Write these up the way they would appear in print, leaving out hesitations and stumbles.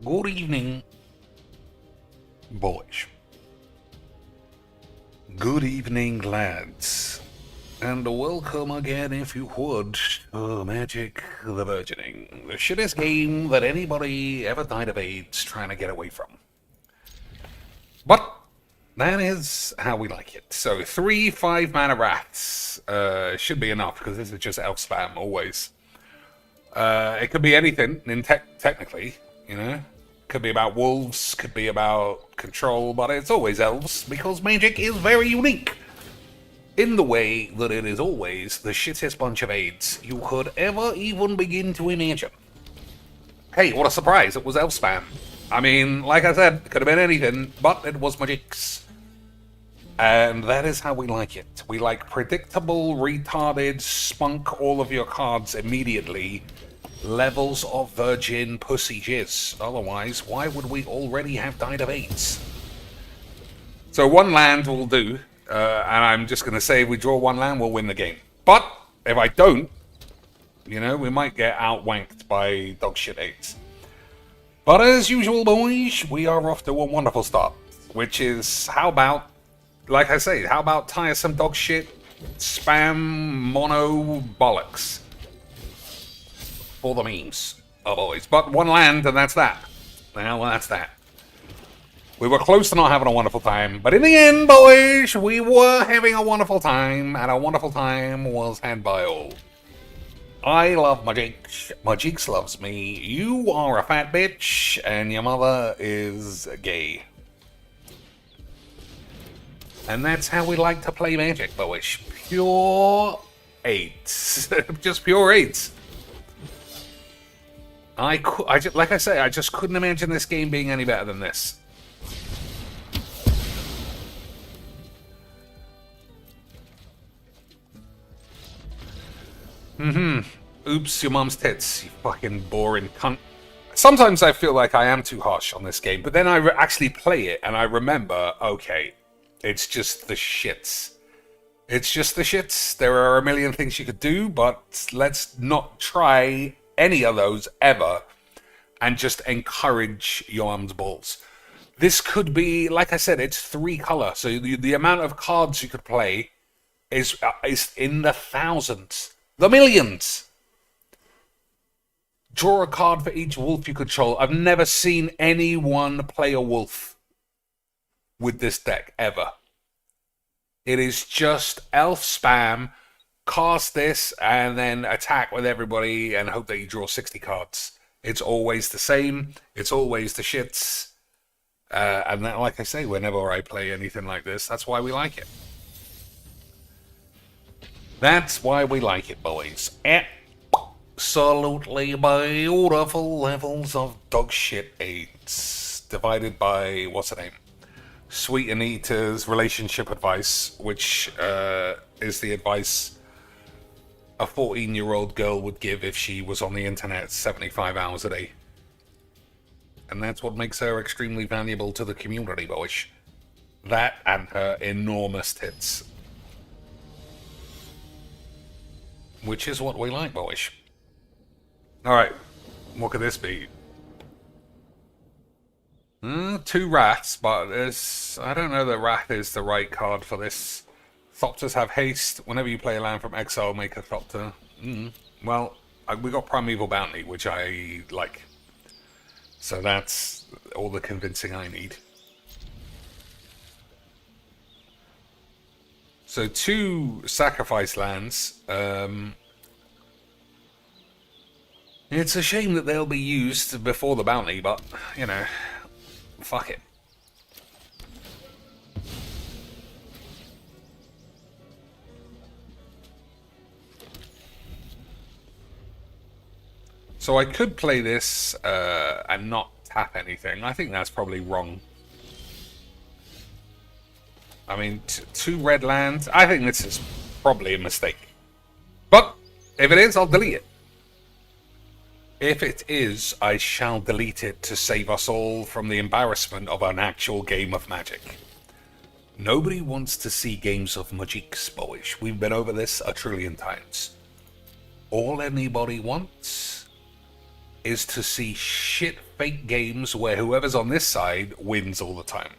Good evening, boys. Good evening, lads. And welcome again, if you would, to Magic the Virgining, the shittest game that anybody ever died of AIDS trying to get away from. But that is how we like it. So 3 5-mana wraths should be enough, because this is just elf spam, always. It could be anything, technically, you know? Could be about wolves, could be about control, but it's always elves, because Magic is very unique. In the way that it is always the shittest bunch of AIDS you could ever even begin to imagine. Hey, what a surprise, it was elf spam. I mean, like I said, it could have been anything, but it was Magic's. And that is how we like it. We like predictable, retarded, spunk all of your cards immediately. Levels of virgin pussy jizz. Otherwise, why would we already have died of AIDS? So 1 land will do, and I'm just going to say if we draw 1 land, we'll win the game. But if I don't, you know, we might get outwanked by dogshit AIDS. But as usual, boys, we are off to a wonderful start, which is, how about, like I say, how about tiresome dogshit, spam, mono bollocks? For the memes, oh boys. But 1 land, and that's that. Well, that's that. We were close to not having a wonderful time, but in the end, boys, we were having a wonderful time, and a wonderful time was had by all. I love Magix. Magix loves me. You are a fat bitch, and your mother is gay. And that's how we like to play Magic, boys. Pure 8s. Just pure 8s. Like I say, I just couldn't imagine this game being any better than this. Oops, your mum's tits, you fucking boring cunt. Sometimes I feel like I am too harsh on this game, but then I actually play it and I remember, okay, it's just the shits. It's just the shits. There are a million things you could do, but let's not try any of those ever and just encourage your mum's balls. This could be, like I said, it's 3 color, so the amount of cards you could play is in the thousands, the millions. Draw a card for each wolf you control. I've never seen anyone play a wolf with this deck ever. It is just elf spam. Cast this and then attack with everybody and hope that you draw 60 cards. It's always the same. It's always the shits. And that, like I say, whenever I play anything like this, that's why we like it. That's why we like it, boys. Absolutely beautiful levels of dog shit AIDS. Divided by, what's her name? Sweet Anita's relationship advice, which is the advice a 14-year-old girl would give if she was on the internet 75 hours a day. And that's what makes her extremely valuable to the community, boys. That and her enormous tits. Which is what we like, boys. Alright, what could this be? 2 Wraths, but I don't know that Wrath is the right card for this. Thopters have haste. Whenever you play a land from exile, make a Thopter. Well, we got Primeval Bounty, which I like. So that's all the convincing I need. So 2 sacrifice lands. It's a shame that they'll be used before the bounty, but, you know, fuck it. So I could play this and not tap anything. I think that's probably wrong. I mean, 2 red lands. I think this is probably a mistake. But if it is, I'll delete it. If it is, I shall delete it to save us all from the embarrassment of an actual game of Magic. Nobody wants to see games of Magic's, boys. We've been over this a trillion times. All anybody wants is to see shit fake games where whoever's on this side wins all the time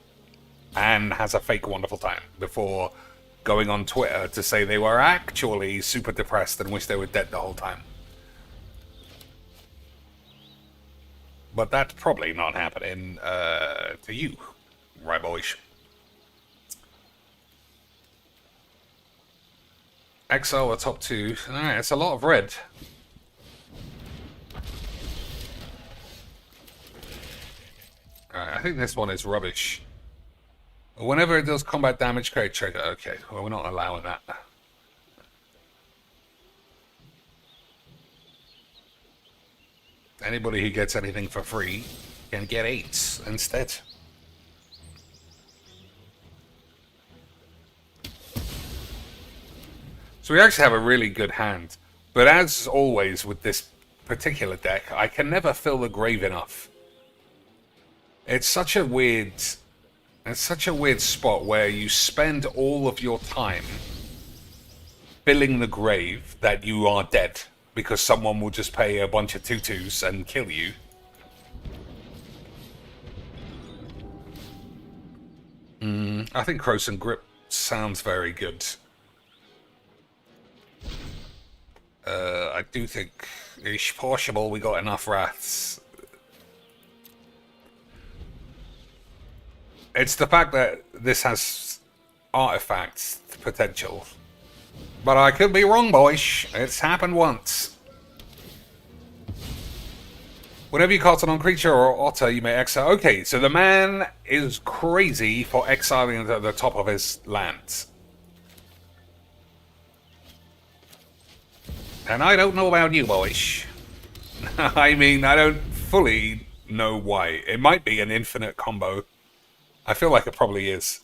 and has a fake wonderful time before going on Twitter to say they were actually super depressed and wish they were dead the whole time. But that's probably not happening to you, right, boys? XL, the top two. Alright, it's a lot of red. Alright, I think this one is rubbish. Whenever it does combat damage, create trigger. Okay, well, we're not allowing that. Anybody who gets anything for free can get 8s instead. So we actually have a really good hand. But as always with this particular deck, I can never fill the grave enough. It's such a weird spot where you spend all of your time filling the grave that you are dead because someone will just pay a bunch of tutus and kill you. I think Croson Grip sounds very good. I do think it's possible we got enough wraths. It's the fact that this has artifacts potential. But I could be wrong, boys. It's happened once. Whenever you cast a non-creature or otter, you may exile. Okay, so the man is crazy for exiling the top of his lands. And I don't know about you, boys. I mean, I don't fully know why. It might be an infinite combo. I feel like it probably is.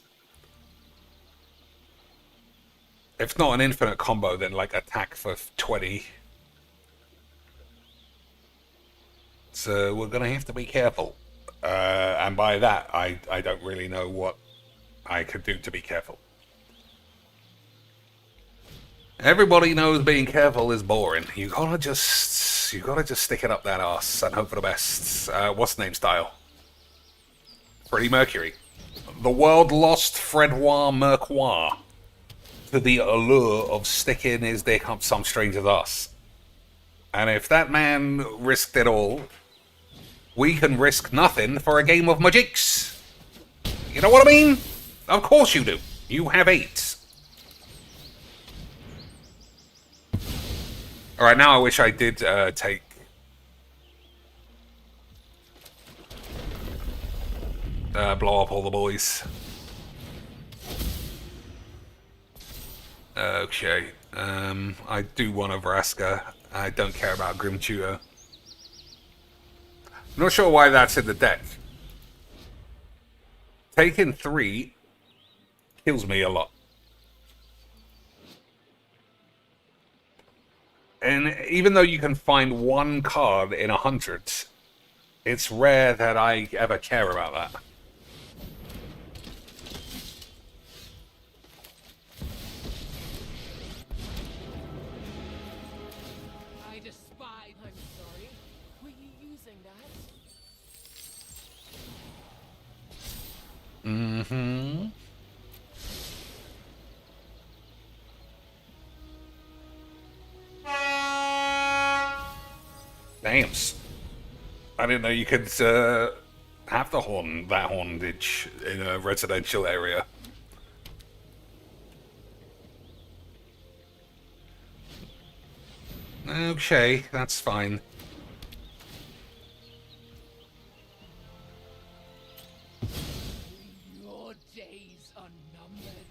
If not an infinite combo, then like attack for 20. So we're going to have to be careful. And by that, I don't really know what I could do to be careful. Everybody knows being careful is boring. You gotta just stick it up that ass and hope for the best. What's the name style? Freddie Mercury. The world lost Fredouard Mercois to the allure of sticking his dick up some stranger's ass. And if that man risked it all, we can risk nothing for a game of magics. You know what I mean? Of course you do. You have 8. Alright, now I wish I did take... blow up all the boys. Okay. I do want a Vraska. I don't care about Grim Tutor. I'm not sure why that's in the deck. Taking 3 kills me a lot. And even though you can find 1 card in 100, it's rare that I ever care about that. I despise. I'm sorry. Were you using that? Mm-hmm. Damns. I didn't know you could have that hornage in a residential area. Okay, that's fine. Your days are numbered.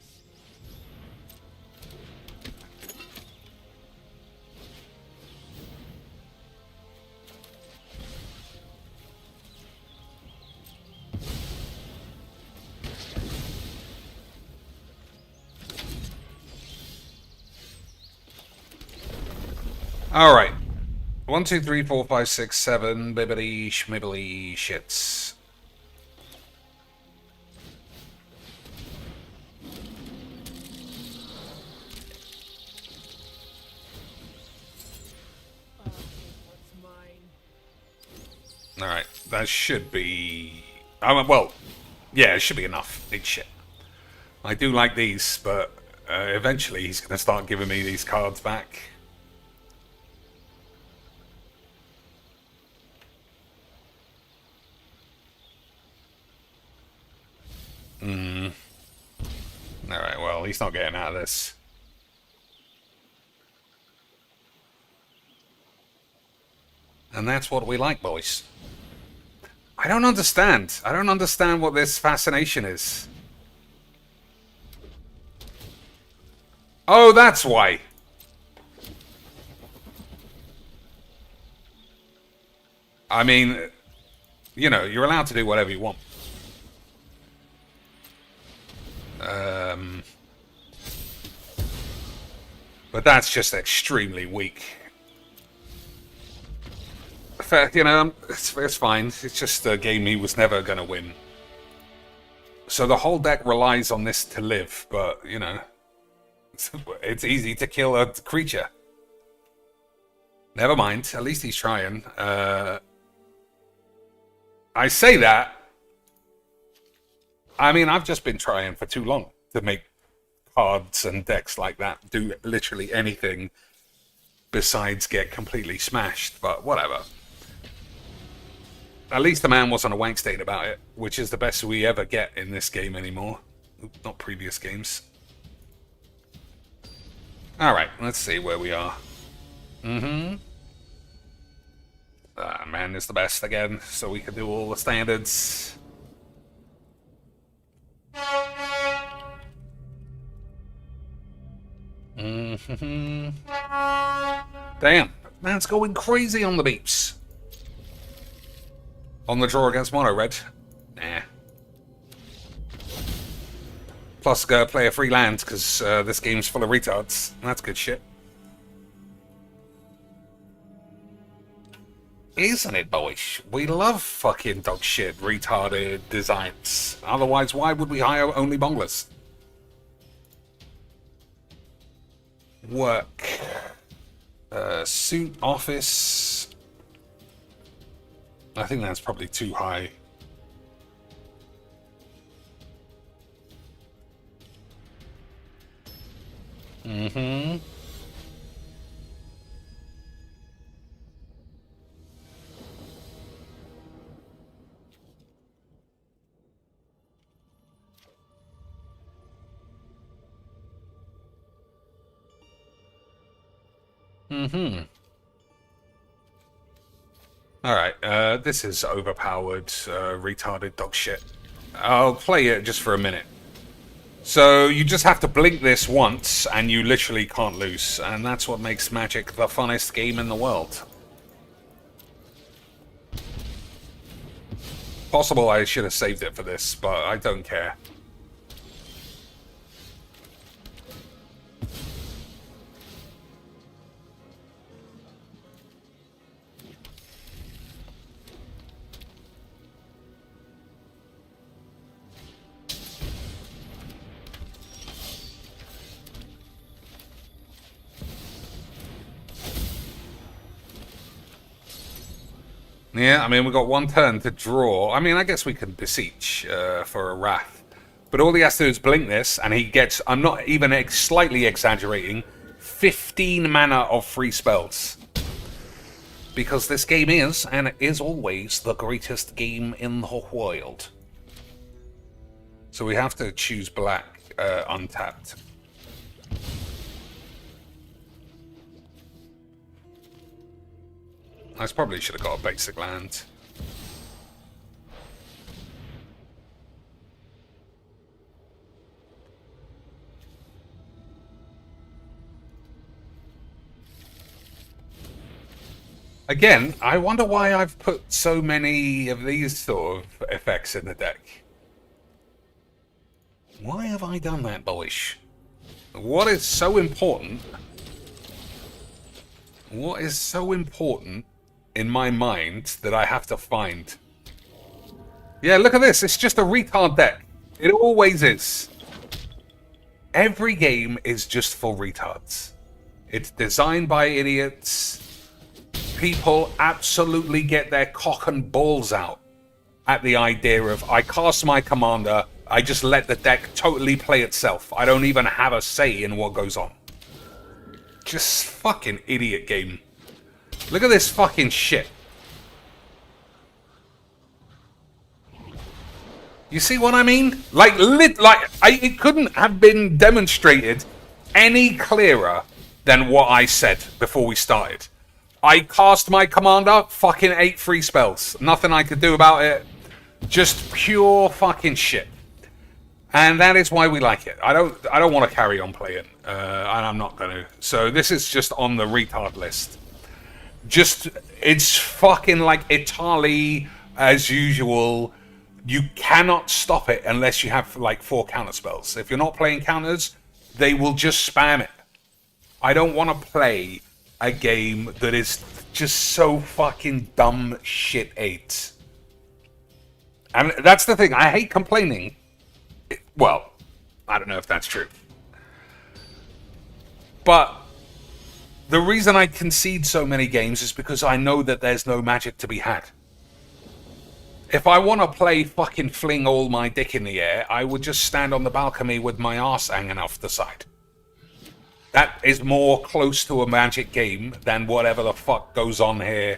Alright. 1, 2, 3, 4, 5, 6, 7. Bibbity schmibbly shits. I'll take what's mine. Alright, that should be... well, yeah, it should be enough. Big shit. I do like these, but eventually he's going to start giving me these cards back. Alright, well, he's not getting out of this. And that's what we like, boys. I don't understand. I don't understand what this fascination is. Oh, that's why. I mean, you know, you're allowed to do whatever you want. But that's just extremely weak. Fair, you know, it's fine. It's just a game he was never going to win. So the whole deck relies on this to live, but, you know, it's easy to kill a creature. Never mind. At least he's trying. I say that. I mean, I've just been trying for too long to make cards and decks like that do literally anything besides get completely smashed, but whatever. At least the man wasn't a wank state about it, which is the best we ever get in this game anymore. Not previous games. Alright, let's see where we are. Man is the best again, so we can do all the standards. Damn, man's going crazy on the beeps. On the draw against mono red. Nah. Plus, play a free land because this game's full of retards. That's good shit. Isn't it, boys? We love fucking dog shit, retarded designs. Otherwise, why would we hire only bonglers? Work. Suit, office. I think that's probably too high. Alright, this is overpowered, retarded dog shit. I'll play it just for a minute. So you just have to blink this once and you literally can't lose. And that's what makes Magic the funnest game in the world. Possible I should have saved it for this, but I don't care. Yeah, I mean, we've got one turn to draw. I mean, I guess we can beseech for a Wrath. But all he has to do is blink this, and he gets, I'm not even slightly exaggerating, 15 mana of free spells. Because this game is, and it is always, the greatest game in the world. So we have to choose black untapped. I probably should have got a basic land. Again, I wonder why I've put so many of these sort of effects in the deck. Why have I done that, boys? What is so important? What is so important in my mind that I have to find? Yeah, look at this. It's just a retard deck. It always is. Every game is just for retards. It's designed by idiots. people absolutely get their cock and balls out at the idea of, I cast my commander, I just let the deck totally play itself. I don't even have a say in what goes on. Just fucking idiot game. Look at this fucking shit. You see what I mean? It couldn't have been demonstrated any clearer than what I said before we started. I cast my commander, fucking 8 free spells. Nothing I could do about it. Just pure fucking shit. And that is why we like it. I don't want to carry on playing, and I'm not going to. So this is just on the retard list. It's fucking like Italy as usual. You cannot stop it unless you have like 4 counter spells. If you're not playing counters, they will just spam it. I don't want to play a game that is just so fucking dumb shit 8. And that's the thing. I hate complaining. Well, I don't know if that's true. But the reason I concede so many games is because I know that there's no magic to be had. If I want to play fucking fling all my dick in the air, I would just stand on the balcony with my arse hanging off the side. That is more close to a magic game than whatever the fuck goes on here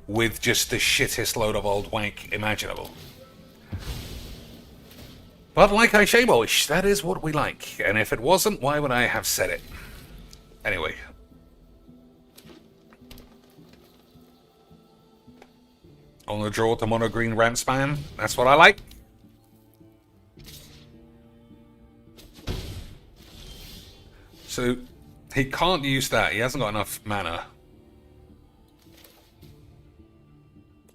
with just the shittest load of old wank imaginable. But like I say, boys, that is what we like. And if it wasn't, why would I have said it? Anyway. On the draw to mono green ramp spam. That's what I like. So he can't use that. He hasn't got enough mana.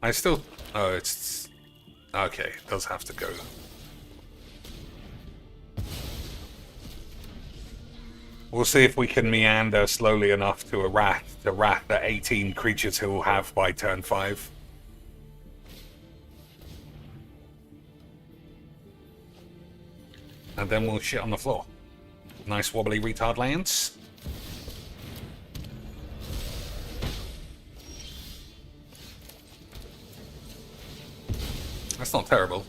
I still... Oh, it's... Okay, it does have to go. We'll see if we can meander slowly enough to wrath the 18 creatures he'll have by turn 5. And then we'll shit on the floor. Nice wobbly retard lands. That's not terrible.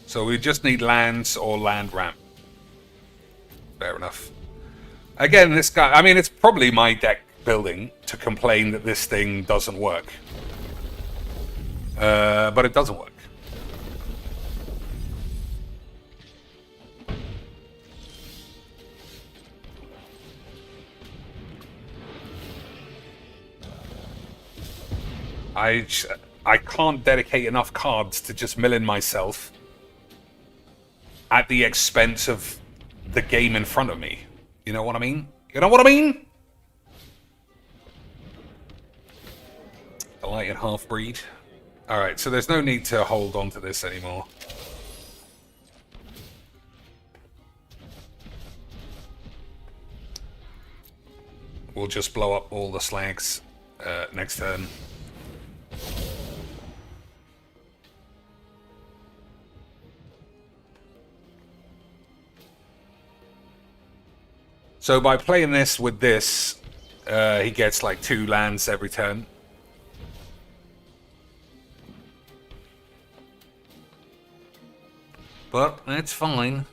So we just need lands or land ramp. Fair enough. Again, this guy... I mean, it's probably my deck building to complain that this thing doesn't work. But it doesn't work. I can't dedicate enough cards to just milling myself at the expense of the game in front of me. You know what I mean? You know what I mean? Delighted half-breed. Alright, so there's no need to hold on to this anymore. We'll just blow up all the slags next turn. So by playing this with this, he gets like 2 lands every turn. But that's fine.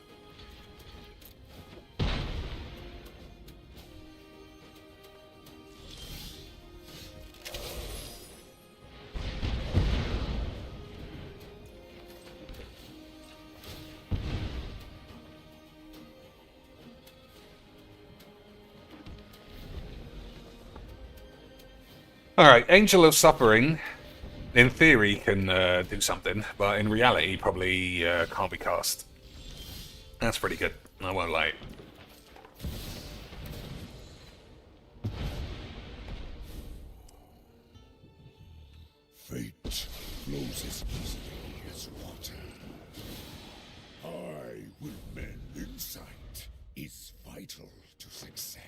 Alright, Angel of Suffering, in theory, can do something, but in reality, probably can't be cast. That's pretty good, I won't lie. Fate flows as easily as water. I will mend insight is vital to success.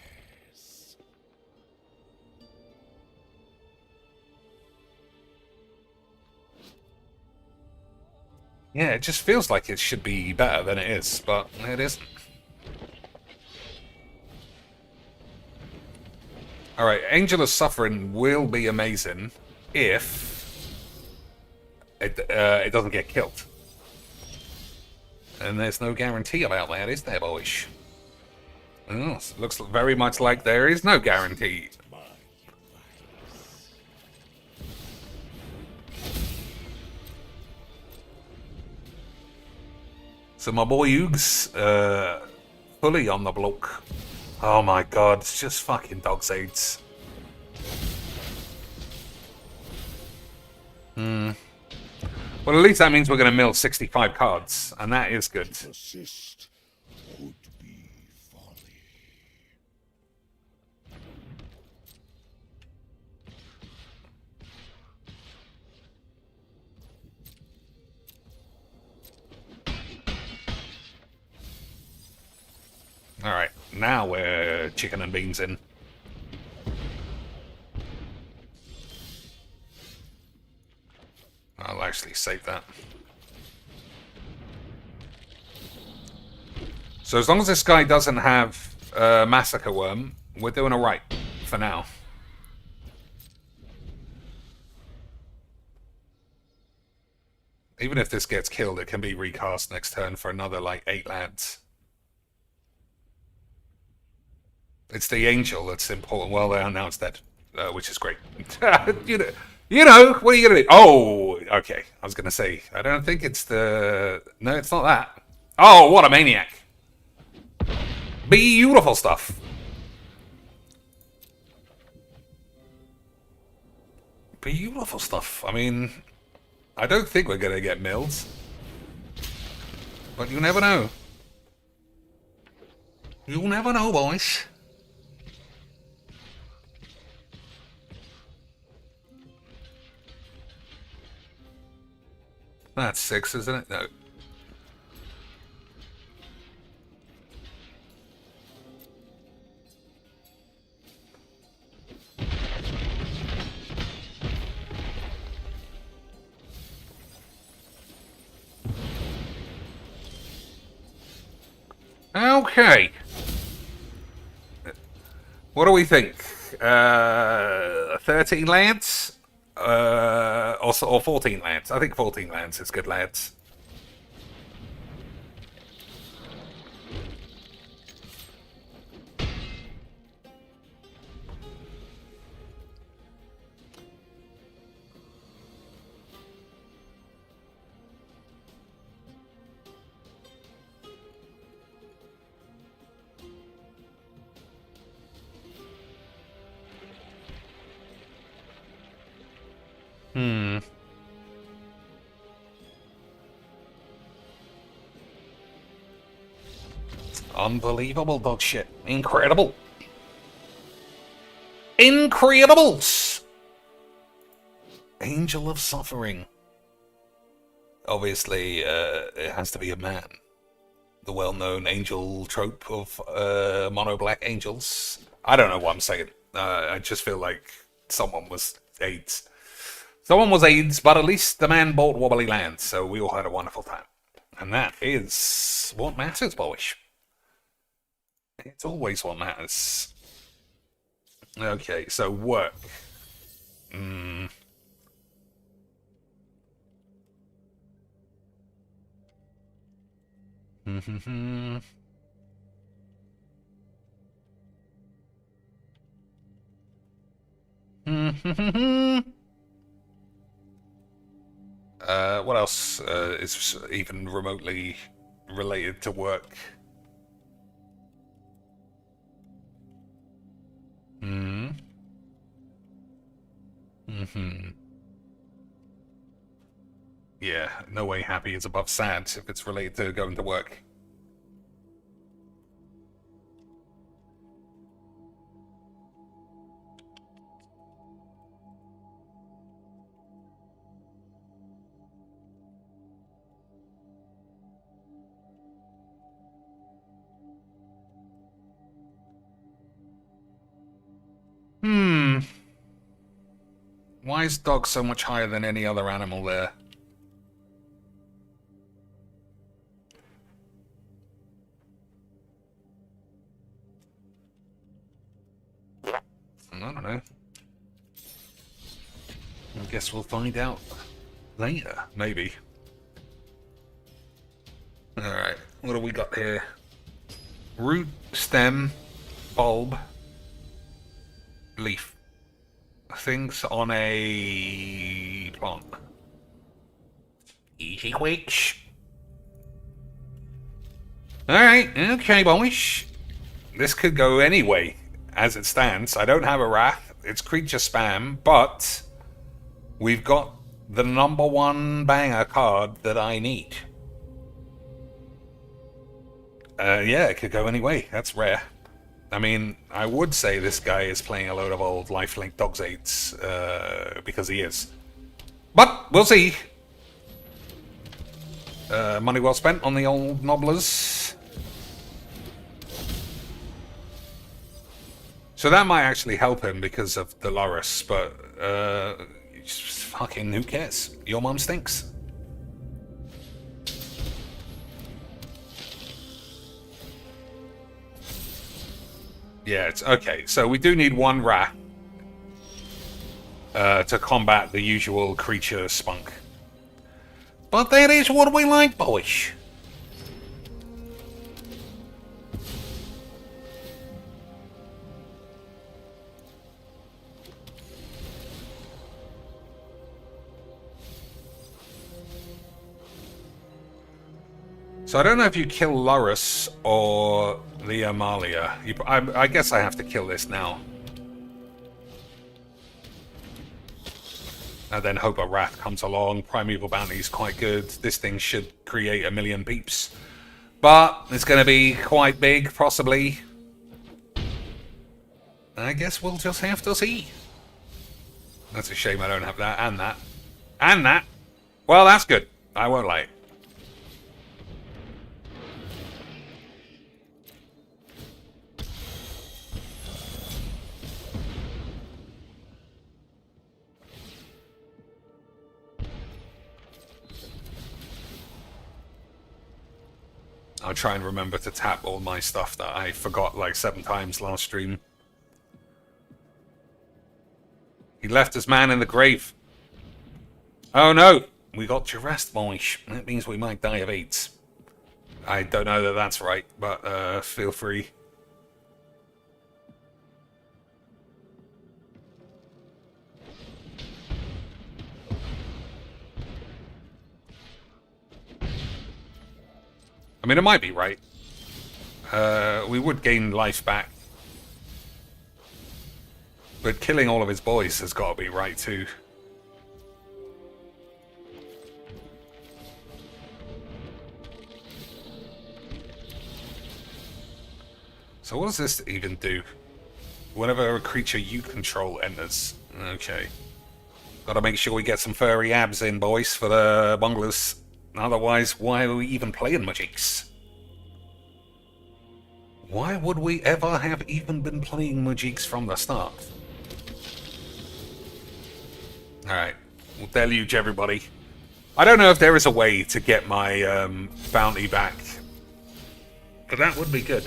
Yeah, it just feels like it should be better than it is, but it isn't. Alright, Angel of Suffering will be amazing if it doesn't get killed. And there's no guarantee about that, is there, boys? Oh, looks very much like there is no guarantee. So my boy Oogs, fully on the block. Oh my god, it's just fucking dog's aids. Well, at least that means we're going to mill 65 cards, and that is good. Persist would be folly. Alright, now we're chicken and beans in. I'll actually save that. So as long as this guy doesn't have Massacre Worm, we're doing alright for now. Even if this gets killed, it can be recast next turn for another, like, 8 lands. It's the Angel that's important. Well, now it's dead, which is great. You know, what are you gonna do? Oh, okay. I was gonna say, I don't think it's the... No, it's not that. Oh, what a maniac. Beautiful stuff. Beautiful stuff. I mean, I don't think we're gonna get mills. But you never know. You'll never know, boys. That's 6, isn't it? No. Okay. What do we think? 13 lands? Or 14 lands. I think 14 lands is good, lads. Unbelievable dog shit. Incredible. Incredibles! Angel of Suffering. Obviously, it has to be a man. The well-known angel trope of mono-black angels. I don't know what I'm saying. I just feel like someone was AIDS. Someone was AIDS, but at least the man bought wobbly land, so we all had a wonderful time. And that is what matters, boys. It's always what matters. Okay, so work. What else is even remotely related to work? Yeah, no way happy is above sad if it's related to going to work. Why is dog so much higher than any other animal there? I don't know. I guess we'll find out later, maybe. Alright, what do we got here? Root, stem, bulb, leaf. Things on a plant. Easy quick. Alright, okay, boys. This could go anyway, as it stands. I don't have a wrath. It's creature spam, but we've got the #1 banger card that I need. Yeah, it could go anyway. That's rare. I mean, I would say this guy is playing a load of old lifelink dogs aids, because he is. But, we'll see. Money well spent on the old nobblers. So that might actually help him because of the Loris, but, fucking who cares? Your mom stinks. Yeah, it's okay. So we do need one rat to combat the usual creature spunk. But that is what we like, boys. So I don't know if you kill Loris or the Amalia. I guess I have to kill this now. And then hope a Wrath comes along. Primeval Bounty is quite good. This thing should create 1 million peeps. But it's going to be quite big, possibly. I guess we'll just have to see. That's a shame I don't have that, and that. And that. Well, that's good. I won't lie. I'll try and remember to tap all my stuff that I forgot like 7 times last stream. He left his man in the grave. Oh no! We got your rest, boys. That means we might die of AIDS. I don't know that that's right, but feel free. I mean, it might be right. We would gain life back. But killing all of his boys has got to be right too. So what does this even do? Whenever a creature you control enters. Okay. Gotta make sure we get some furry abs in, boys, for the Bonglers. Otherwise, why are we even playing Mujiks? Why would we ever have even been playing Mujiks from the start? Alright, we'll deluge everybody. I don't know if there is a way to get my bounty back. But that would be good.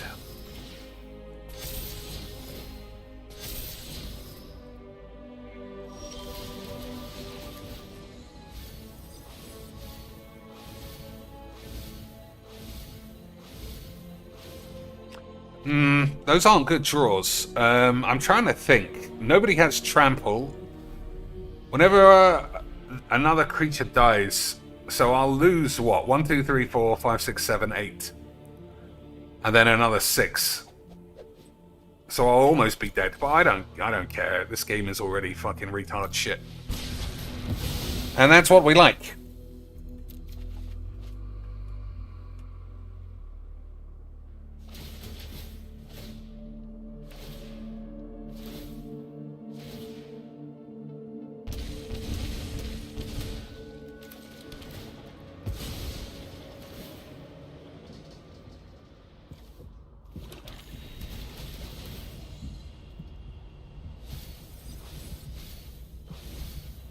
Those aren't good draws. I'm trying to think. Nobody has trample. Whenever another creature dies, so I'll lose what? 1, 2, 3, 4, 5, 6, 7, 8. And then another 6. So I'll almost be dead, but I don't care. This game is already fucking retard shit. And that's what we like.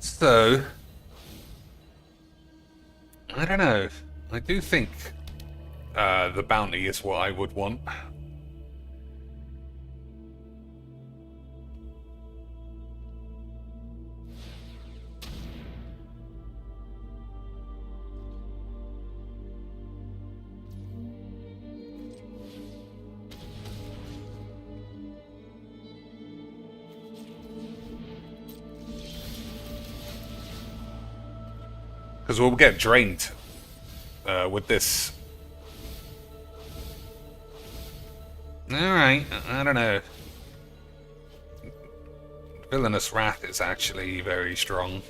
So, I don't know. I do think the bounty is what I would want. Because we'll get drained with this. Alright, I don't know. Villainous Wrath is actually very strong.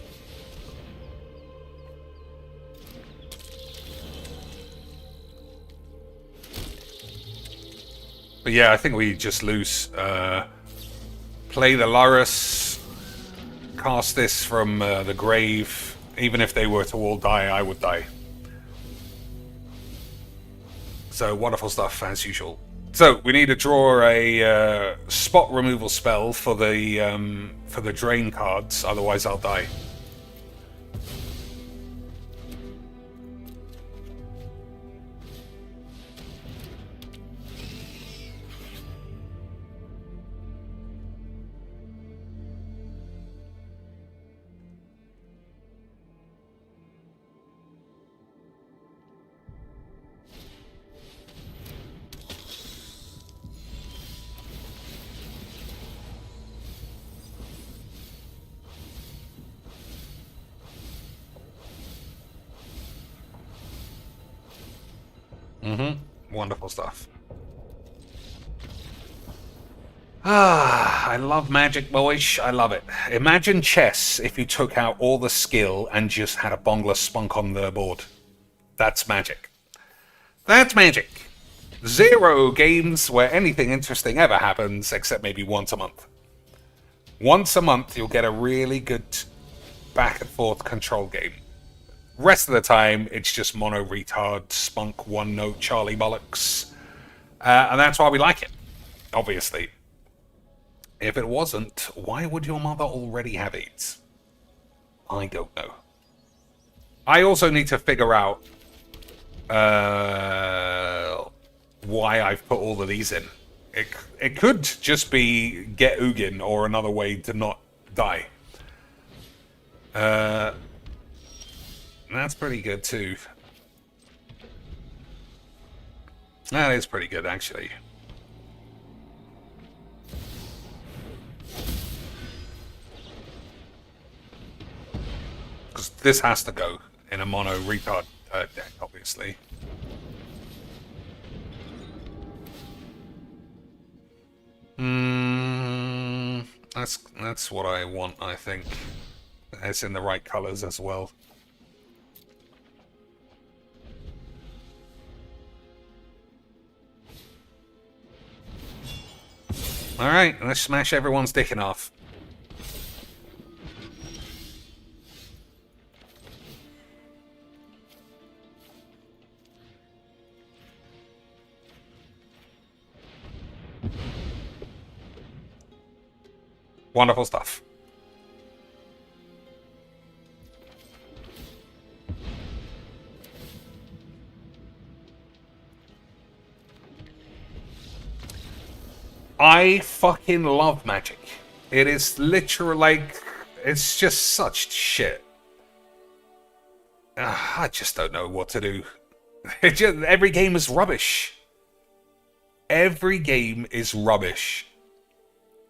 But yeah, I think we just lose. Play the Lurus, cast this from the grave. Even if they were to all die, I would die. So wonderful stuff as usual. So we need to draw a spot removal spell for the drain cards. Otherwise, I'll die. Wonderful stuff. I love Magic, boys. I love it. Imagine chess if you took out all the skill and just had a Bongler spunk on the board. That's Magic. That's Magic. 0 games where anything interesting ever happens, except maybe once a month. Once a month, you'll get a really good back and forth control game. Rest of the time, it's just mono retard, spunk, one note, Charlie bollocks. And that's why we like it, obviously. If it wasn't, why would your mother already have AIDS? I don't know. I also need to figure out why I've put all of these in. It could just be get Ugin or another way to not die. That's pretty good too. That is pretty good actually. Because this has to go in a mono retard deck, obviously. That's what I want, I think. It's in the right colors as well. Alright, let's smash everyone's dick in half. Wonderful stuff. I fucking love Magic. It is literally like, it's just such shit. I just don't know what to do. Every game is rubbish. Every game is rubbish.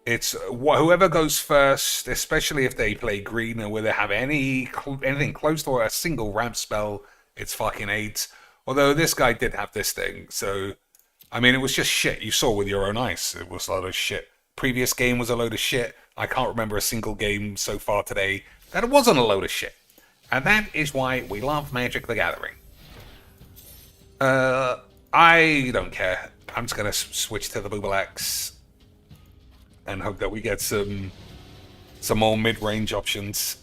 It's whoever goes first, especially if they play green and where they have anything close to a single ramp spell, it's fucking AIDS. Although this guy did have this thing, so... I mean, it was just shit. You saw with your own eyes. It was a load of shit. Previous game was a load of shit. I can't remember a single game so far today that it wasn't a load of shit. And that is why we love Magic the Gathering. I don't care. I'm just going to switch to the Boobalax and hope that we get some more mid-range options.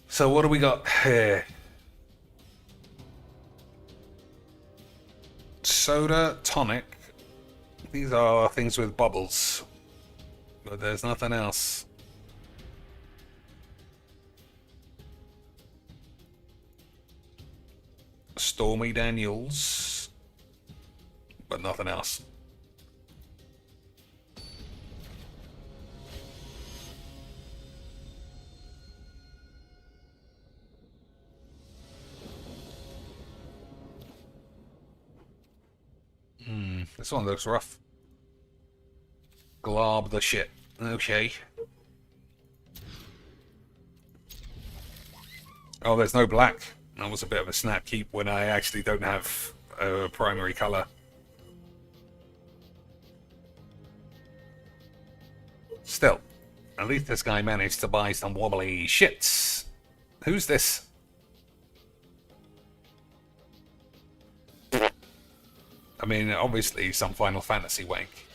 So what do we got here? Soda, tonic. These are things with bubbles. But there's nothing else. Stormy Daniels. But nothing else. This one looks rough. Glob the shit. Okay. Oh, there's no black. That was a bit of a snap keep when I actually don't have a primary color. Still, at least this guy managed to buy some wobbly shits. Who's this? I mean, obviously some Final Fantasy wank.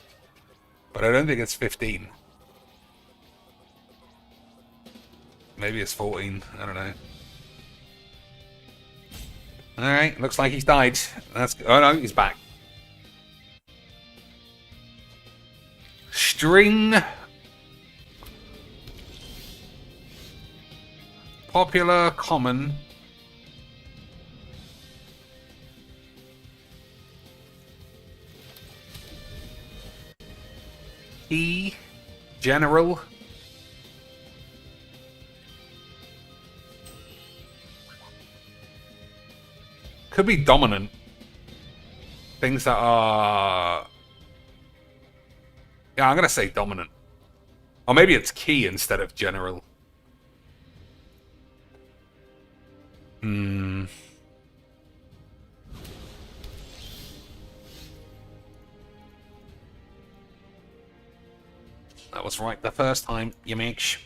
But I don't think it's 15. Maybe it's 14. I don't know. Alright, looks like he's died. That's oh no, he's back. String. Popular, common. E. General. Could be dominant. Things that are... Yeah, I'm going to say dominant. Or maybe it's key instead of general. That was right the first time, you mix.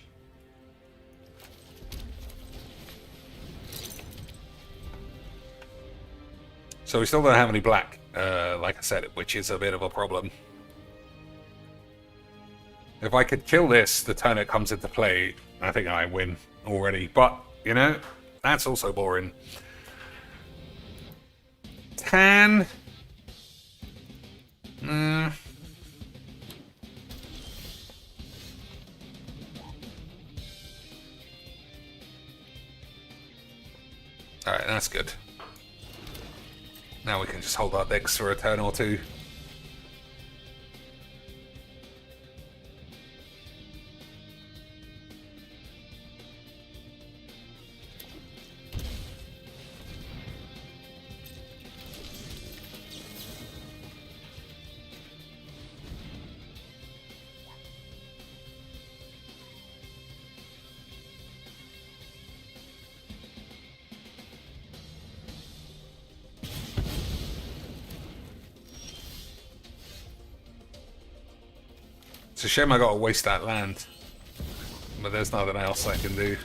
So we still don't have any black, like I said, which is a bit of a problem. If I could kill this the turn it comes into play, I think I win already. But, you know, that's also boring. Tan. Alright, that's good. Now we can just hold our decks for a turn or two. It's a shame I gotta waste that land, but there's nothing else I can do.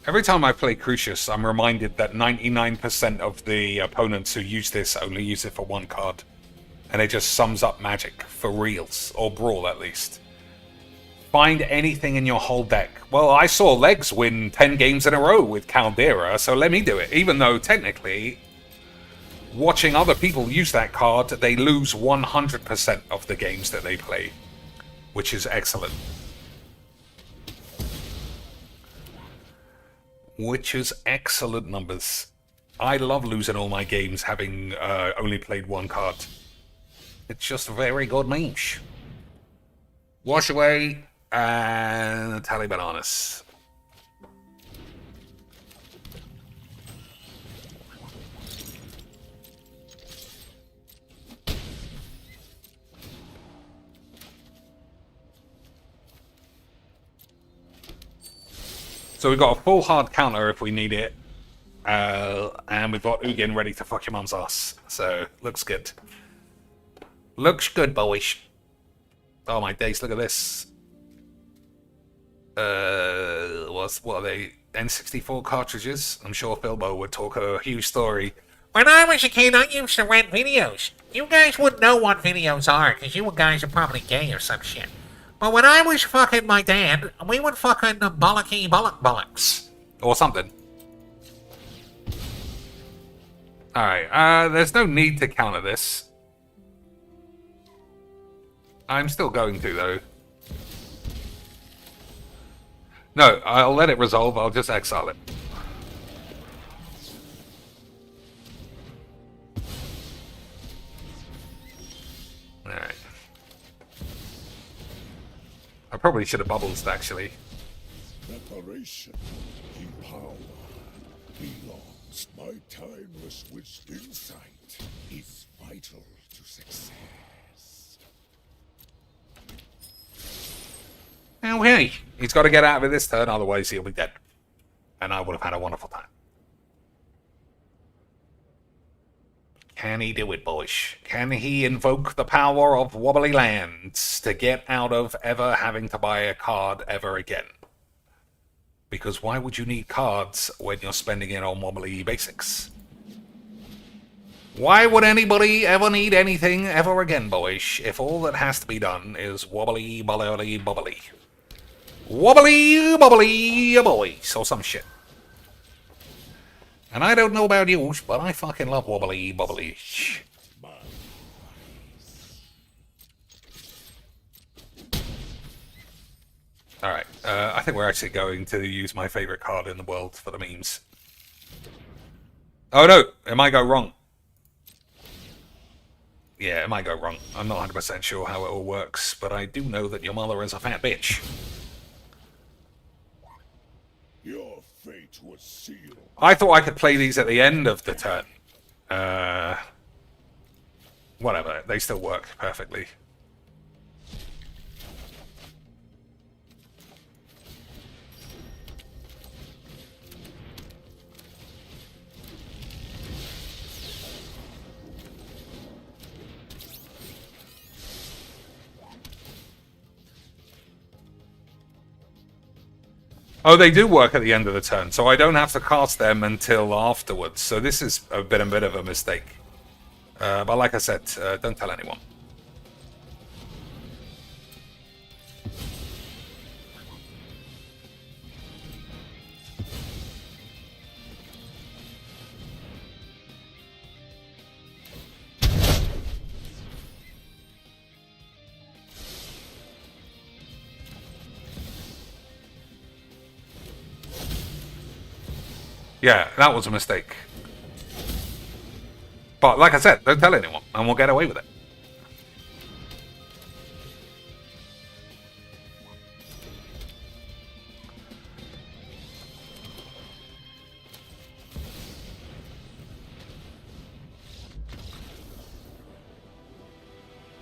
Every time I play Crucius, I'm reminded that 99% of the opponents who use this only use it for one card. And it just sums up Magic for reals, or Brawl at least. Find anything in your whole deck. Well, I saw Legs win 10 games in a row with Caldera, so let me do it. Even though, technically, watching other people use that card, they lose 100% of the games that they play. Which is excellent. Which is excellent numbers. I love losing all my games having only played one card. It's just very good niche. Wash away and tally bananas. So we've got a full hard counter if we need it. And we've got Ugin ready to fuck your mum's ass. So, looks good. Looks good, boys. Oh my days, look at this. What are they? N64 cartridges? I'm sure Philbo would talk a huge story. When I was a kid, I used to rent videos. You guys wouldn't know what videos are, because you guys are probably gay or some shit. But when I was fucking my dad, we would fucking bollocky bollocks. Or something. Alright, there's no need to counter this. I'm still going to, though. No, I'll let it resolve. I'll just exile it. Alright. I probably should have bubbles, actually. Preparation. Keep high power belongs. My timeless insight is vital to success. Okay, he's got to get out of it this turn, otherwise he'll be dead. And I would have had a wonderful time. Can he do it, boys? Can he invoke the power of wobbly lands to get out of ever having to buy a card ever again? Because why would you need cards when you're spending it on wobbly basics? Why would anybody ever need anything ever again, boys, if all that has to be done is wobbly, bubbly, bubbly? Wobbly, bubbly, boys, or some shit. And I don't know about you, but I fucking love wobbly, bubbly. Alright, I think we're actually going to use my favorite card in the world for the memes. Oh no, it might go wrong. Yeah, it might go wrong. I'm not 100% sure how it all works, but I do know that your mother is a fat bitch. Your fate was sealed. I thought I could play these at the end of the turn. Whatever, they still work perfectly. Oh, they do work at the end of the turn, so I don't have to cast them until afterwards. So this is a bit of a mistake. But like I said, don't tell anyone. Yeah, that was a mistake. But like I said, don't tell anyone, and we'll get away with it.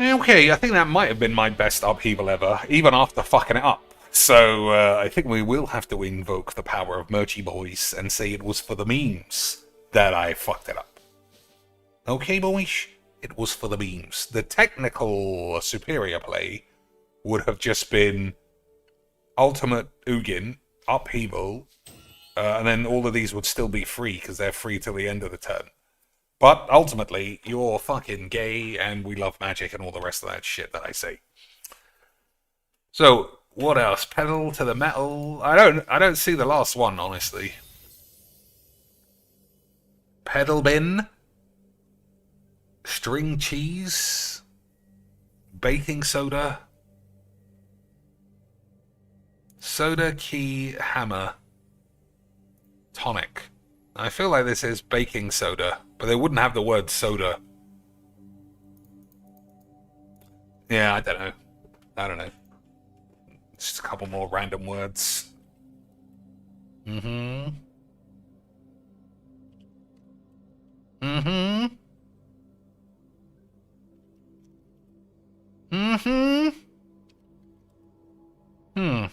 Okay, I think that might have been my best upheaval ever, even after fucking it up. So, I think we will have to invoke the power of Merchy Boys and say it was for the memes that I fucked it up. Okay, boys? It was for the memes. The technical superior play would have just been Ultimate Ugin, Upheaval, and then all of these would still be free because they're free till the end of the turn. But ultimately, you're fucking gay and we love magic and all the rest of that shit that I say. So, what else? Pedal to the metal? I don't see the last one, honestly. Pedal bin? String cheese? Baking soda? Soda key hammer? Tonic. I feel like this is baking soda, but they wouldn't have the word soda. Yeah, I don't know. I don't know. Just a couple more random words. Mm-hmm. Mm-hmm. Mm-hmm. Hmm.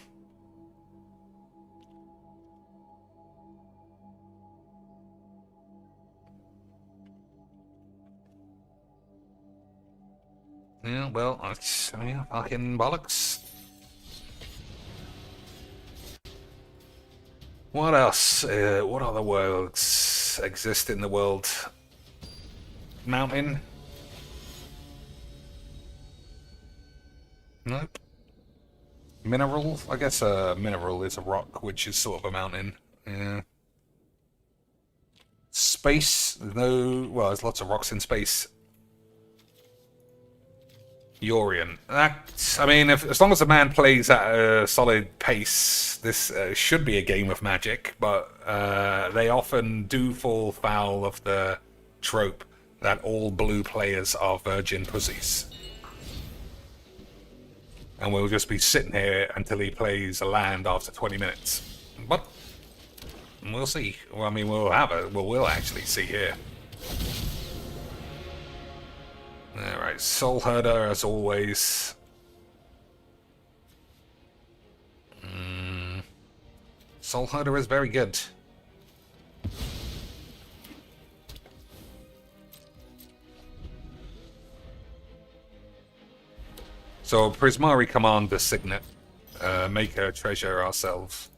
Yeah, well, that's fucking bollocks. What else? What other worlds exist in the world? Mountain? Nope. Mineral? I guess a mineral is a rock, which is sort of a mountain. Yeah. Space? No. Well, there's lots of rocks in space. Yorian. That, I mean, as long as the man plays at a solid pace, this should be a game of magic, but they often do fall foul of the trope that all blue players are virgin pussies. And we'll just be sitting here until he plays a land after 20 minutes. But We'll see. Well, I mean, we'll have it. Well, we'll actually see here. Alright, Soul Herder as always. Soul Herder is very good. So, Prismari command the Signet. Make a treasure ourselves.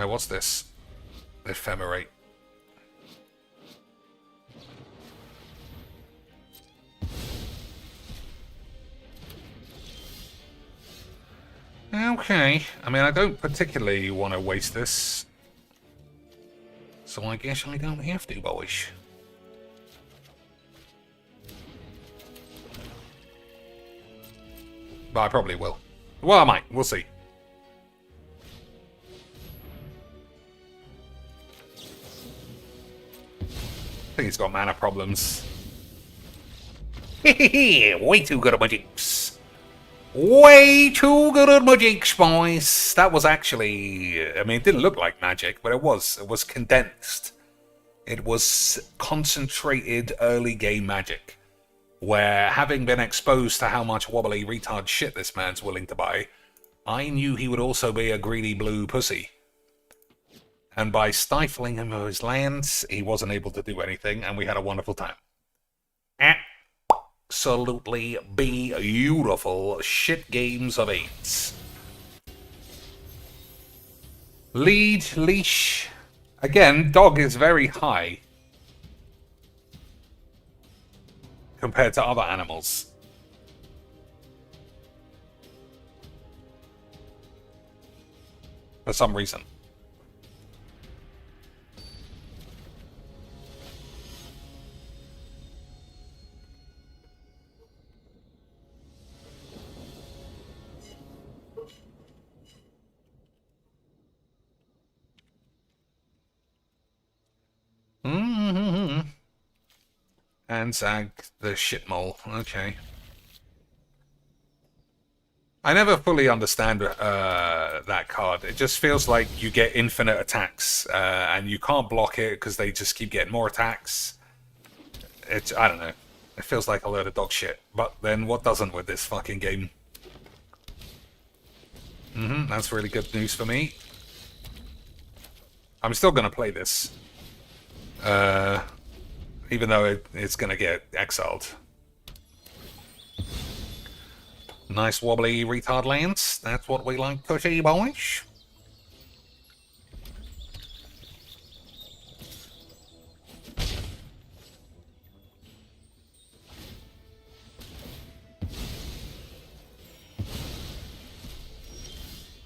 What's this? Ephemerate. Okay. I mean, I don't particularly want to waste this. So I guess I don't have to, boys. But I probably will. Well, I might. We'll see. I think he's got mana problems. Way too good at my jinx. Way too good at my jinx, boys. That was actually... I mean, it didn't look like magic, but it was. It was condensed. It was concentrated early game magic. Where, having been exposed to how much wobbly retard shit this man's willing to buy, I knew he would also be a greedy blue pussy. And by stifling him of his lands, he wasn't able to do anything, and we had a wonderful time. Absolutely beautiful shit games of 8s. Lead, leash. Again, dog is very high compared to other animals. For some reason. And Zag the shitmole. Okay. I never fully understand that card. It just feels like you get infinite attacks, and you can't block it because they just keep getting more attacks. I don't know. It feels like a load of dog shit. But then what doesn't with this fucking game? That's really good news for me. I'm still gonna play this. Even though it's gonna get exiled. Nice wobbly retard lands. That's what we like to see, boys.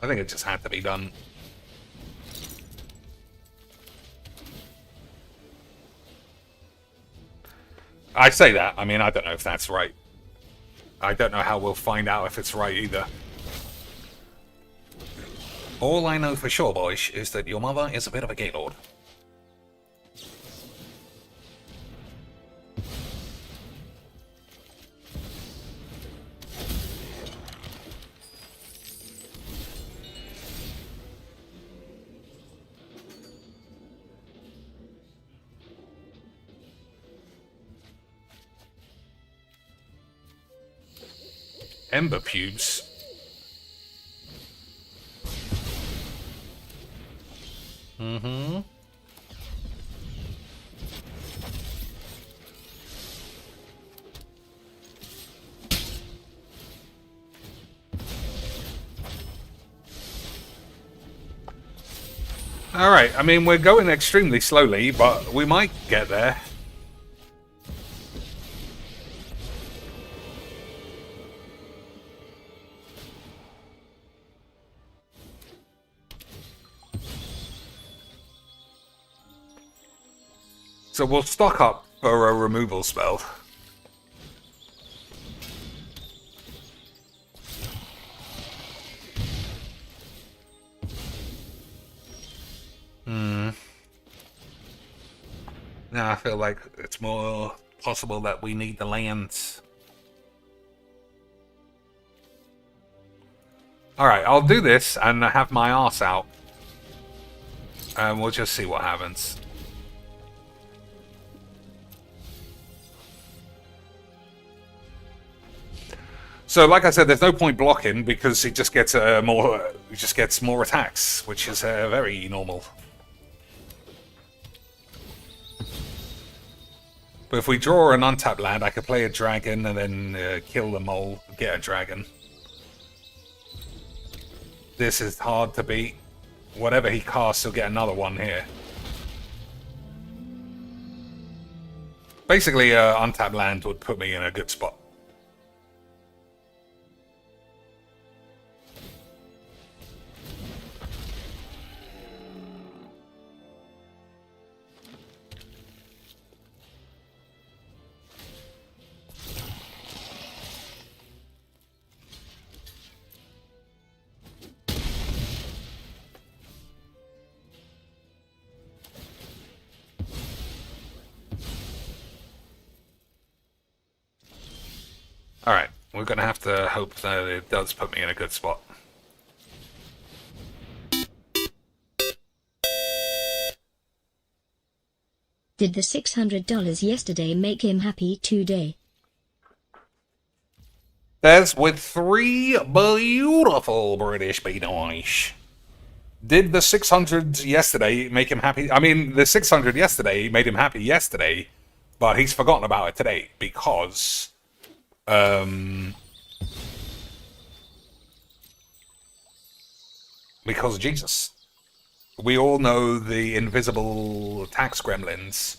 I think it just had to be done. I say that. I mean, I don't know if that's right. I don't know how we'll find out if it's right either. All I know for sure, boys, is that your mother is a bit of a gaylord. Ember pubes. Alright, I mean, we're going extremely slowly, but we might get there. So we'll stock up for a removal spell. Now I feel like it's more possible that we need the lands. Alright, I'll do this and have my arse out. And we'll just see what happens. So, like I said, there's no point blocking because he just gets more attacks, which is very normal. But if we draw an untapped land, I could play a dragon and then kill the mole, get a dragon. This is hard to beat. Whatever he casts, he'll get another one here. Basically, untapped land would put me in a good spot. Alright, we're going to have to hope that it does put me in a good spot. Did the $600 yesterday make him happy today? That's with 3 beautiful British beanoish. Did the 600 yesterday make him happy? I mean, the 600 yesterday made him happy yesterday, but he's forgotten about it today because... because of Jesus. We all know the invisible tax gremlins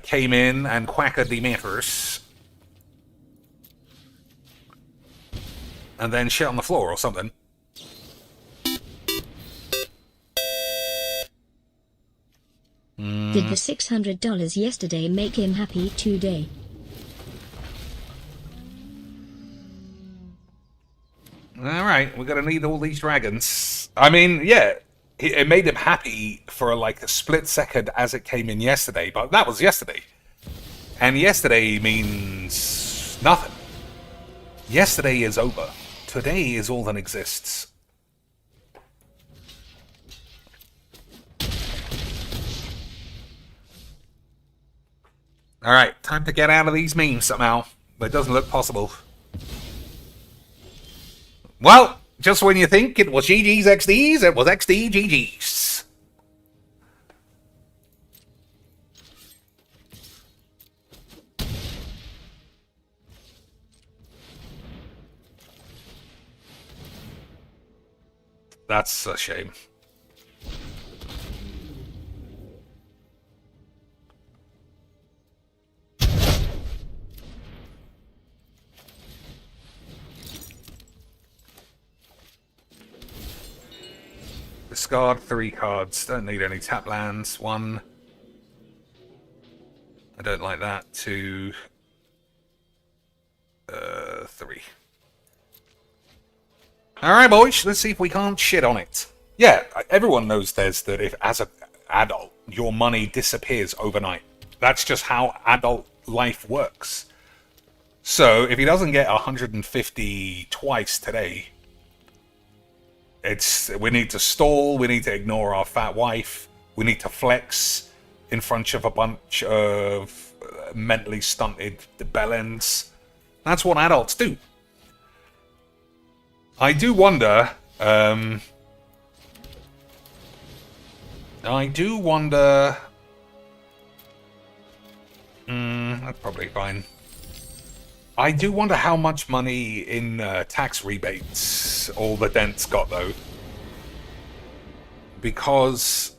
came in and quacked the matters and then shit on the floor or something. Did the $600 yesterday make him happy today? Alright, we're gonna need all these dragons. I mean, yeah, it made him happy for like a split second as it came in yesterday, but that was yesterday. And yesterday means nothing. Yesterday is over. Today is all that exists. Alright, time to get out of these memes somehow. But it doesn't look possible. Well, just when you think it was GG's XD's, it was XD GG's. That's a shame. Discard 3 cards. Don't need any tap lands. 1. I don't like that. 2. 3. Alright, boys. Let's see if we can't shit on it. Yeah, everyone knows that if, as an adult, your money disappears overnight. That's just how adult life works. So, if he doesn't get 150 twice today... we need to stall, we need to ignore our fat wife, we need to flex in front of a bunch of mentally stunted bellends. That's what adults do. I do wonder, that's probably fine. I do wonder how much money in tax rebates all the dents got, though. Because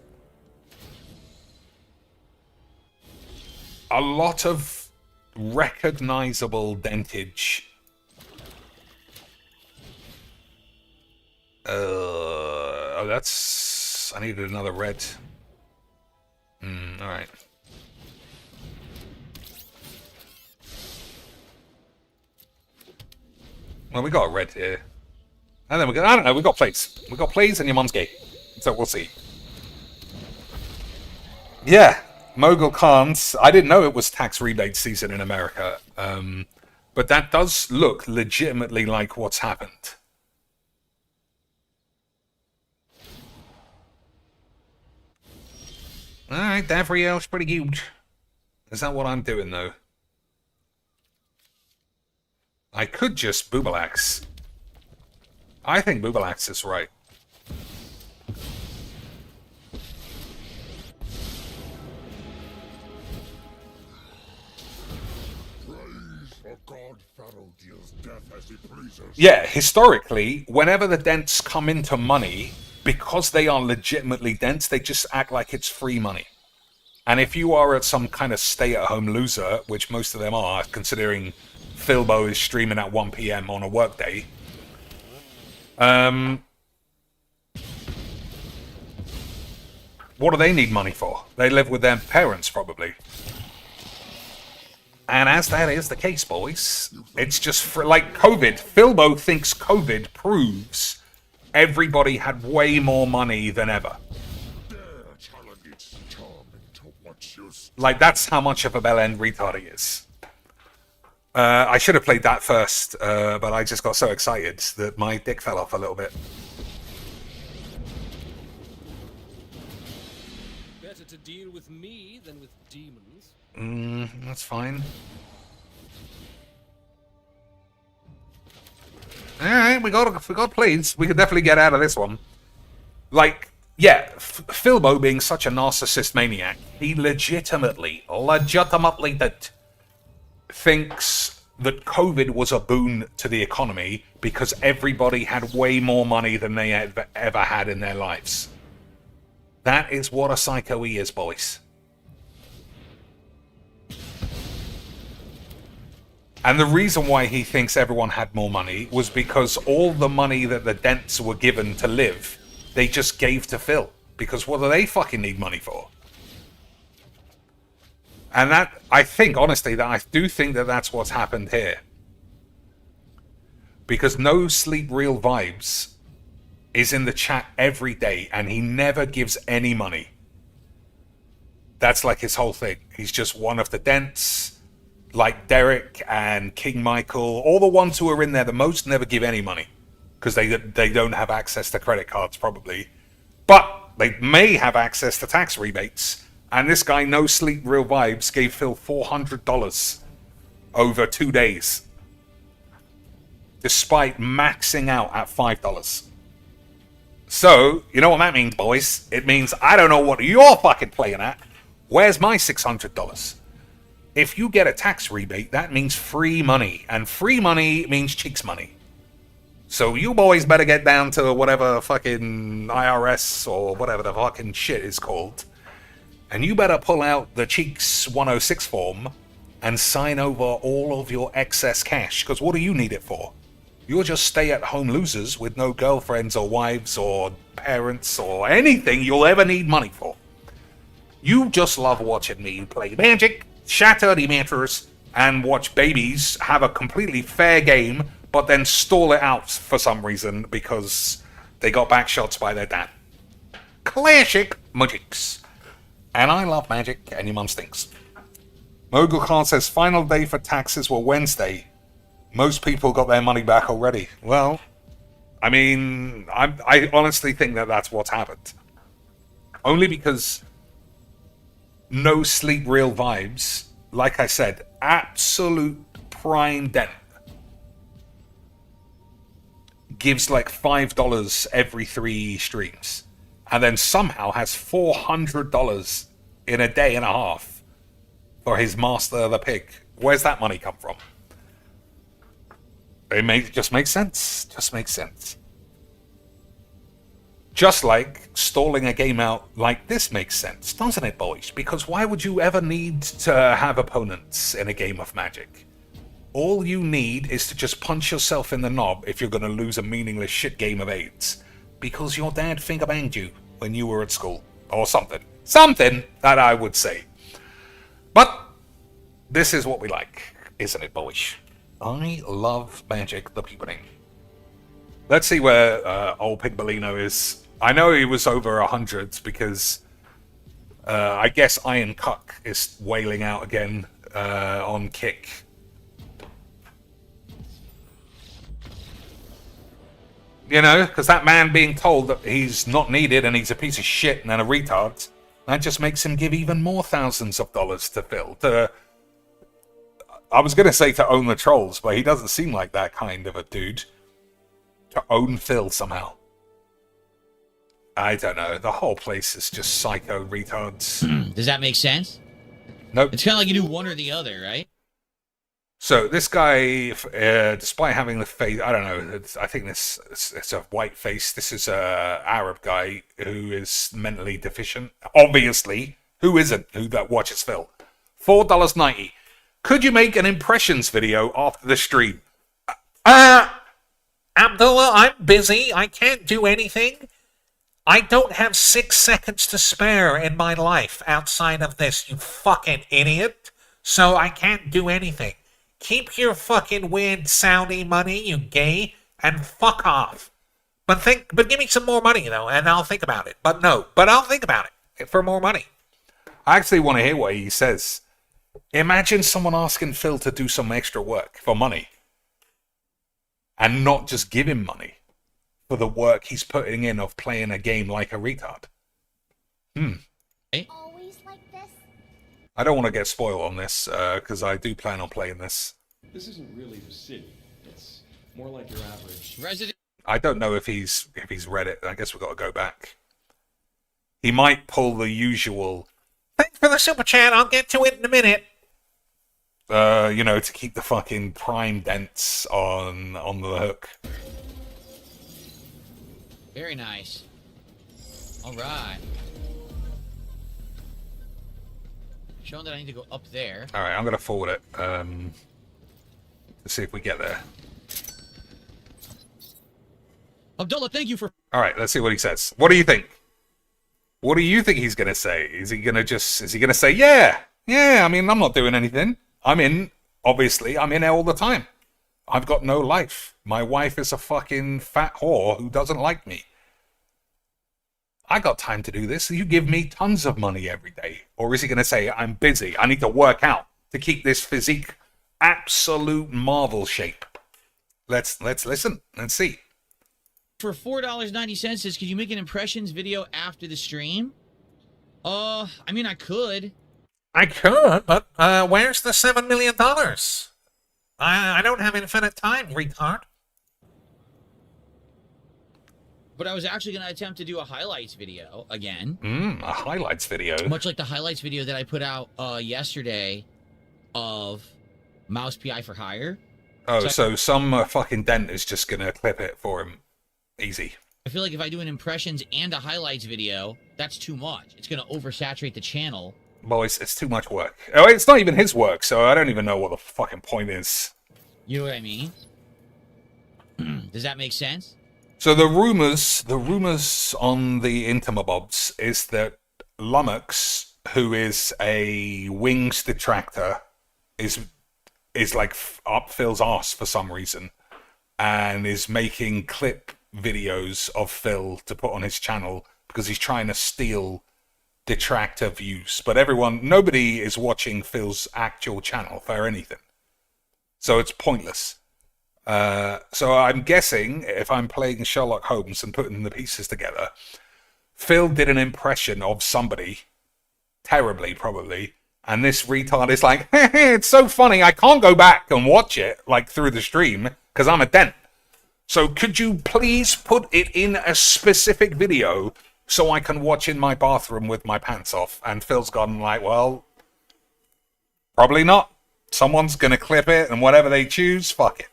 a lot of recognizable dentage. Oh, that's... I needed another red. Alright. Well, we got a red here. And then we got, I don't know, we got plays. We got plays and your mum's gay. So we'll see. Yeah, Mogul can't. I didn't know it was tax rebate season in America. But that does look legitimately like what's happened. Alright, Davriel's pretty huge. Is that what I'm doing, though? I could just Boobalax. I think Boobalax is right. God, Pharaoh deals death as he pleases. Yeah, historically, whenever the dents come into money, because they are legitimately dents, they just act like it's free money. And if you are at some kind of stay-at-home loser, which most of them are, considering Philbo is streaming at 1 PM on a workday, what do they need money for? They live with their parents, probably. And as that is the case, boys, it's just for, like COVID. Philbo thinks COVID proves everybody had way more money than ever. Like, that's how much of a bell-end retard he is. I should have played that first, but I just got so excited that my dick fell off a little bit. Better to deal with me than with demons. That's fine. Alright, we got plays. We could definitely get out of this one. Like, yeah, Philbo being such a narcissist maniac, he legitimately that thinks that COVID was a boon to the economy because everybody had way more money than they ever had in their lives. That is what a psycho he is, boys. And the reason why he thinks everyone had more money was because all the money that the dents were given to live, they just gave to Phil. Because what do they fucking need money for? And that, I think, honestly, that I do think that that's what's happened here. Because No Sleep Real Vibes is in the chat every day, and he never gives any money. That's like his whole thing. He's just one of the dents. Like Derek and King Michael, all the ones who are in there the most never give any money. Because they don't have access to credit cards, probably. But they may have access to tax rebates. And this guy, No Sleep Real Vibes, gave Phil $400 over 2 days. Despite maxing out at $5. So, you know what that means, boys? It means I don't know what you're fucking playing at. Where's my $600? If you get a tax rebate, that means free money. And free money means cheeks money. So you boys better get down to whatever fucking IRS or whatever the fucking shit is called. And you better pull out the Cheeks 106 form and sign over all of your excess cash. Because what do you need it for? You're just stay-at-home losers with no girlfriends or wives or parents or anything you'll ever need money for. You just love watching me play Magic, shatter the matters, and watch babies have a completely fair game, but then stall it out for some reason because they got backshots by their dad. Classic Magics. And I love Magic, and your mum stinks. Mogul Khan says, final day for taxes were Wednesday. Most people got their money back already. Well, I mean, I honestly think that that's what's happened. Only because No Sleep Real Vibes, like I said, absolute prime dent, gives like $5 every 3 streams, and then somehow has $400 in a day and a half for his Master the Pig. Where's that money come from? It just makes sense. Just makes sense. Just like stalling a game out like this makes sense, doesn't it, boys? Because why would you ever need to have opponents in a game of Magic? All you need is to just punch yourself in the knob if you're going to lose a meaningless shit game of AIDS. Because your dad finger banged you when you were at school. Or something. Something that I would say. But this is what we like, isn't it, boys? I love Magic the Peepening. Let's see where old Pigbolino is. I know he was over 100 because I guess Iron Cuck is wailing out again on Kick. You know, because that man being told that he's not needed and he's a piece of shit and a retard, that just makes him give even more thousands of dollars to Phil. I was going to say to own the trolls, but he doesn't seem like that kind of a dude. To own Phil somehow. I don't know. The whole place is just psycho retards. Does that make sense? Nope. It's kind of like you do one or the other, right? So this guy, despite having the face, I don't know. I think it's a white face. This is a Arab guy who is mentally deficient. Obviously, who isn't? Who that watches Phil? $4.90. Could you make an impressions video after the stream? Abdullah, I'm busy. I can't do anything. I don't have 6 seconds to spare in my life outside of this, you fucking idiot. So I can't do anything. Keep your fucking weird Saudi money, you gay, and fuck off. But give me some more money, though, and I'll think about it. But I'll think about it for more money. I actually want to hear what he says. Imagine someone asking Phil to do some extra work for money. And not just give him money for the work he's putting in of playing a game like a retard. Always like this? I don't want to get spoiled on this, because I do plan on playing this. This isn't really the city. It's more like your average Resident. I don't know if he's read it. I guess we've got to go back. He might pull the usual, Thanks for the super chat. I'll get to it in a minute. to keep the fucking prime dents on the hook. Very nice. All right. Showing that I need to go up there. All right, I'm going to forward it to see if we get there. Abdullah, thank you for... All right, let's see what he says. What do you think? What do you think he's going to say? Is he going to say, yeah, I mean, I'm not doing anything. I'm in there all the time. I've got no life. My wife is a fucking fat whore who doesn't like me. I got time to do this. You give me tons of money every day. Or is he going to say, I'm busy. I need to work out to keep this physique absolute marvel shape. Let's listen and see. For $4.90 says, could you make an impressions video after the stream? I mean, I could. I could, but where's the $7 million? I don't have infinite time, retard. But I was actually going to attempt to do a highlights video again. A highlights video. Much like the highlights video that I put out yesterday of Mouse PI for Hire. Oh, so some fucking dent is just going to clip it for him. Easy. I feel like if I do an impressions and a highlights video, that's too much. It's going to oversaturate the channel. Boys, it's too much work. Oh, it's not even his work, so I don't even know what the fucking point is. You know what I mean? Does that make sense? So the rumors on the Intimabobs is that Lummox, who is a wings detractor, is like up Phil's arse for some reason, and is making clip videos of Phil to put on his channel because he's trying to steal detractor views. But nobody is watching Phil's actual channel for anything, so it's pointless. So I'm guessing if I'm playing Sherlock Holmes and putting the pieces together, Phil did an impression of somebody, terribly probably, and this retard is like, hey, it's so funny, I can't go back and watch it like through the stream because I'm a dent. So could you please put it in a specific video so I can watch in my bathroom with my pants off? And Phil's gone like, well, probably not. Someone's going to clip it, and whatever they choose, fuck it.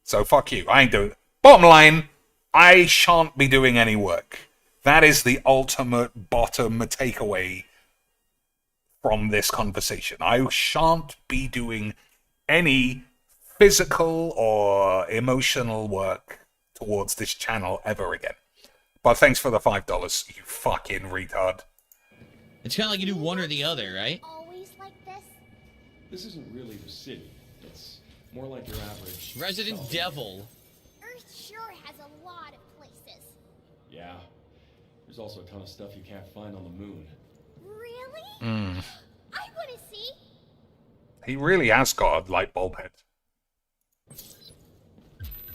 So fuck you. I ain't doing it. Bottom line, I shan't be doing any work. That is the ultimate bottom takeaway from this conversation. I shan't be doing any physical or emotional work towards this channel ever again. But thanks for the $5, you fucking retard. It's kind of like you do one or the other, right? Always like this? This isn't really the city. It's more like your average Resident Devil. Earth sure has a lot of places. Yeah. There's also a ton of stuff you can't find on the moon. Really? Hmm. I want to see. He really has got a light bulb head.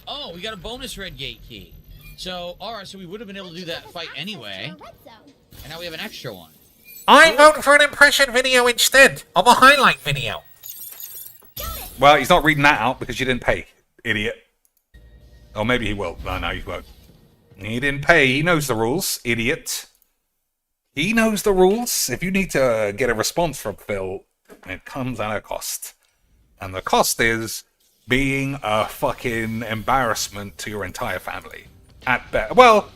Oh, we got a bonus red gate key. So, alright, so we would have been able to do that fight anyway. Red zone. And now we have an extra one. I vote for an impression video instead of a highlight video. Well, he's not reading that out because you didn't pay, idiot. Or maybe he will. No, he won't. He didn't pay. He knows the rules, idiot. He knows the rules. If you need to get a response from Phil, it comes at a cost. And the cost is being a fucking embarrassment to your entire family. At best. Well,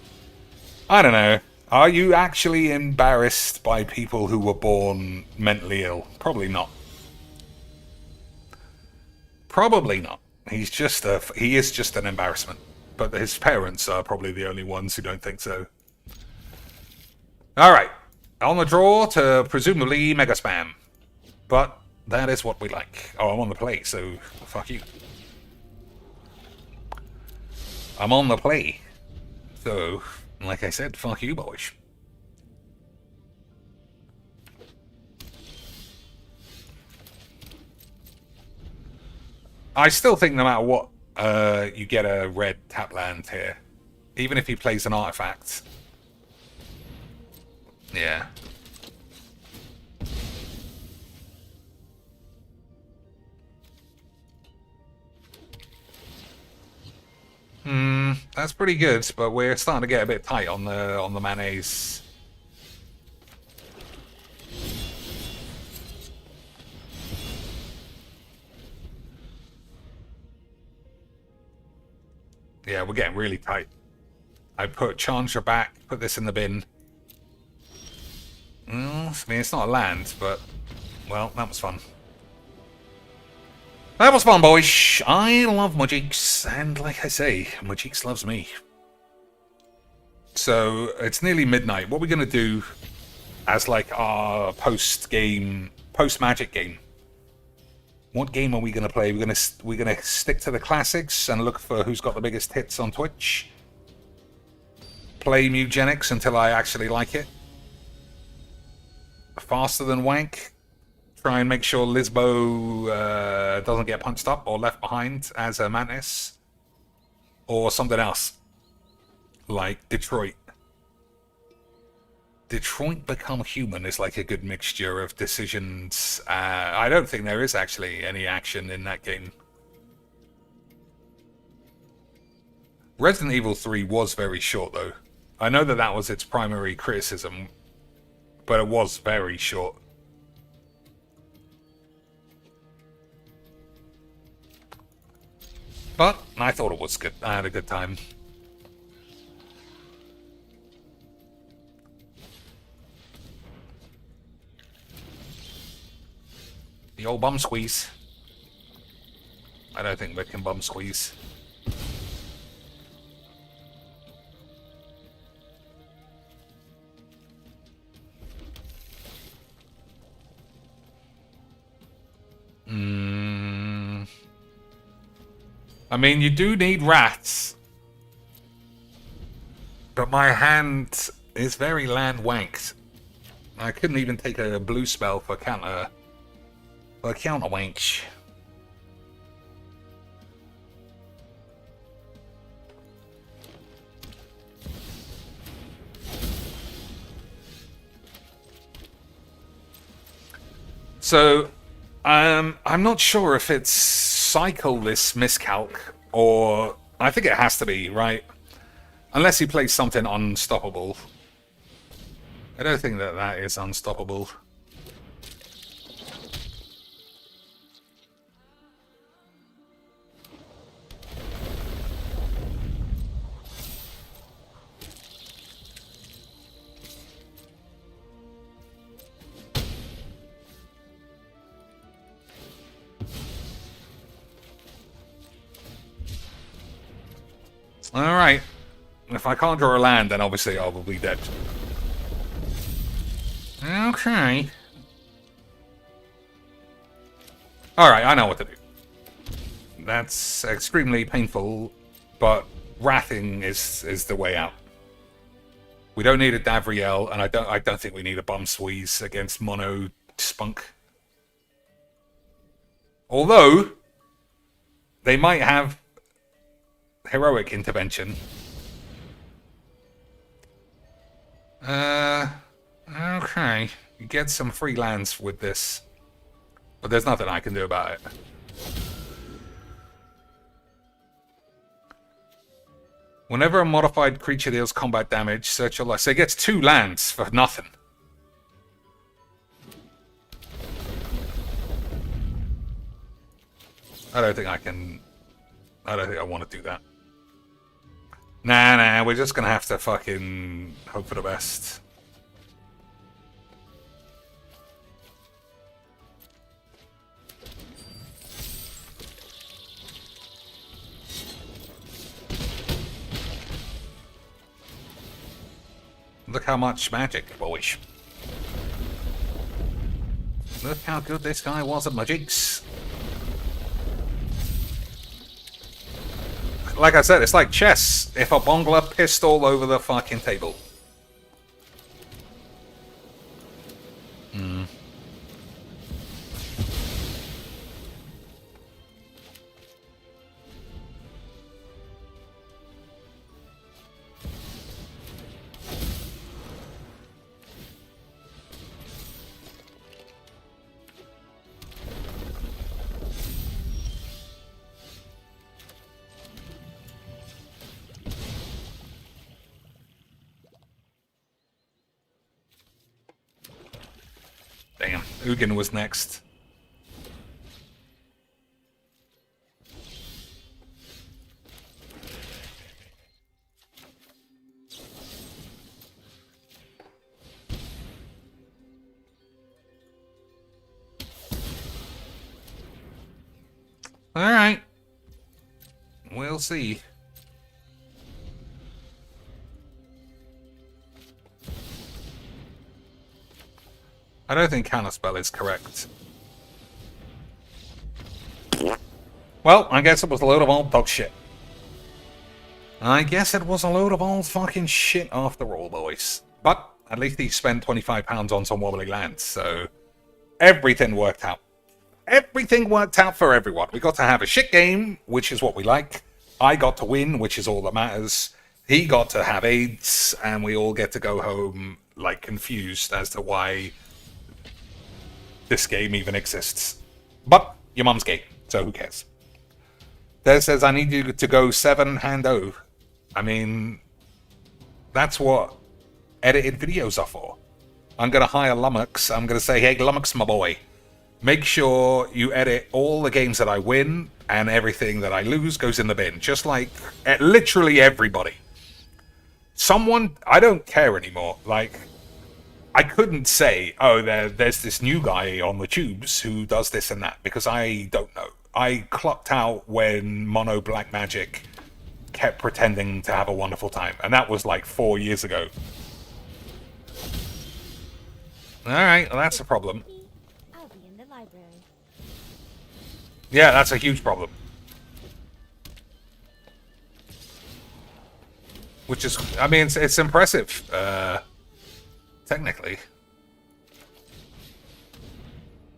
I don't know. Are you actually embarrassed by people who were born mentally ill? Probably not. Probably not. He is just an embarrassment. But his parents are probably the only ones who don't think so. Alright. On the draw to presumably Mega Spam. But that is what we like. Oh, I'm on the play, so fuck you. I'm on the play. So, like I said, fuck you, boys. I still think no matter what, you get a red tap land here. Even if he plays an artifact. Yeah. That's pretty good, but we're starting to get a bit tight on the mayonnaise. Yeah, we're getting really tight. I put Chandra back, put this in the bin. Well, I mean, it's not a land, but, well, that was fun. That was fun, boys. I love Majix, and like I say, Majix loves me. So, it's nearly midnight. What are we going to do as, like, our post-Magic game? What game are we going to play? We're going to stick to the classics and look for who's got the biggest hits on Twitch. Play Mugenics until I actually like it. Faster than Wank. Try and make sure Lisbo doesn't get punched up or left behind as a Mantis. Or something else. Like Detroit. Detroit Become Human is like a good mixture of decisions. I don't think there is actually any action in that game. Resident Evil 3 was very short though. I know that that was its primary criticism, but it was very short. But I thought it was good. I had a good time. The old bum squeeze. I don't think we can bum squeeze. I mean, you do need rats. But my hand is very land wanked. I couldn't even take a blue spell for counter wank. So, I'm not sure if it's cycle this miscalc, or I think it has to be, right? Unless he plays something unstoppable. I don't think that that is unstoppable. Alright. If I can't draw a land, then obviously I will be dead. Okay. Alright, I know what to do. That's extremely painful, but wrathing is the way out. We don't need a Davriel, and I don't think we need a Bum Squeeze against Mono Spunk. Although they might have heroic intervention. Okay. You get some free lands with this. But there's nothing I can do about it. Whenever a modified creature deals combat damage, search your life. So it gets 2 lands for nothing. I don't think I want to do that. Nah, we're just gonna have to fucking hope for the best. Look how much magic, boys. Look how good this guy was at magics. Like I said, it's like chess. If a Bongler pissed all over the fucking table. Damn, Ugin was next. Alright. We'll see. I don't think Counterspell is correct. Well, I guess it was a load of old dog shit. I guess it was a load of old fucking shit after all, boys. But at least he spent £25 on some wobbly lands, so everything worked out. Everything worked out for everyone. We got to have a shit game, which is what we like. I got to win, which is all that matters. He got to have AIDS, and we all get to go home, like, confused as to why this game even exists. But your mum's gay, so who cares? There says, I need you to go 7-hand-0. I mean, that's what edited videos are for. I'm going to hire Lummox. I'm going to say, hey, Lummox, my boy. Make sure you edit all the games that I win, and everything that I lose goes in the bin. Just like literally everybody. Someone, I don't care anymore. Like, I couldn't say, oh, there's this new guy on the tubes who does this and that, because I don't know. I clocked out when Mono Black Magic kept pretending to have a wonderful time, and that was like 4 years ago. Alright, well, that's a problem. I'll be in the library. Yeah, that's a huge problem. Which is, I mean, it's impressive, technically,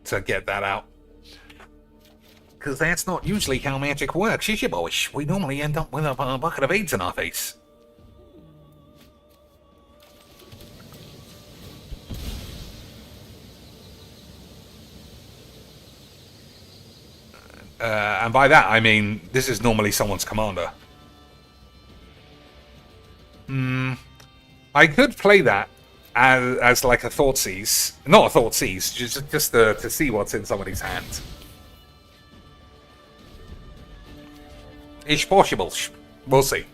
to get that out. Because that's not usually how magic works, is it, boys? We normally end up with a bucket of AIDS in our face. And by that, I mean, this is normally someone's commander. I could play that as like a Thoughtseize. Not a Thoughtseize, just to see what's in somebody's hand. It's possible. We'll see.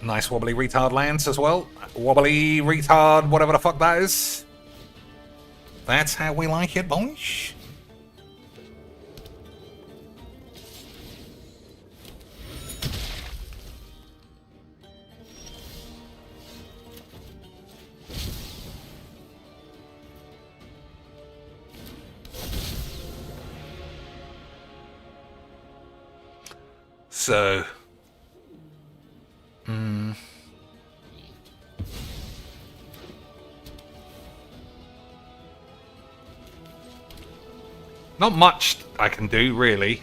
Nice wobbly retard lands as well. Wobbly retard, whatever the fuck that is. That's how we like it, boys. So, Not much I can do, really.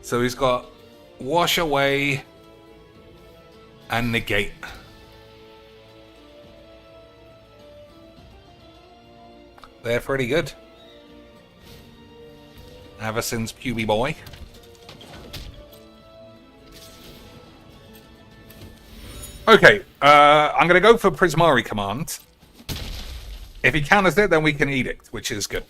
So he's got wash away and negate. They're pretty good. Avison's Puby boy. Okay, I'm going to go for Prismari command. If he counters it, then we can Edict, which is good.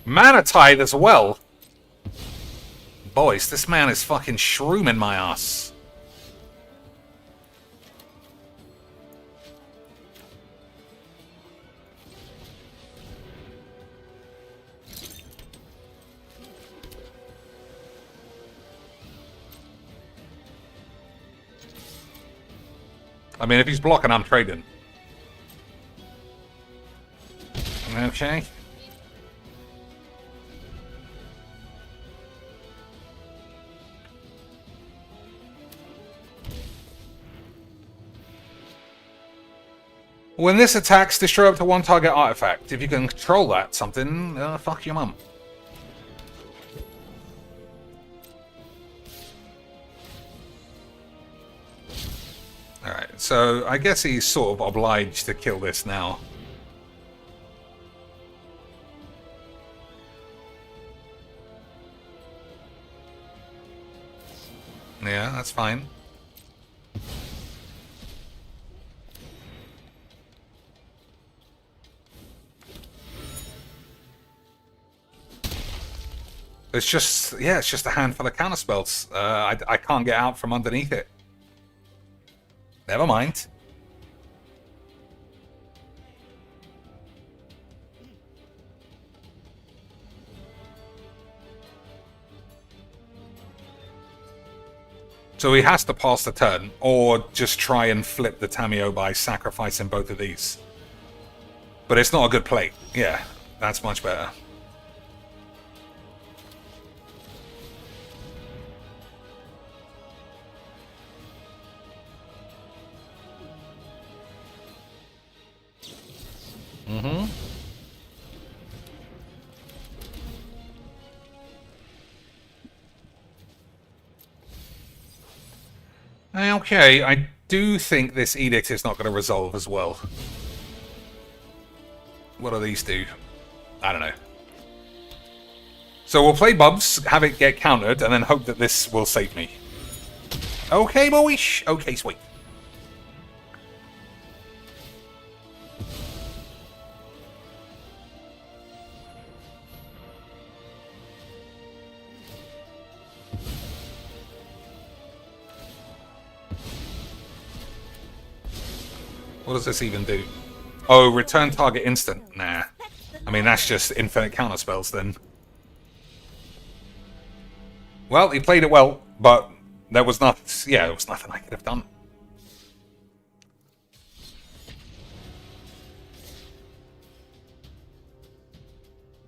Mana Tide as well. Boys, this man is fucking shrooming my ass. I mean, if he's blocking, I'm trading. Okay. When this attacks, destroy up to one target artifact. If you can control that something, fuck your mum. Alright, so I guess he's sort of obliged to kill this now. Yeah, that's fine. It's just, yeah, it's just a handful of counter spells. I can't get out from underneath it. Never mind. So he has to pass the turn, or just try and flip the Tameo by sacrificing both of these. But it's not a good play. Yeah, that's much better. Mm-hmm. Okay, I do think this edict is not going to resolve as well. What do these do? I don't know. So we'll play Bubs, have it get countered, and then hope that this will save me. Okay, boyish. Okay, sweet. What does this even do? Oh, return target instant. Nah. I mean, that's just infinite counter spells then. Well, he played it well, but there was not. Yeah, there was nothing I could have done.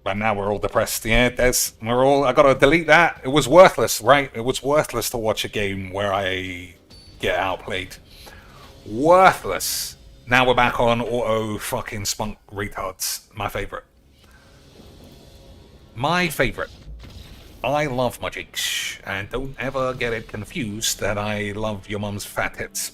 But now we're all depressed. Yeah, we're all. I gotta delete that. It was worthless, right? It was worthless to watch a game where I get outplayed. Worthless. Now we're back on auto fucking spunk retards. My favorite. My favorite. I love my jigs, and don't ever get it confused that I love your mum's fat tits.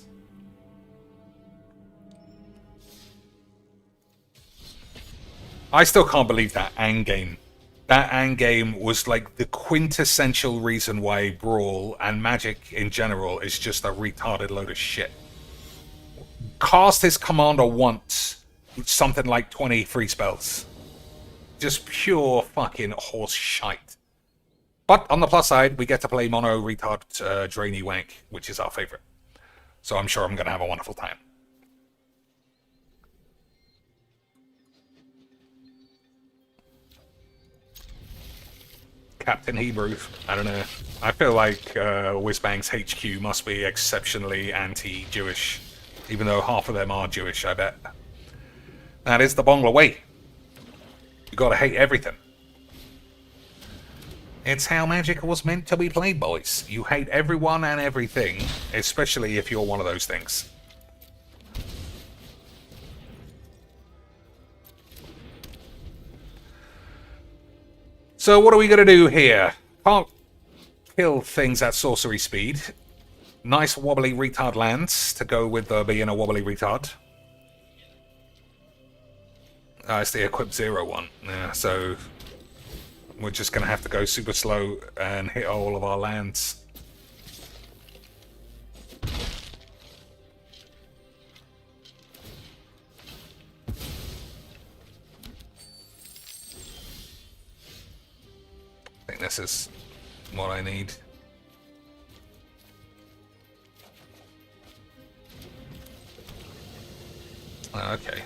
I still can't believe that Ang game. That Ang game was like the quintessential reason why Brawl and Magic in general is just a retarded load of shit. Cast his commander once, something like 20 free spells. Just pure fucking horse shite. But on the plus side, we get to play mono retard drainy wank, which is our favorite. So I'm sure I'm going to have a wonderful time. Captain Hebrew. I don't know. I feel like Whizbang's HQ must be exceptionally anti-Jewish, even though half of them are Jewish, I bet. That is the Bongler way. You gotta hate everything. It's how Magic was meant to be played, boys. You hate everyone and everything, especially if you're one of those things. So what are we gonna do here? Can't kill things at sorcery speed. Nice wobbly retard lands to go with being a wobbly retard. It's the equip 0 one. Yeah, so we're just gonna have to go super slow and hit all of our lands. I think this is what I need. Okay.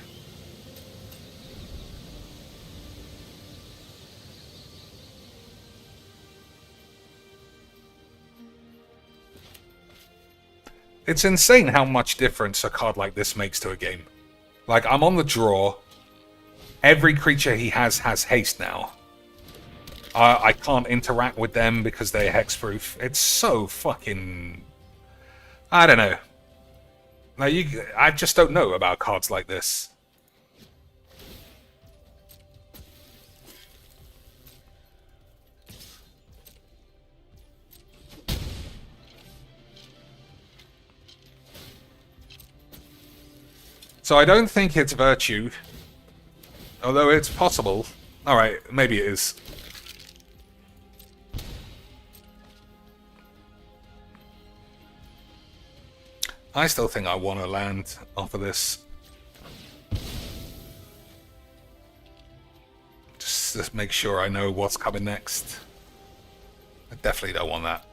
It's insane how much difference a card like this makes to a game. Like, I'm on the draw. Every creature he has haste now. I can't interact with them because they're hexproof. It's so fucking... I don't know. Now I just don't know about cards like this. So I don't think it's virtue. Although it's possible. Alright, maybe it is. I still think I want to land off of this. Just make sure I know what's coming next. I definitely don't want that.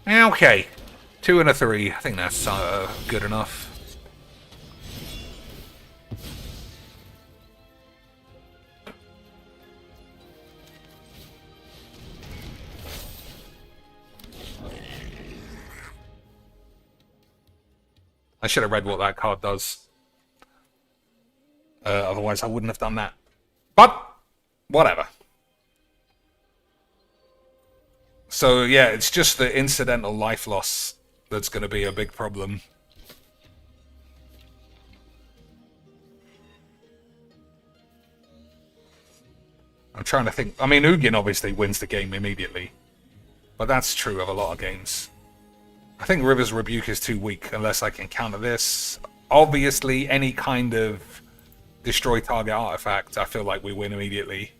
Okay. 2 and a 3. I think that's good enough. I should have read what that card does. Otherwise I wouldn't have done that. But, whatever. So yeah, it's just the incidental life loss that's going to be a big problem. I'm trying to think. I mean, Ugin obviously wins the game immediately. But that's true of a lot of games. I think River's Rebuke is too weak unless I can counter this. Obviously, any kind of destroy target artifact, I feel like we win immediately.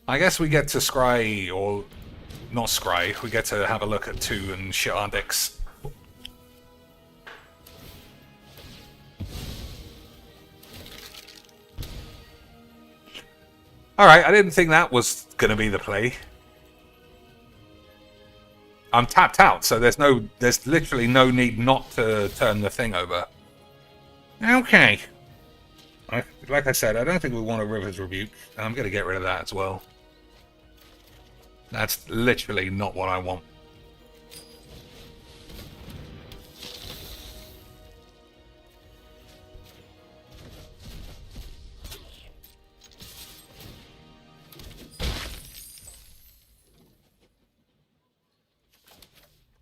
I guess we get to scry, or not scry, we get to have a look at 2 and shit our decks. Alright, I didn't think that was going to be the play. I'm tapped out, so there's literally no need not to turn the thing over. Okay. Like I said, I don't think we want a River's Rebuke. I'm going to get rid of that as well. That's literally not what I want.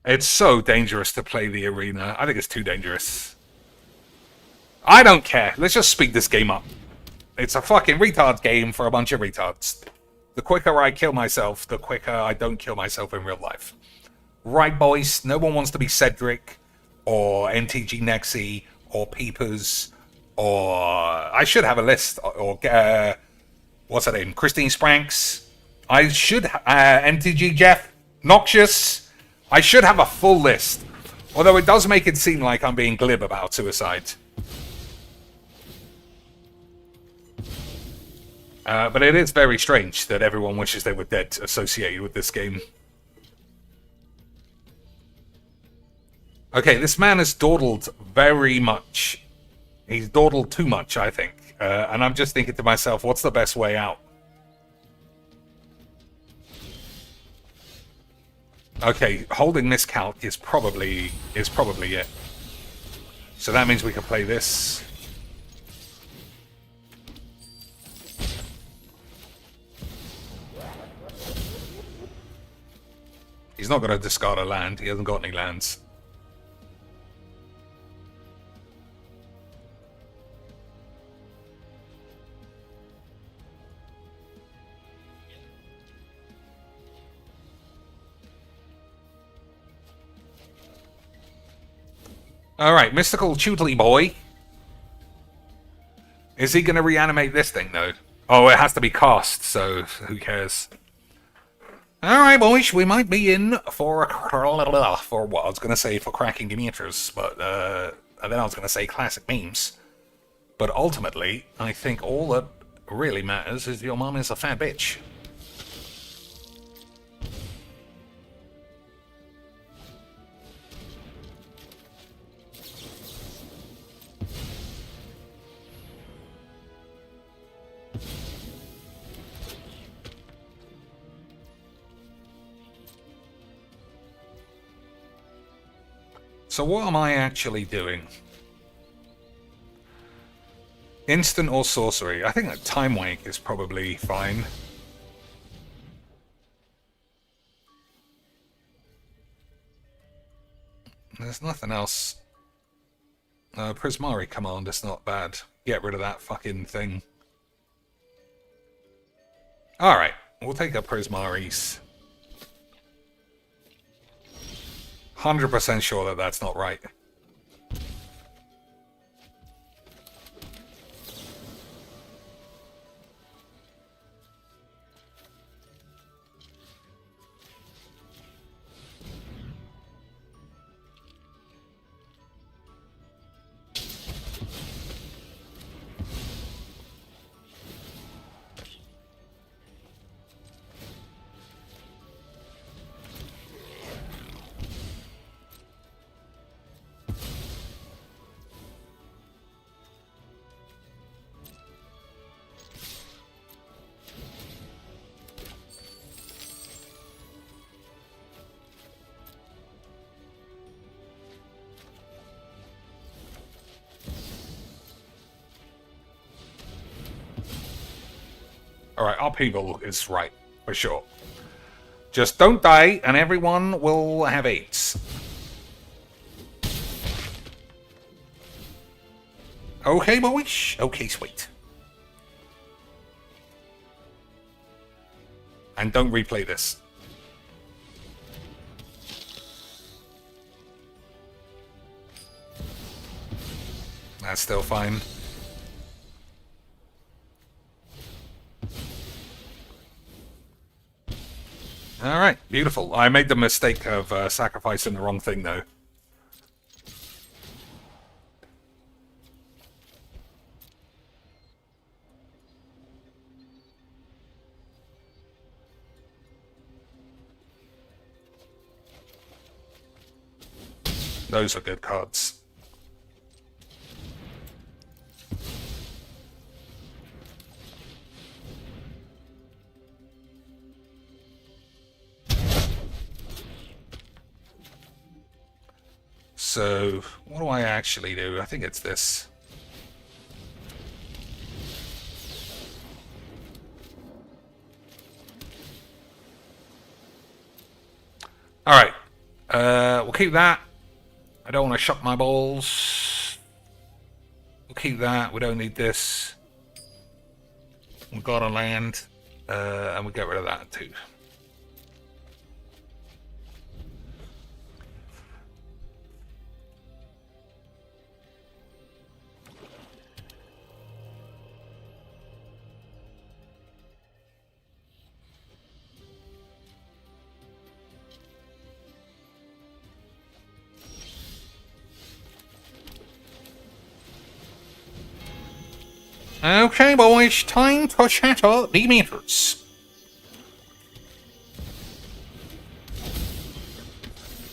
It's so dangerous to play the arena. I think it's too dangerous. I don't care. Let's just speed this game up. It's a fucking retard game for a bunch of retards. The quicker I kill myself, the quicker I don't kill myself in real life. Right, boys? No one wants to be Cedric, or NTG Nexi, or Peepers, or... I should have a list, or... what's her name? Christine Spranks. I should... NTG Jeff. Noxious. I should have a full list. Although it does make it seem like I'm being glib about suicide. But it is very strange that everyone wishes they were dead associated with this game. Okay, this man has dawdled very much. He's dawdled too much, I think. And I'm just thinking to myself, what's the best way out? Okay, holding this calc is probably it. So that means we can play this. He's not going to discard a land. He hasn't got any lands. Alright, Mystical Chootly Boy. Is he going to reanimate this thing, though? Oh, it has to be cast, so who cares? Alright, boys, we might be in for what I was going to say for cracking meters, but and then I was going to say classic memes. But ultimately, I think all that really matters is your mom is a fat bitch. So what am I actually doing? Instant or sorcery? I think that Time Wake is probably fine. There's nothing else. Prismari Command is not bad. Get rid of that fucking thing. Alright, we'll take a Prismari's. 100% sure that that's not right. Alright, upheaval is right, for sure. Just don't die, and everyone will have AIDS. Okay, boys? Okay, sweet. And don't replay this. That's still fine. Alright, beautiful. I made the mistake of sacrificing the wrong thing, though. Those are good cards. So, what do I actually do? I think it's this. Alright. We'll keep that. I don't want to shock my balls. We'll keep that. We don't need this. We've got a land. And we'll get rid of that too. Okay, boys, time to shatter the meters.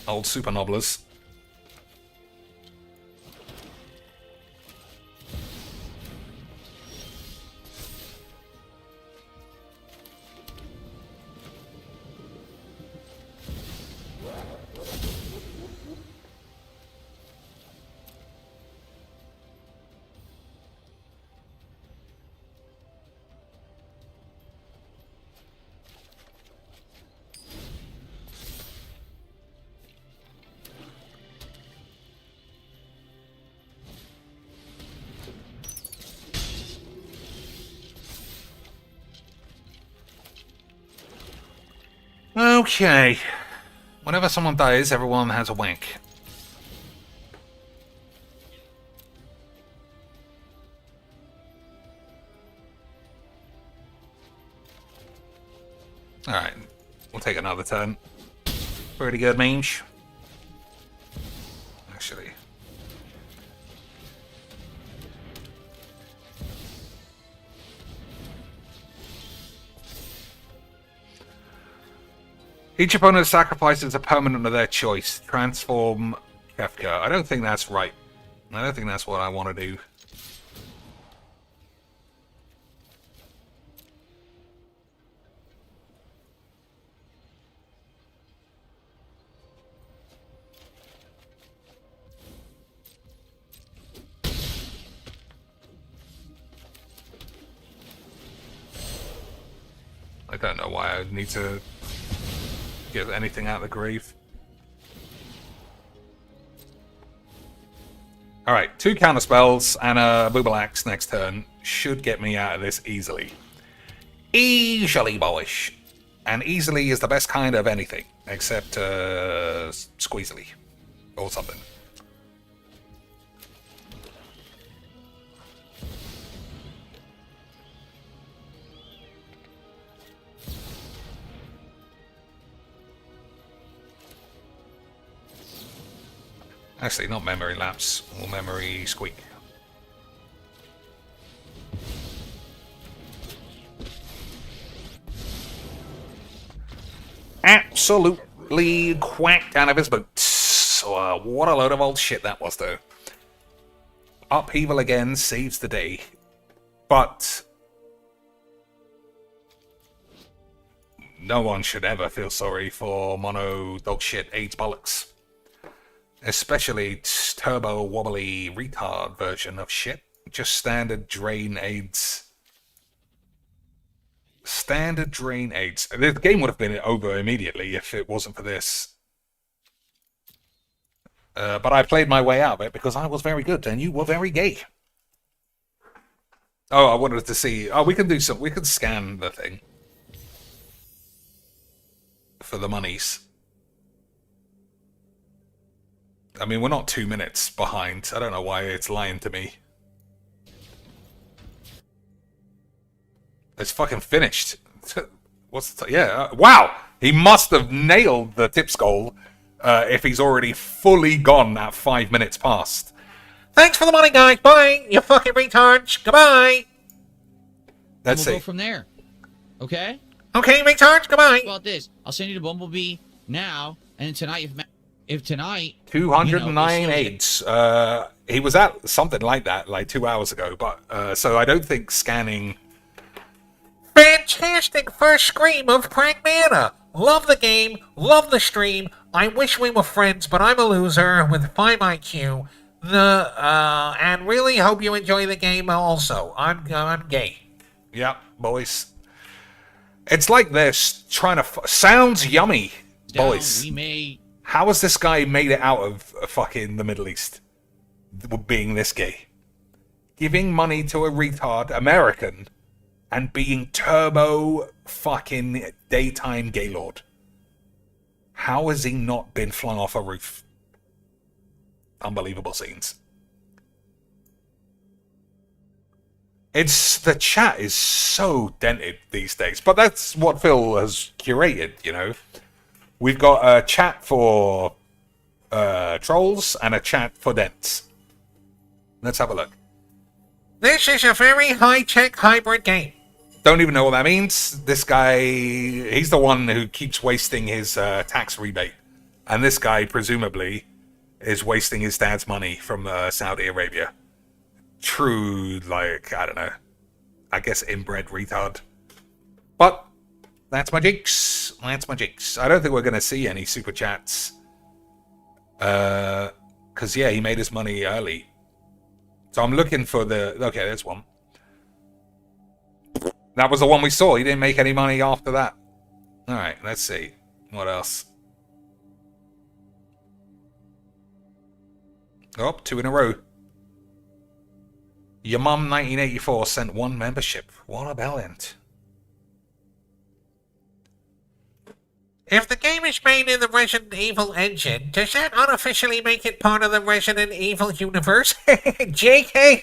Old super nobblers. Okay. Whenever someone dies, everyone has a wank. Alright, we'll take another turn. Pretty good, mange. Actually. Each opponent sacrifices a permanent of their choice. Transform Kefka. I don't think that's right. I don't think that's what I want to do. I don't know why I would need to get anything out of the grave. Alright, 2 counter spells and a Boobalax next turn should get me out of this easily. Easily, boyish. And easily is the best kind of anything, except squeezily. Or something. Actually, not memory lapse, or memory squeak. Absolutely quacked out of his boots. What a load of old shit that was, though. Upheaval again saves the day. But no one should ever feel sorry for mono dog shit AIDS bollocks. Especially turbo wobbly retard version of shit. Just standard drain AIDS. Standard drain AIDS. The game would have been over immediately if it wasn't for this. But I played my way out of it because I was very good and you were very gay. Oh, I wanted to see. Oh, we can do some. We can scan the thing for the monies. I mean, we're not 2 minutes behind. I don't know why it's lying to me. It's fucking finished. What's the yeah, wow! He must have nailed the tips goal if he's already fully gone at 5 minutes past. Thanks for the money, guys. Bye, you fucking retards. Goodbye. Let's We'll see. go from there. Okay? Okay, retards. Goodbye. How about this? I'll send you to Bumblebee now, and then tonight, if tonight... 209 AIDS. He was at something like that, like 2 hours ago, but so I don't think scanning... Fantastic first scream of Pragmana. Love the game, love the stream. I wish we were friends, but I'm a loser with 5 IQ. And really hope you enjoy the game also. I'm gay. Yeah, boys. It's like this, trying to... sounds yummy, down, boys. we may... How has this guy made it out of fucking the Middle East? Being this gay. Giving money to a retard American and being turbo fucking daytime gaylord. How has he not been flung off a roof? Unbelievable scenes. The chat is so dented these days, but that's what Phil has curated, you know. We've got a chat for trolls and a chat for dents. Let's have a look. This is a very high-tech hybrid game. Don't even know what that means. This guy, he's the one who keeps wasting his tax rebate. And this guy, presumably, is wasting his dad's money from Saudi Arabia. True, like, I don't know. I guess inbred retard. But that's my jinx. That's my jinx. I don't think we're going to see any super chats. Because, yeah, he made his money early. So I'm looking for the... Okay, there's one. That was the one we saw. He didn't make any money after that. Alright, let's see. What else? Oh, 2 in a row. Your mum 1984 sent 1 membership. What a bellend. If the game is made in the Resident Evil engine, does that unofficially make it part of the Resident Evil universe? JK?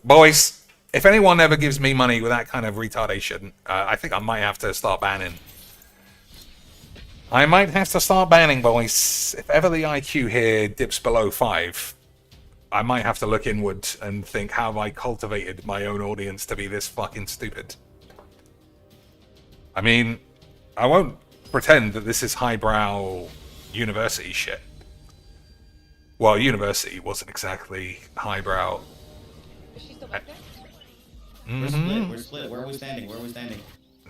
Boys, if anyone ever gives me money with that kind of retardation, I think I might have to start banning. I might have to start banning, boys. If ever the IQ here dips below 5, I might have to look inward and think, how have I cultivated my own audience to be this fucking stupid? I mean, I won't pretend that this is highbrow university shit. Well, university wasn't exactly highbrow. Is she still back there? We're split. We're split. Where are we standing? Where are we standing?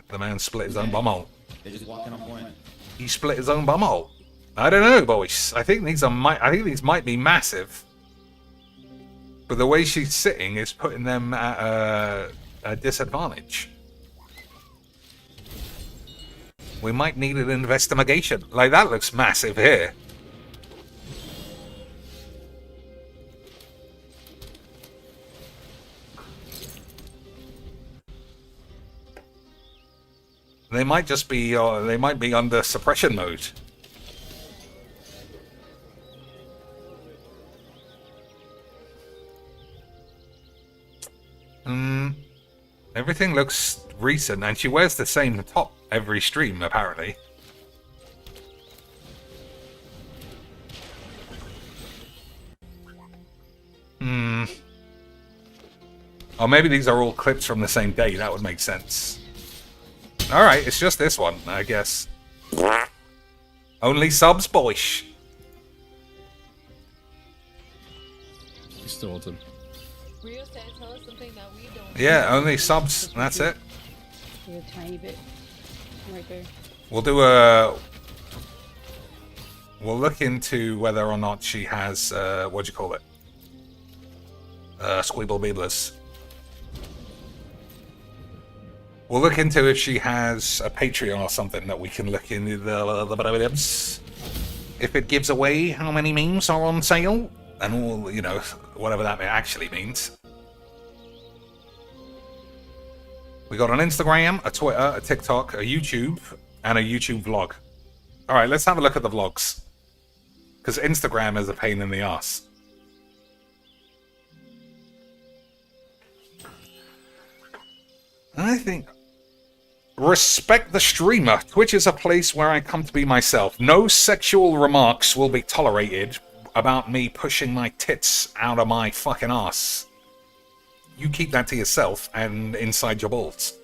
The man split his own bumhole. They're just walking on point. He split his own bumhole. I don't know, boys. I think these might be massive. But the way she's sitting is putting them at a disadvantage. We might need an investigation. Like, that looks massive here. They might just be, they might be under suppression mode. Everything looks recent, and she wears the same top every stream, apparently. Oh, maybe these are all clips from the same day. That would make sense. Alright, it's just this one, I guess. Only subs, boys. Distorted. Rio said tell us something that we don't. Yeah, only subs, that's it. A tiny bit. Right there. We'll do a... We'll look into whether or not she has, what do you call it? Squeeblebeaners. We'll look into if she has a Patreon or something that we can look into the if it gives away how many memes are on sale, and all, you know, whatever that actually means. We got an Instagram, a Twitter, a TikTok, a YouTube, and a YouTube vlog. Alright, let's have a look at the vlogs. Because Instagram is a pain in the ass. I think... Respect the streamer. Twitch is a place where I come to be myself. No sexual remarks will be tolerated about me pushing my tits out of my fucking ass. You keep that to yourself and inside your balls.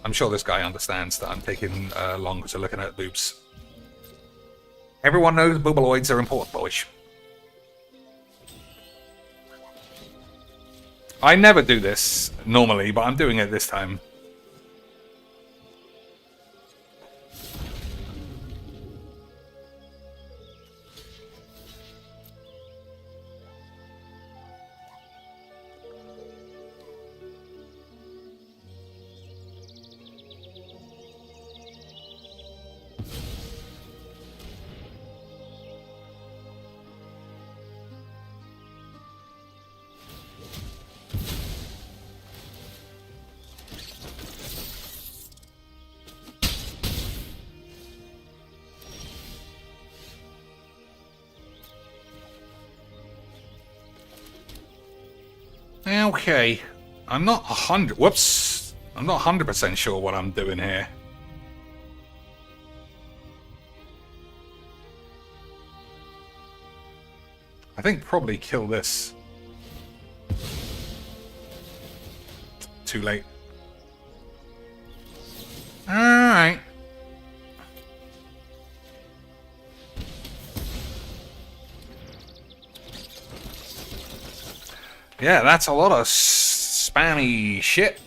I'm sure this guy understands that I'm taking longer to looking at boobs. Everyone knows boobaloids are important, boys. I never do this normally, but I'm doing it this time. Okay, I'm not 100. Whoops, I'm not 100% sure what I'm doing here. I think probably kill this. Too late. All right. Yeah, that's a lot of spammy shit.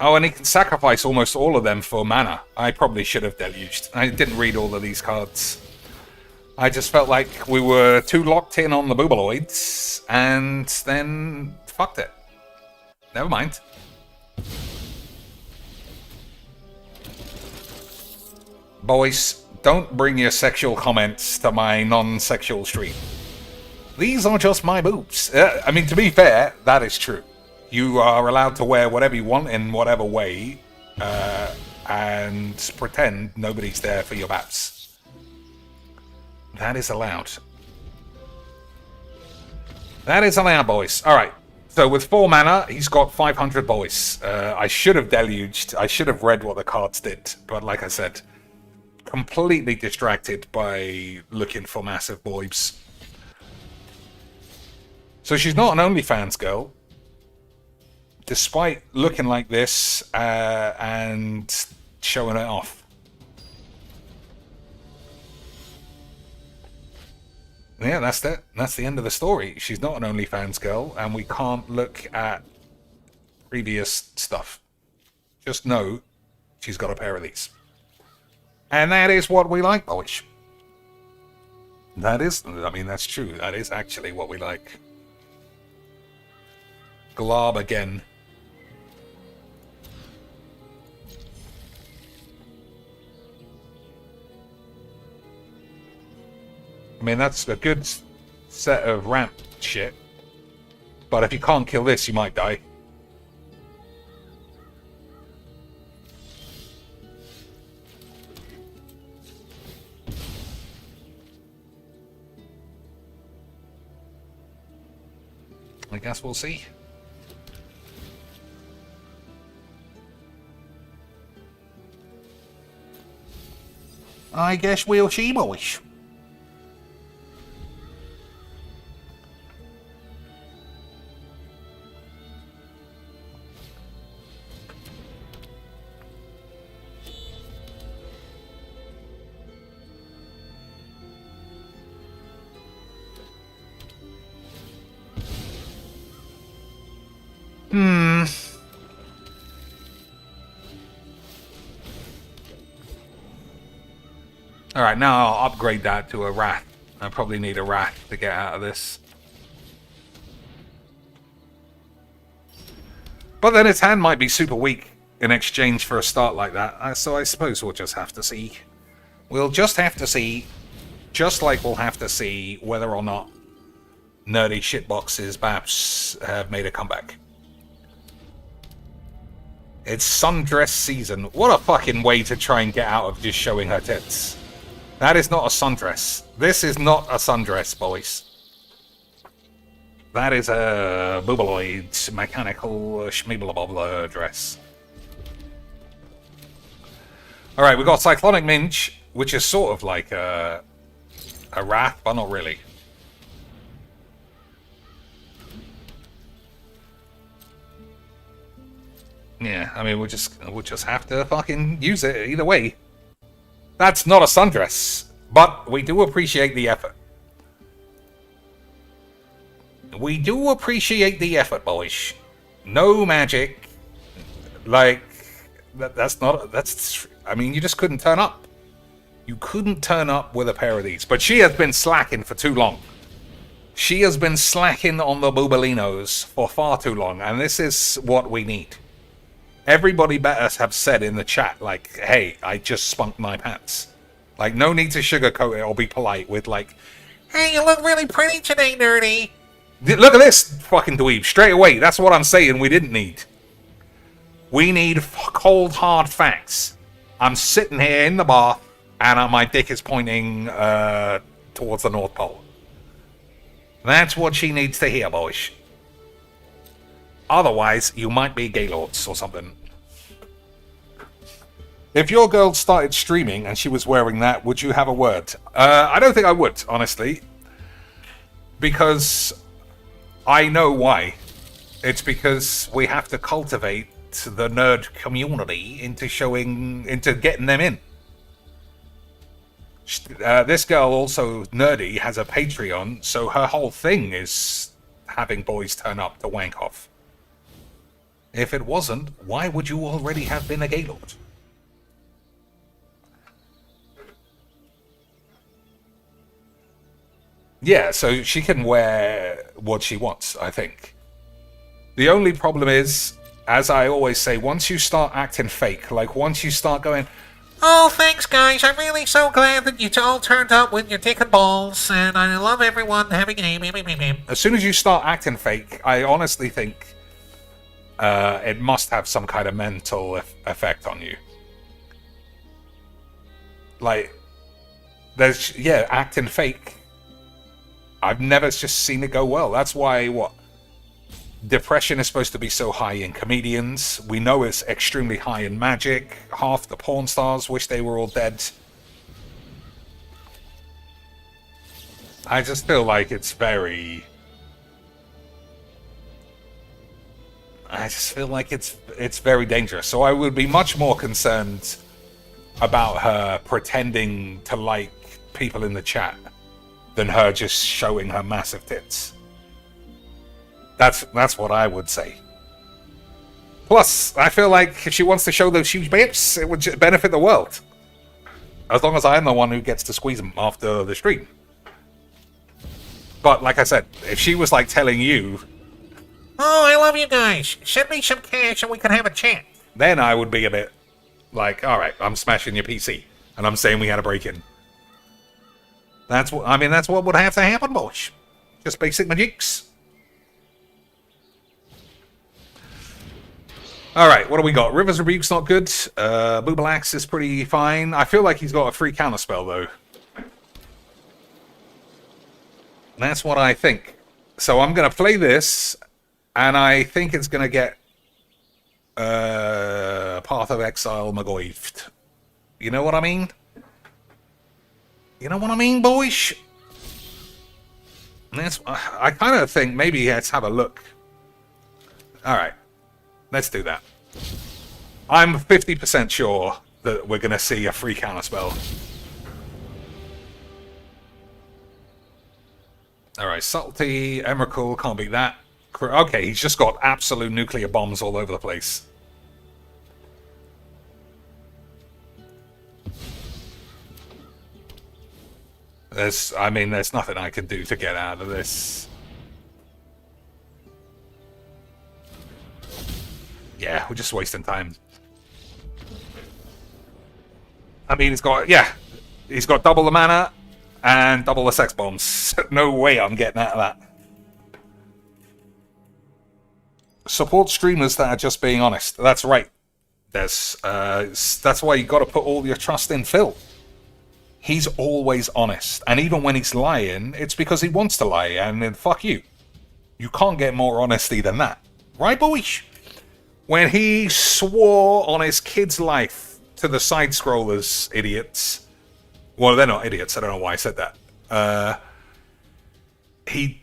Oh, and he can sacrifice almost all of them for mana. I probably should have deluged. I didn't read all of these cards. I just felt like we were too locked in on the boobaloids, and then fucked it. Never mind. Boys, Don't bring your sexual comments to my non-sexual stream. These are just my boobs. I mean, to be fair, that is true. You are allowed to wear whatever you want in whatever way, and pretend nobody's there for your baps. That is allowed. That is allowed, boys. Alright, so with 4 mana, he's got 500 boys. I should have deluged. I should have read what the cards did. But like I said, completely distracted by looking for massive boys. So she's not an OnlyFans girl. Despite looking like this and showing it off. Yeah, that's it. That's the end of the story. She's not an OnlyFans girl, and we can't look at previous stuff. Just know she's got a pair of these. And that is what we like, boys. That is, I mean, that's true. That is actually what we like. Glob again. I mean, that's a good set of ramp shit. But if you can't kill this, you might die. I guess we'll see. I guess we'll see, boys. Alright, now I'll upgrade that to a Wrath. I probably need a Wrath to get out of this. But then its hand might be super weak in exchange for a start like that, so I suppose we'll just have to see. We'll just have to see, just like we'll have to see whether or not nerdy shitboxes Baps have made a comeback. It's sundress season. What a fucking way to try and get out of just showing her tits. That is not a sundress. This is not a sundress, boys. That is a boobaloid mechanical schmeeblebobler dress. Alright, we've got Cyclonic Minge, which is sort of like a Wrath, but not really. Yeah, I mean, we'll just have to fucking use it either way. That's not a sundress, but we do appreciate the effort. We do appreciate the effort, boys. No magic. Like, that's, I mean, you just couldn't turn up. You couldn't turn up with a pair of these. But she has been slacking for too long. She has been slacking on the boobalinos for far too long, and this is what we need. Everybody better have said in the chat, like, hey, I just spunked my pants. Like, no need to sugarcoat it or be polite with, like, hey, you look really pretty today, nerdy. Look at this fucking dweeb. Straight away, that's what I'm saying we didn't need. We need cold, hard facts. I'm sitting here in the bath, and my dick is pointing towards the North Pole. That's what she needs to hear, boys. Otherwise, you might be Gaylords or something. If your girl started streaming and she was wearing that, would you have a word? I don't think I would, honestly. Because I know why. It's because we have to cultivate the nerd community into getting them in. This girl, also nerdy, has a Patreon, so her whole thing is having boys turn up to wank off. If it wasn't, why would you already have been a Gaylord? Yeah, so she can wear what she wants, I think. The only problem is, as I always say, once you start acting fake, like once you start going, Oh, thanks, guys. I'm really so glad that you all turned up with your dick and balls, and I love everyone having a... As soon as you start acting fake, I honestly think it must have some kind of mental effect on you. Like, there's, yeah, acting fake. I've never just seen it go well. That's why, depression is supposed to be so high in comedians. We know it's extremely high in magic. Half the porn stars wish they were all dead. I just feel like it's very... I just feel like it's very dangerous. So I would be much more concerned about her pretending to like people in the chat than her just showing her massive tits. That's what I would say. Plus, I feel like if she wants to show those huge bits, it would benefit the world. As long as I'm the one who gets to squeeze them after the stream. But like I said, if she was like telling you, Oh, I love you guys. Send me some cash and we can have a chat. then I would be a bit like, alright, I'm smashing your PC. And I'm saying we had a break-in. That's what would have to happen, boys. Just basic magics. Alright, what do we got? River's Rebuke's not good. Boobalax is pretty fine. I feel like he's got a free counterspell, though. That's what I think. So I'm going to play this, and I think it's going to get Path of Exile Magoived. You know what I mean? You know what I mean, boys? That's, I kind of think maybe let's have a look. Alright. Let's do that. I'm 50% sure that we're going to see a free counterspell. Alright, Subtlety, Emrakul, can't beat that. Okay, he's just got absolute nuclear bombs all over the place. There's nothing I can do to get out of this. Yeah, we're just wasting time. I mean, he's got double the mana and double the sex bombs. No way I'm getting out of that. Support streamers that are just being honest. That's right. That's why you got to put all your trust in Phil. He's always honest, and even when he's lying, it's because he wants to lie. And then fuck you. You can't get more honesty than that, right, boys? When he swore on his kid's life to the side-scrollers, idiots. Well, they're not idiots. I don't know why I said that. He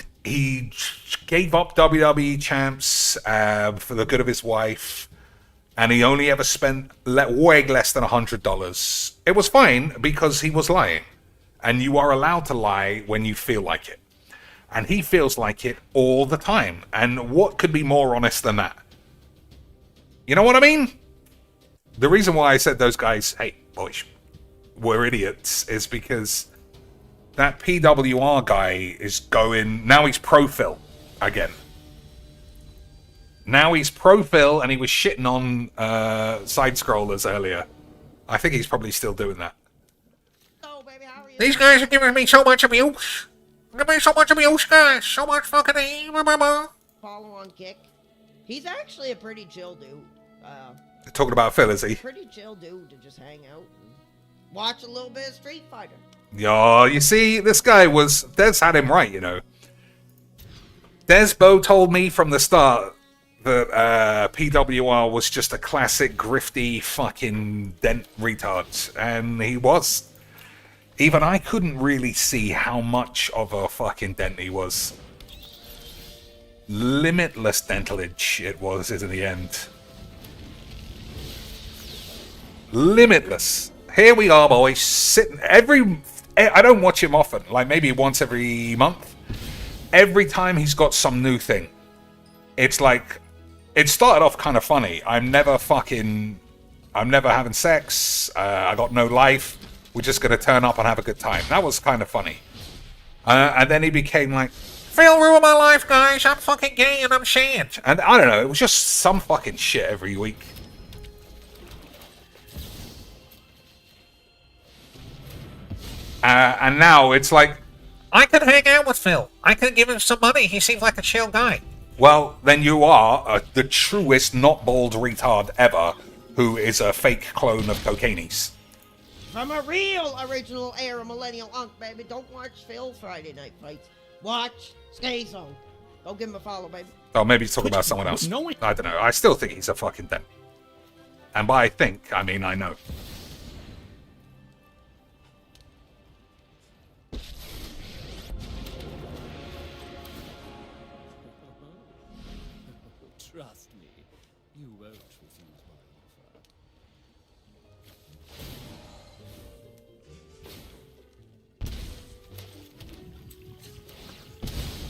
gave up WWE champs for the good of his wife, and he only ever spent way less than $100. It was fine because he was lying, and you are allowed to lie when you feel like it. And he feels like it all the time. And what could be more honest than that? You know what I mean? The reason why I said those guys, hey, boys, were idiots is because that PWR guy is going... Now he's pro-Phil again. Now he's pro-Phil, and he was shitting on side-scrollers earlier. I think he's probably still doing that. Oh, baby, how are you? These guys are giving me so much abuse. Giving me so much abuse, guys. So much fucking... Follow on Kick. He's actually a pretty chill dude. Talking about Phil, is he? Pretty chill dude to just hang out and watch a little bit of Street Fighter. Yeah, you see, this guy was... Des had him right, you know. Desbo told me from the start that PWR was just a classic grifty fucking dent retard. And he was. Even I couldn't really see how much of a fucking dent he was. Limitless dentalage it was in the end. Limitless. Here we are, boys. Sitting I don't watch him often, like maybe once every month. Every time he's got some new thing, it's like it started off kind of funny. I'm never having sex. I got no life. We're just gonna turn up and have a good time. That was kind of funny. And then he became like, Phil ruined my life, guys. I'm fucking gay and I'm shit. and I don't know. It was just some fucking shit every week. And now it's like, I can hang out with Phil. I can give him some money. He seems like a chill guy. well, then you are the truest not bald retard ever, who is a fake clone of Cocainies. I'm a real original heir of Millennial Unk, baby. Don't watch Phil Friday Night Fights. Watch Stay Zone. Go give him a follow, baby. Oh, maybe he's talking about someone else. I don't know. I still think he's a fucking dem. And by I think, I mean I know. Trust me, you won't refuse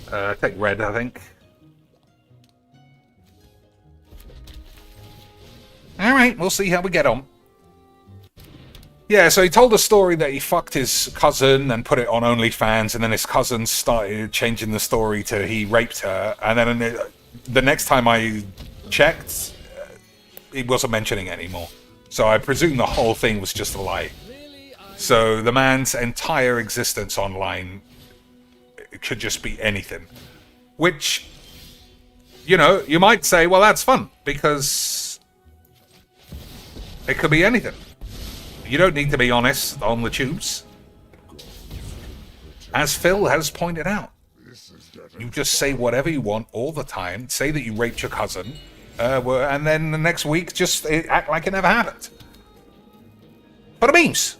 my offer. Take red, I think. Alright, we'll see how we get on. Yeah, so he told a story that he fucked his cousin and put it on OnlyFans, and then his cousin started changing the story to he raped her, and then the next time I checked, he wasn't mentioning it anymore. So I presume the whole thing was just a lie. So the man's entire existence online, it could just be anything. Which, you know, you might say, well, that's fun, because it could be anything. You don't need to be honest on the tubes. As Phil has pointed out, you just say whatever you want all the time, say that you raped your cousin, and then the next week just act like it never happened. For the memes.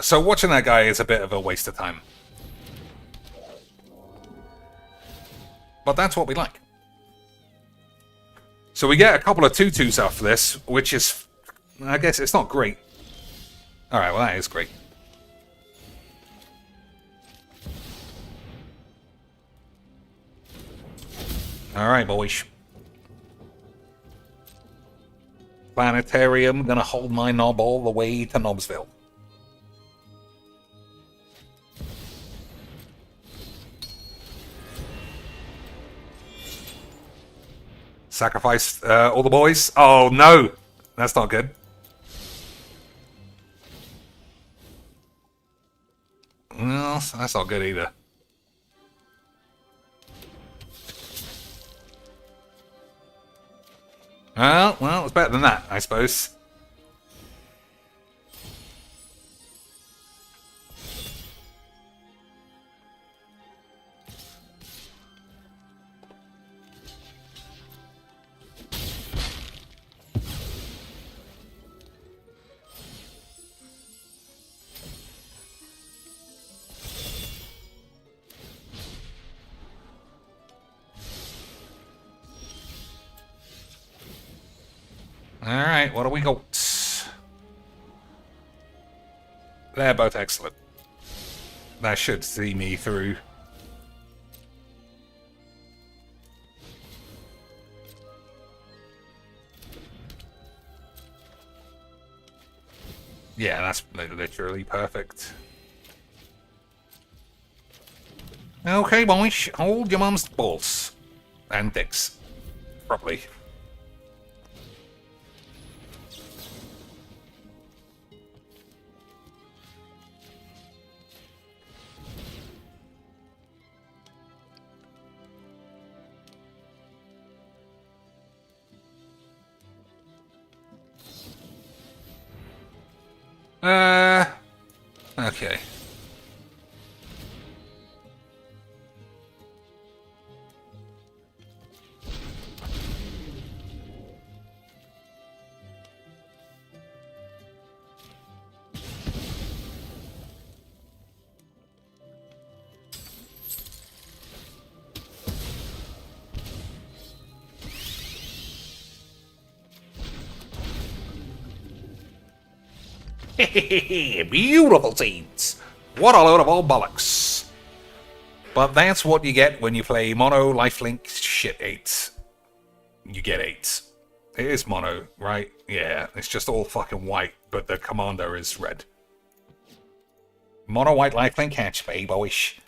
So watching that guy is a bit of a waste of time. But that's what we like. So we get a couple of tutus after this, which is, I guess it's not great. Alright, well that is great. Alright, boys. Planetarium, gonna hold my knob all the way to Knobsville. Sacrifice all the boys? Oh no! That's not good. Well, that's not good either. Well, it's better than that, I suppose. Alright, what do we got? They're both excellent. That should see me through. Yeah, that's literally perfect. Okay, boys, hold your mum's balls. And dicks. Properly. Okay. Beautiful teens. What a load of old bollocks. But that's what you get when you play mono lifelink shit 8. You get 8. It is mono, right? Yeah, it's just all fucking white, but the commander is red. Mono white lifelink hatch, baby boyish.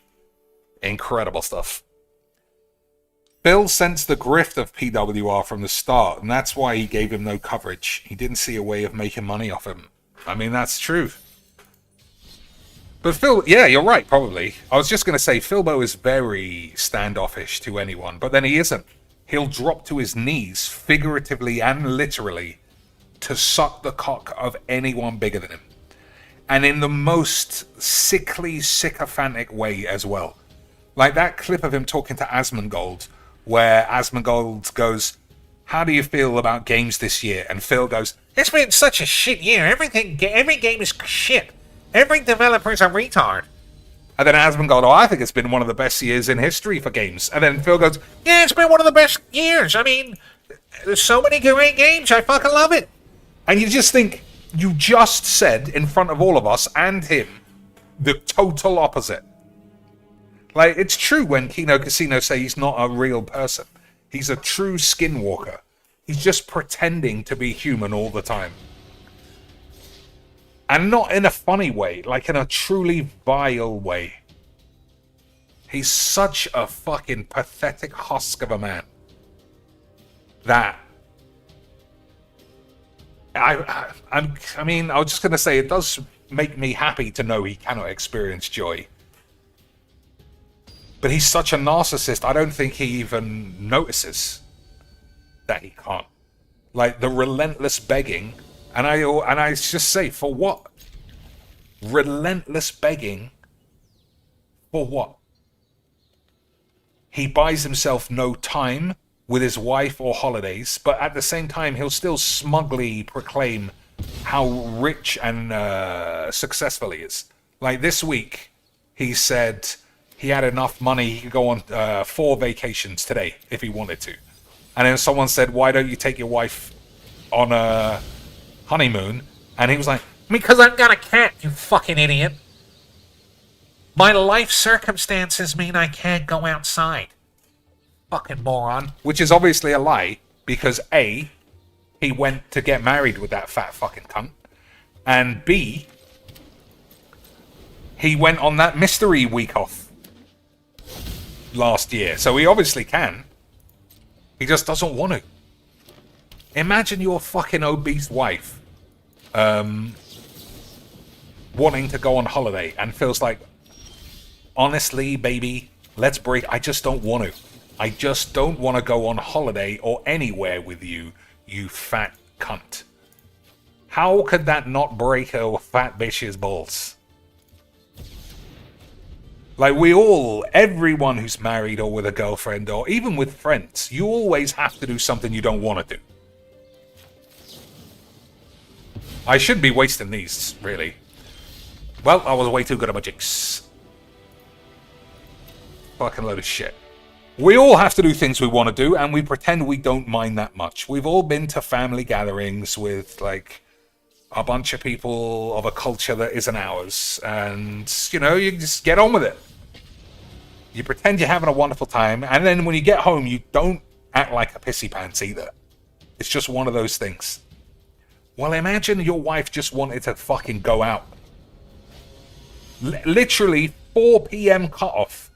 Incredible stuff. Phil sensed the grift of PWR from the start, and that's why he gave him no coverage. He didn't see a way of making money off him. I mean, that's true. But Phil, yeah, you're right, probably. I was just going to say, Philbo is very standoffish to anyone, but then he isn't. He'll drop to his knees, figuratively and literally, to suck the cock of anyone bigger than him. And in the most sickly, sycophantic way as well. Like that clip of him talking to Asmongold, where Asmongold goes, "How do you feel about games this year?" And Phil goes, It's been such a shit year. Every game is shit. Every developer's a retard. and then Asmongold, "Oh, I think it's been one of the best years in history for games." And then Phil goes, Yeah, it's been one of the best years. I mean, there's so many great games. I fucking love it. and you just think, you just said in front of all of us and him the total opposite. Like, it's true when Kino Casino say he's not a real person. He's a true skinwalker. He's just pretending to be human all the time. And not in a funny way, like in a truly vile way. He's such a fucking pathetic husk of a man that I mean, I was just going to say, it does make me happy to know he cannot experience joy. But he's such a narcissist, I don't think he even notices that he can't. Like, the relentless begging, and I just say, for what? Relentless begging for what? He buys himself no time with his wife or holidays, but at the same time, he'll still smugly proclaim how rich and successful he is. Like this week, he said he had enough money, he could go on 4 vacations today if he wanted to. And then someone said, "Why don't you take your wife on a honeymoon?" And he was like, Because I've got a cat, you fucking idiot. My life circumstances mean I can't go outside. Fucking moron. which is obviously a lie, because A, he went to get married with that fat fucking cunt, and B, he went on that mystery week off last year, so he obviously can. He just doesn't want to. Imagine your fucking obese wife wanting to go on holiday and feels like, "Honestly, baby, let's break. I just don't want to. I just don't want to go on holiday or anywhere with you, you fat cunt." How could that not break a fat bitch's balls? Like, everyone who's married or with a girlfriend or even with friends, you always have to do something you don't want to do. I shouldn't be wasting these, really. Well, I was way too good at my jigs. Fucking load of shit. We all have to do things we want to do, and we pretend we don't mind that much. We've all been to family gatherings with, like, a bunch of people of a culture that isn't ours, and, you know, you just get on with it. You pretend you're having a wonderful time, and then when you get home, you don't act like a pissy pants either. It's just one of those things. Well, imagine your wife just wanted to fucking go out. Literally 4 p.m. cutoff.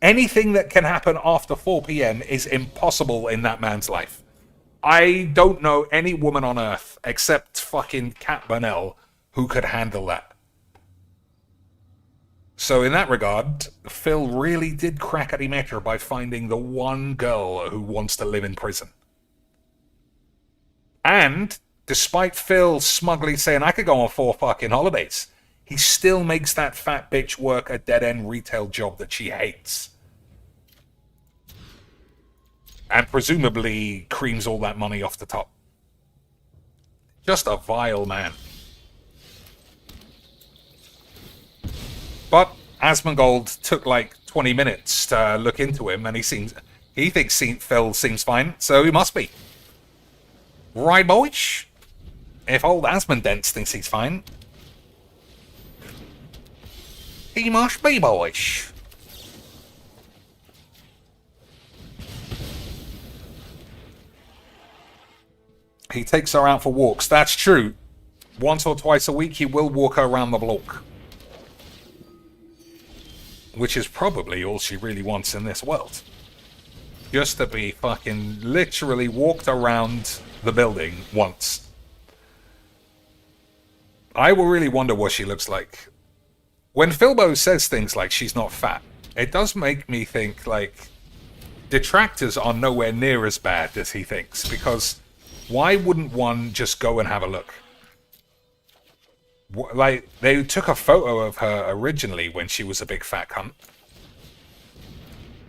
Anything that can happen after 4 p.m. is impossible in that man's life. I don't know any woman on earth, except fucking Kat Burnell, who could handle that. So in that regard, Phil really did crack at Demeter by finding the one girl who wants to live in prison. And, despite Phil smugly saying, "I could go on 4 fucking holidays," he still makes that fat bitch work a dead-end retail job that she hates. And presumably creams all that money off the top. Just a vile man. But Asmongold took like 20 minutes to look into him, and he thinks Phil seems fine, so he must be. Right, boys? If old Asmondence thinks he's fine, he must be, boys. He takes her out for walks. That's true. Once or twice a week, he will walk her around the block. Which is probably all she really wants in this world. just to be fucking literally walked around the building once. I will really wonder what she looks like. When Philbo says things like she's not fat, it does make me think, like, detractors are nowhere near as bad as he thinks, because why wouldn't one just go and have a look? Like, they took a photo of her originally when she was a big fat cunt.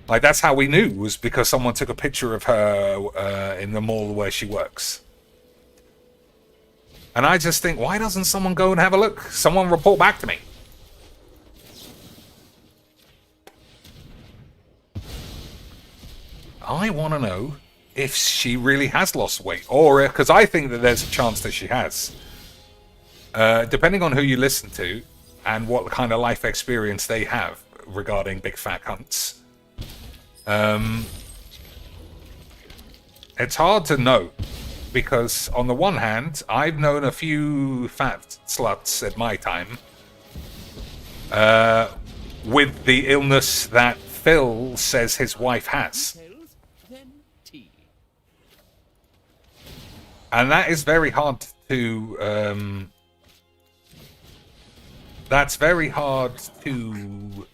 Like, that's how we knew, was because someone took a picture of her in the mall where she works. And I just think, why doesn't someone go and have a look? Someone report back to me. I want to know if she really has lost weight, or because I think that there's a chance that she has. Depending on who you listen to and what kind of life experience they have regarding big fat cunts. It's hard to know, because on the one hand, I've known a few fat sluts at my time with the illness that Phil says his wife has. And that is very hard to... that's very hard to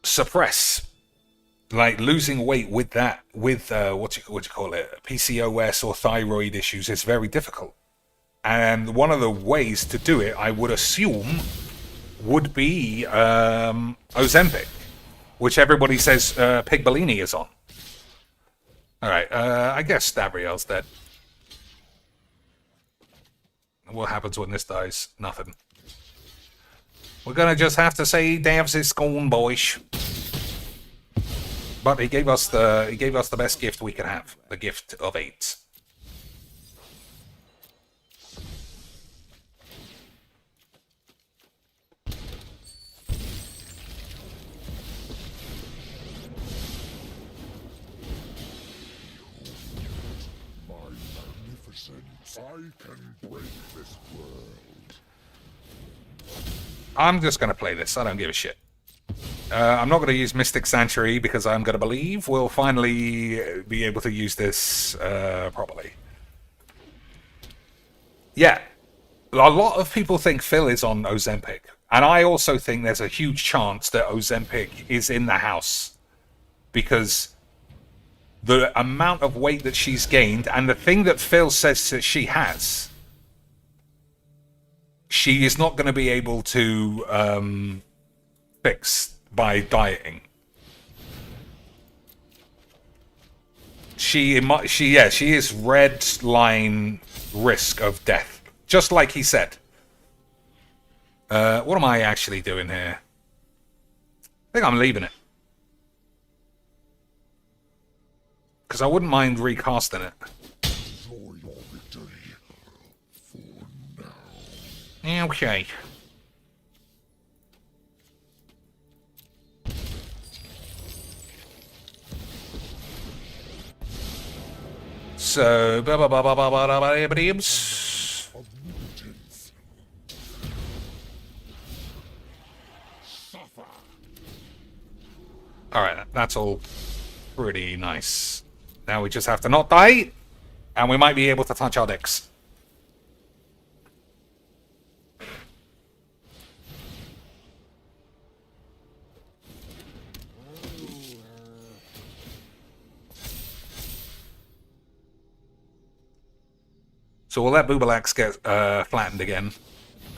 suppress. Like, losing weight with that, with, what you call it, PCOS or thyroid issues is very difficult. And one of the ways to do it, I would assume, would be Ozempic, which everybody says Pig Bellini is on. Alright, I guess Stabriel's dead. What happens when this dies? Nothing. We're gonna just have to say Davs is gone, boys. But he gave us the best gift we could have, the gift of 8. I can break this world. I'm just gonna play this. I don't give a shit. I'm not going to use Mystic Sanctuary because I'm going to believe we'll finally be able to use this properly. Yeah, a lot of people think Phil is on Ozempic. And I also think there's a huge chance that Ozempic is in the house. Because the amount of weight that she's gained and the thing that Phil says that she has, she is not going to be able to fix by dieting. She is red line risk of death, just like he said. What am I actually doing here? I think I'm leaving it, because I wouldn't mind recasting it. Enjoy your victory for now. Okay. So, alright, that's all pretty nice. Now we just have to not die, and we might be able to touch our dicks. So will that Boobalax get flattened again?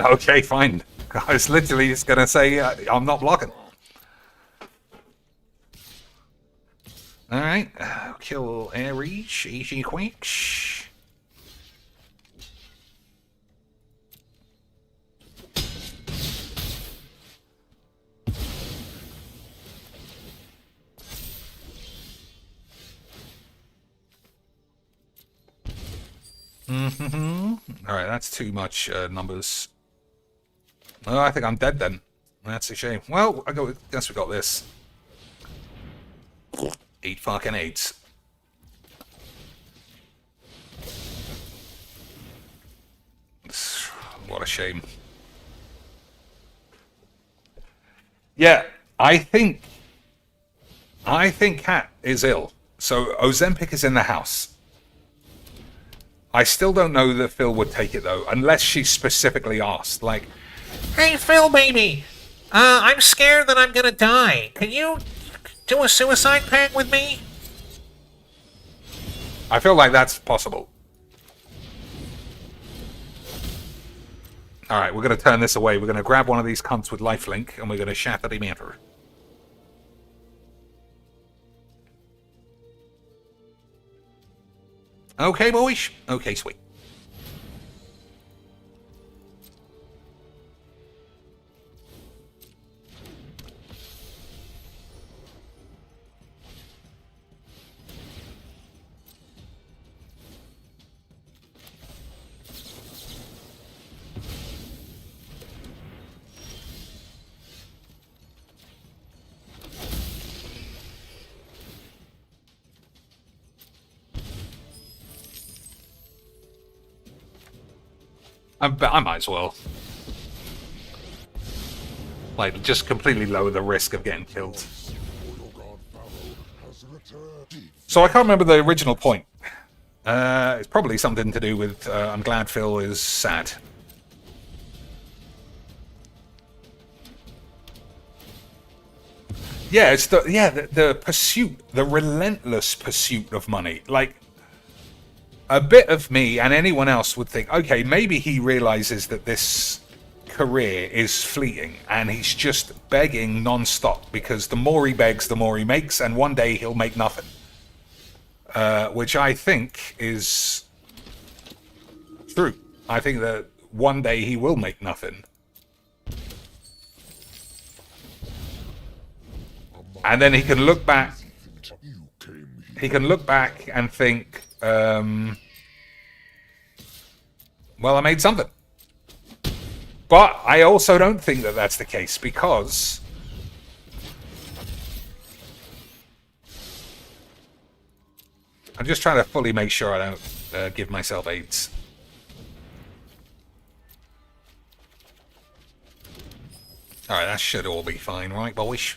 Okay, fine. I was literally just going to say I'm not blocking. Alright, kill Air Reach, easy quicks. Alright, that's too much numbers. Oh, I think I'm dead then. That's a shame. Well, I guess we got this. 8 fucking 8s. What a shame. Yeah, I think I think Cat is ill. So Ozempic is in the house. I still don't know that Phil would take it, though, unless she specifically asked. Like, Hey, Phil, baby. I'm scared that I'm gonna die. Can you do a suicide pact with me? I feel like that's possible. Alright, we're going to turn this away. We're going to grab one of these cunts with lifelink, and we're going to shatter the matter. Okay, boys. Okay, sweet. I might as well. Like, just completely lower the risk of getting killed. So I can't remember the original point. It's probably something to do with I'm glad Phil is sad. Yeah, it's the pursuit, the relentless pursuit of money. Like, a bit of me and anyone else would think, okay, maybe he realizes that this career is fleeting and he's just begging non-stop, because the more he begs, the more he makes, and one day he'll make nothing. Which I think is true. I think that one day he will make nothing. And then he can look back. He can look back and think, well, I made something. But I also don't think that that's the case, because I'm just trying to fully make sure I don't give myself AIDS. Alright, that should all be fine, right, boys?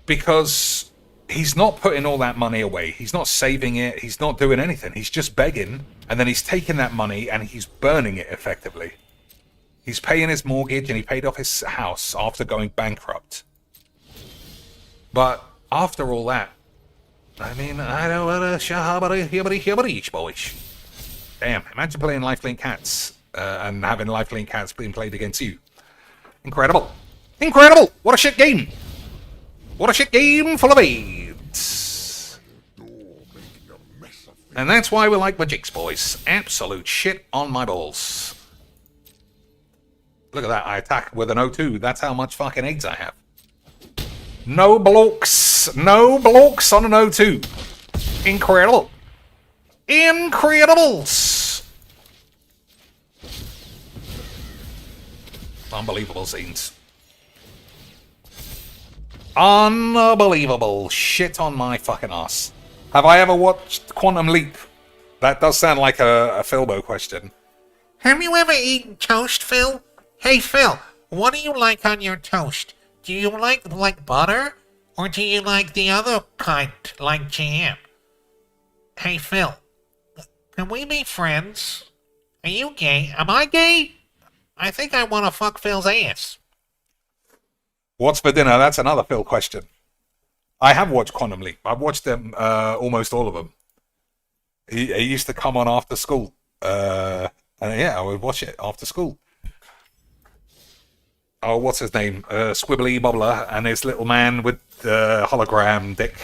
Because he's not putting all that money away. He's not saving it. He's not doing anything. He's just begging, and then he's taking that money and he's burning it effectively. He's paying his mortgage, and he paid off his house after going bankrupt. But after all that, I mean, I don't want to boys. Damn, imagine playing Lifelink Cats and having Lifelink Cats being played against you. Incredible. Incredible! What a shit game! What a shit game full of AIDS. And that's why we like Magic's, boys. Absolute shit on my balls. Look at that, I attack with an O2. That's how much fucking AIDS I have. No blokes. No blokes on an O2. Incredible. Incredibles. Unbelievable scenes. Unbelievable shit on my fucking ass. Have I ever watched Quantum Leap? That does sound like a Philbo question. Have you ever eaten toast, Phil? Hey, Phil, what do you like on your toast? Do you like butter? Or do you like the other kind, like jam? Hey, Phil, can we be friends? Are you gay? Am I gay? I think I want to fuck Phil's ass. What's for dinner? That's another Phil question. I have watched Quantum Leap. I've watched them, almost all of them. He used to come on after school. And yeah, I would watch it after school. Oh, what's his name? Squeeblebeaner and his little man with the hologram dick.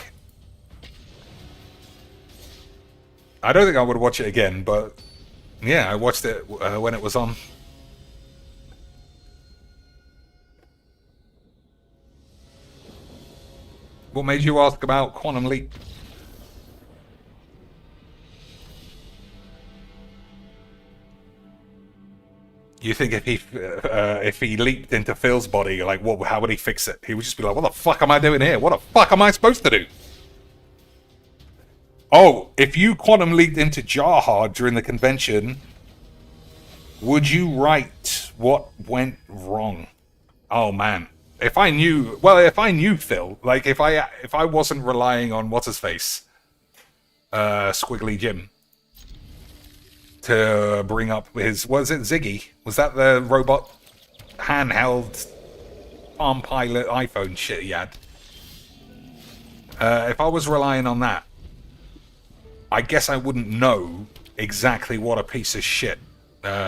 I don't think I would watch it again, but yeah, I watched it when it was on. What made you ask about Quantum Leap? You think if he leaped into Phil's body, like, how would he fix it? He would just be like, what the fuck am I doing here? What the fuck am I supposed to do? Oh, if you quantum leaped into Jarhard during the convention, would you write what went wrong? Oh man, if I knew Phil, like if I wasn't relying on what's his face, Squiggly Jim, to bring up his, was it Ziggy? Was that the robot handheld Palm Pilot iPhone shit he had? If I was relying on that, I guess I wouldn't know exactly what a piece of shit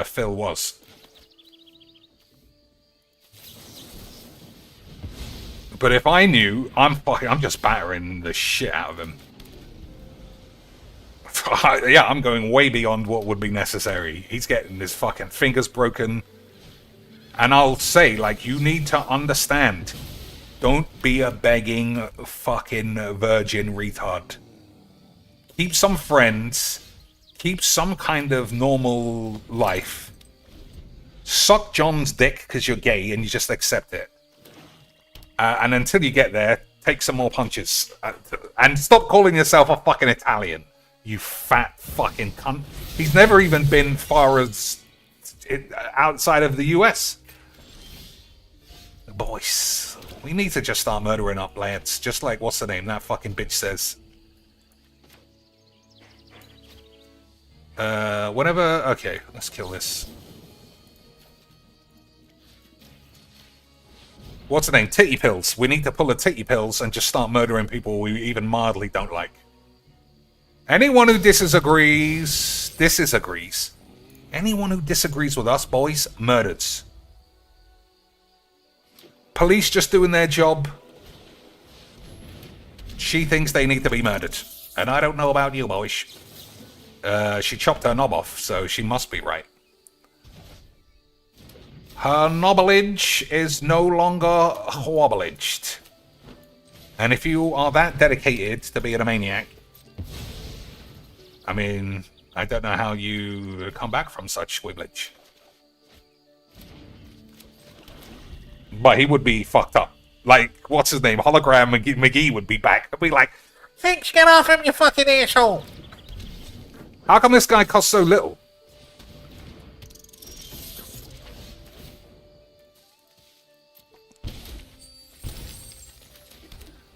Phil was. But if I knew, I'm just battering the shit out of him. Yeah, I'm going way beyond what would be necessary. He's getting his fucking fingers broken. And I'll say, like, you need to understand. Don't be a begging fucking virgin retard. Keep some friends. Keep some kind of normal life. Suck John's dick because you're gay and you just accept it. And until you get there, take some more punches. And stop calling yourself a fucking Italian. You fat fucking cunt. He's never even been far as outside of the US. Boys, we need to just start murdering up lads. Just like, what's the name? That fucking bitch says. Whatever. Okay, let's kill this. What's the name? Titty pills. We need to pull the titty pills and just start murdering people we even mildly don't like. Anyone who disagrees. Anyone who disagrees with us, boys, murdered. Police just doing their job. She thinks they need to be murdered. And I don't know about you, boys. She chopped her knob off, so she must be right. Her knobblage is no longer wobblaged. And if you are that dedicated to being a maniac, I mean, I don't know how you come back from such squibblage. But he would be fucked up. Like, what's his name? Hologram McGee would be back. He'd be like, Thanks, get off him, you fucking asshole! how come this guy costs so little?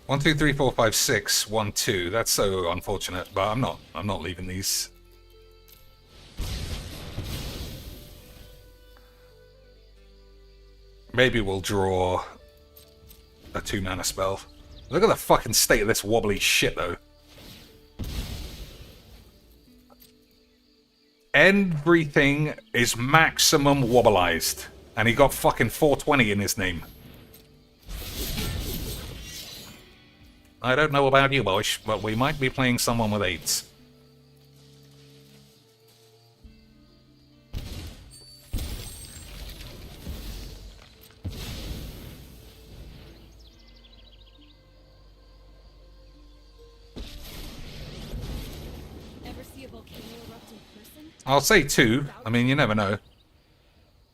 One, two, three, four, five, six, 1, 2. That's so unfortunate, but I'm not leaving these. Maybe we'll draw a 2-mana spell. Look at the fucking state of this wobbly shit, though. Everything is maximum wobbleized. And he got fucking 420 in his name. I don't know about you, boys, but we might be playing someone with AIDS. Ever see a volcano erupt in person? I'll say 2. I mean, you never know.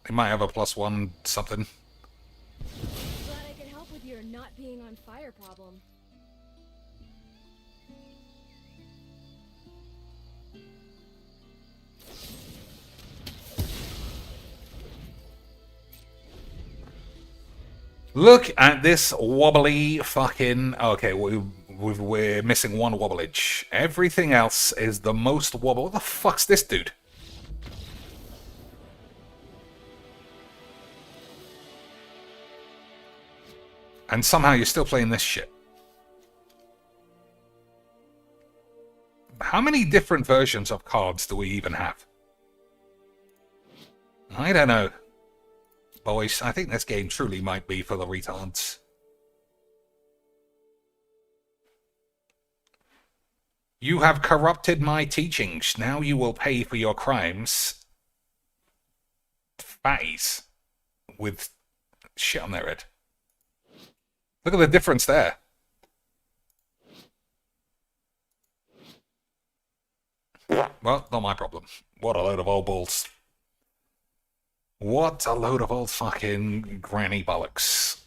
He might have a +1 something. Glad I could help with your not being on fire problem. Look at this wobbly fucking... Okay, we're missing one wobblage. Everything else is the most wobble. What the fuck's this dude? And somehow you're still playing this shit. How many different versions of cards do we even have? I don't know. Boys, I think this game truly might be for the retards. You have corrupted my teachings. Now you will pay for your crimes. Fatties. With shit on their head. Look at the difference there. Well, not my problem. What a load of old balls. What a load of old fucking granny bollocks.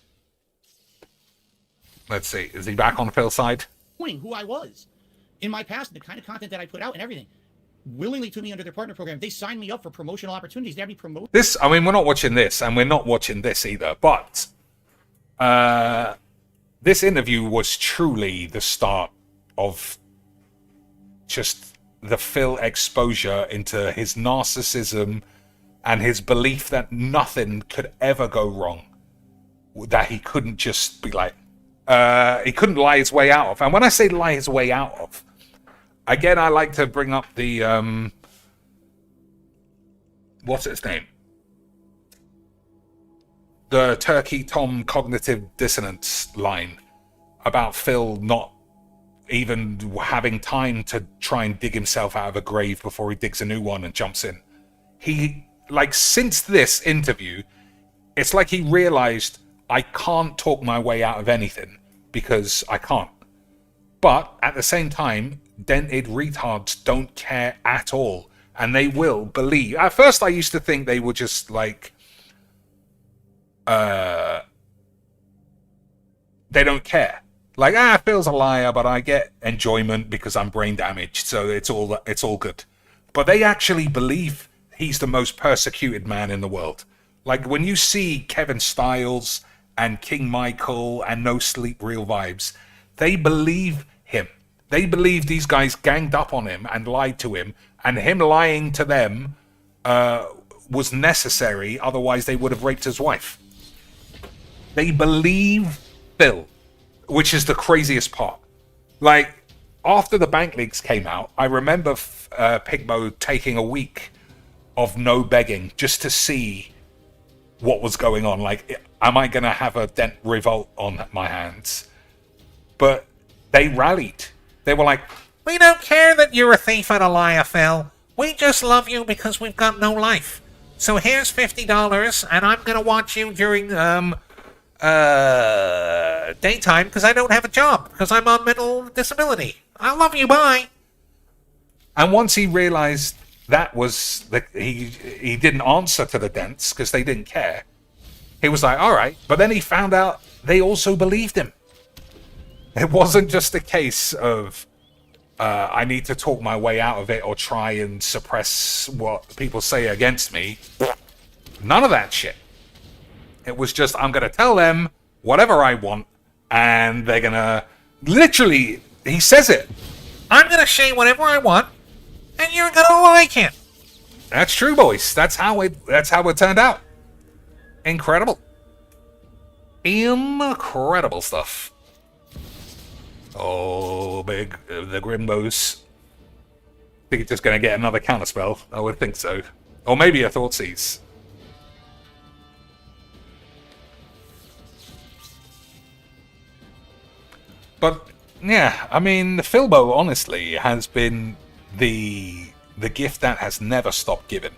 Let's see, is he back on Phil's side? Who I was in my past, and the kind of content that I put out and everything. willingly put me under their partner program. They signed me up for promotional opportunities. They have me promoted. This, I mean, we're not watching this, and we're not watching this either, but this interview was truly the start of just the Phil exposure into his narcissism and his belief that nothing could ever go wrong. That he couldn't just be like, he couldn't lie his way out of. And when I say lie his way out of, again, I like to bring up the, what's its name? The Turkey Tom cognitive dissonance line about Phil not even having time to try and dig himself out of a grave before he digs a new one and jumps in. He, like, since this interview, it's like he realized, I can't talk my way out of anything because I can't. But at the same time, dented retards don't care at all, and they will believe. At first I used to think they were just like they don't care. Like, Phil's a liar, but I get enjoyment because I'm brain damaged, so it's all good. But they actually believe he's the most persecuted man in the world. Like, when you see Kevin Stiles and King Michael and No Sleep Real Vibes, they believe him. They believe these guys ganged up on him and lied to him, and him lying to them was necessary, otherwise they would have raped his wife. They believe Phil, which is the craziest part. Like, after the Bank Leaks came out, I remember Pigmo taking a week of no begging just to see what was going on. Like, am I going to have a dent revolt on my hands? But they rallied. They were like, We don't care that you're a thief and a liar, Phil. We just love you because we've got no life. So here's $50, and I'm going to watch you during daytime because I don't have a job because I'm on mental disability. I love you, bye. And once he realized that was he didn't answer to the dents because they didn't care, he was like, all right. But then he found out they also believed him. It wasn't just a case of I need to talk my way out of it or try and suppress what people say against me. None of that shit. It was just, I'm going to tell them whatever I want, and they're going to... Literally, he says it. I'm going to say whatever I want, and you're going to like it. That's true, boys. That's how it turned out. Incredible. Incredible stuff. Oh, big the Grimbos. Think it's just going to get another counterspell. I would think so. Or maybe a Thoughtseize. But, yeah, I mean, Philbo, honestly, has been the gift that has never stopped giving.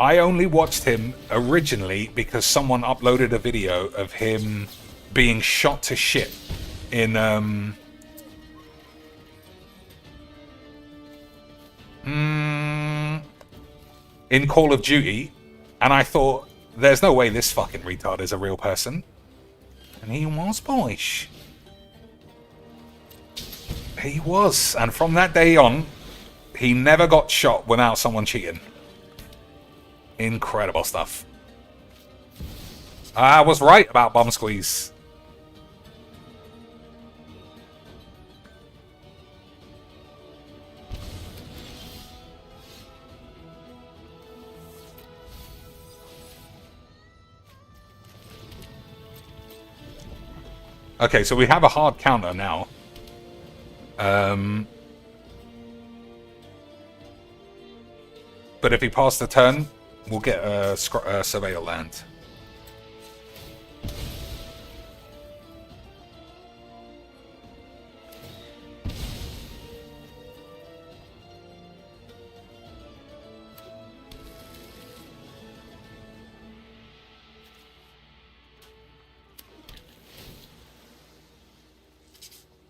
I only watched him originally because someone uploaded a video of him being shot to shit in Call of Duty, and I thought, there's no way this fucking retard is a real person. And he was, boys. He was, and from that day on, he never got shot without someone cheating. Incredible stuff. I was right about Bomb Squeeze. Okay, so we have a hard counter now. But if he passed the turn, we'll get a Surveil land.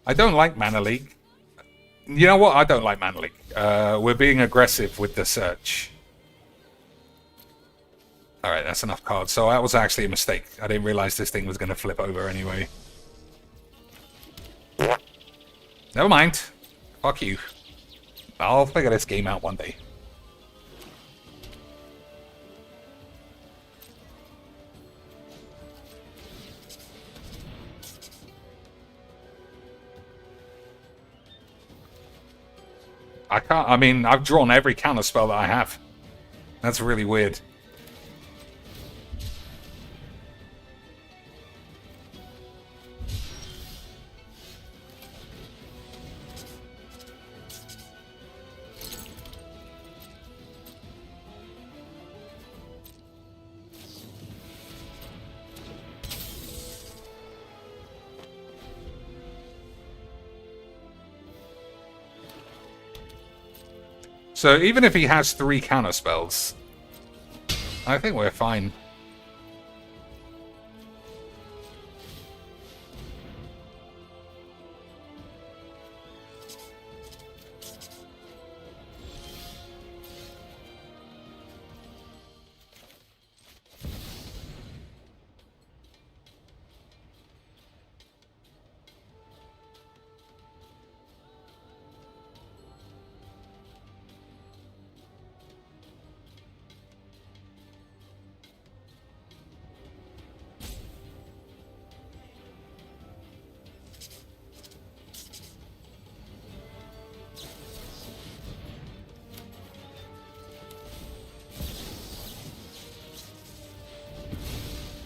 I don't like Mana Leak. You know what? I don't like Mana Leak. We're being aggressive with the search. Alright, that's enough cards. So that was actually a mistake. I didn't realize this thing was going to flip over anyway. Never mind. Fuck you. I'll figure this game out one day. I mean, I've drawn every counter spell that I have. That's really weird. So even if he has 3 counter spells, I think we're fine.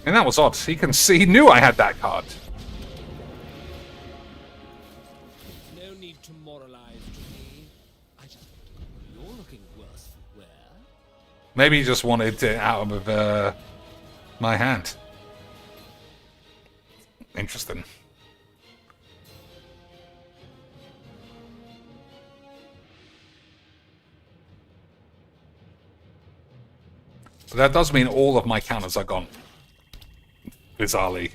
And that was odd. He knew I had that card. No need to moralize to me. You're looking worse for wear. Maybe he just wanted it out of my hand. Interesting. But that does mean all of my counters are gone. Bizarrely.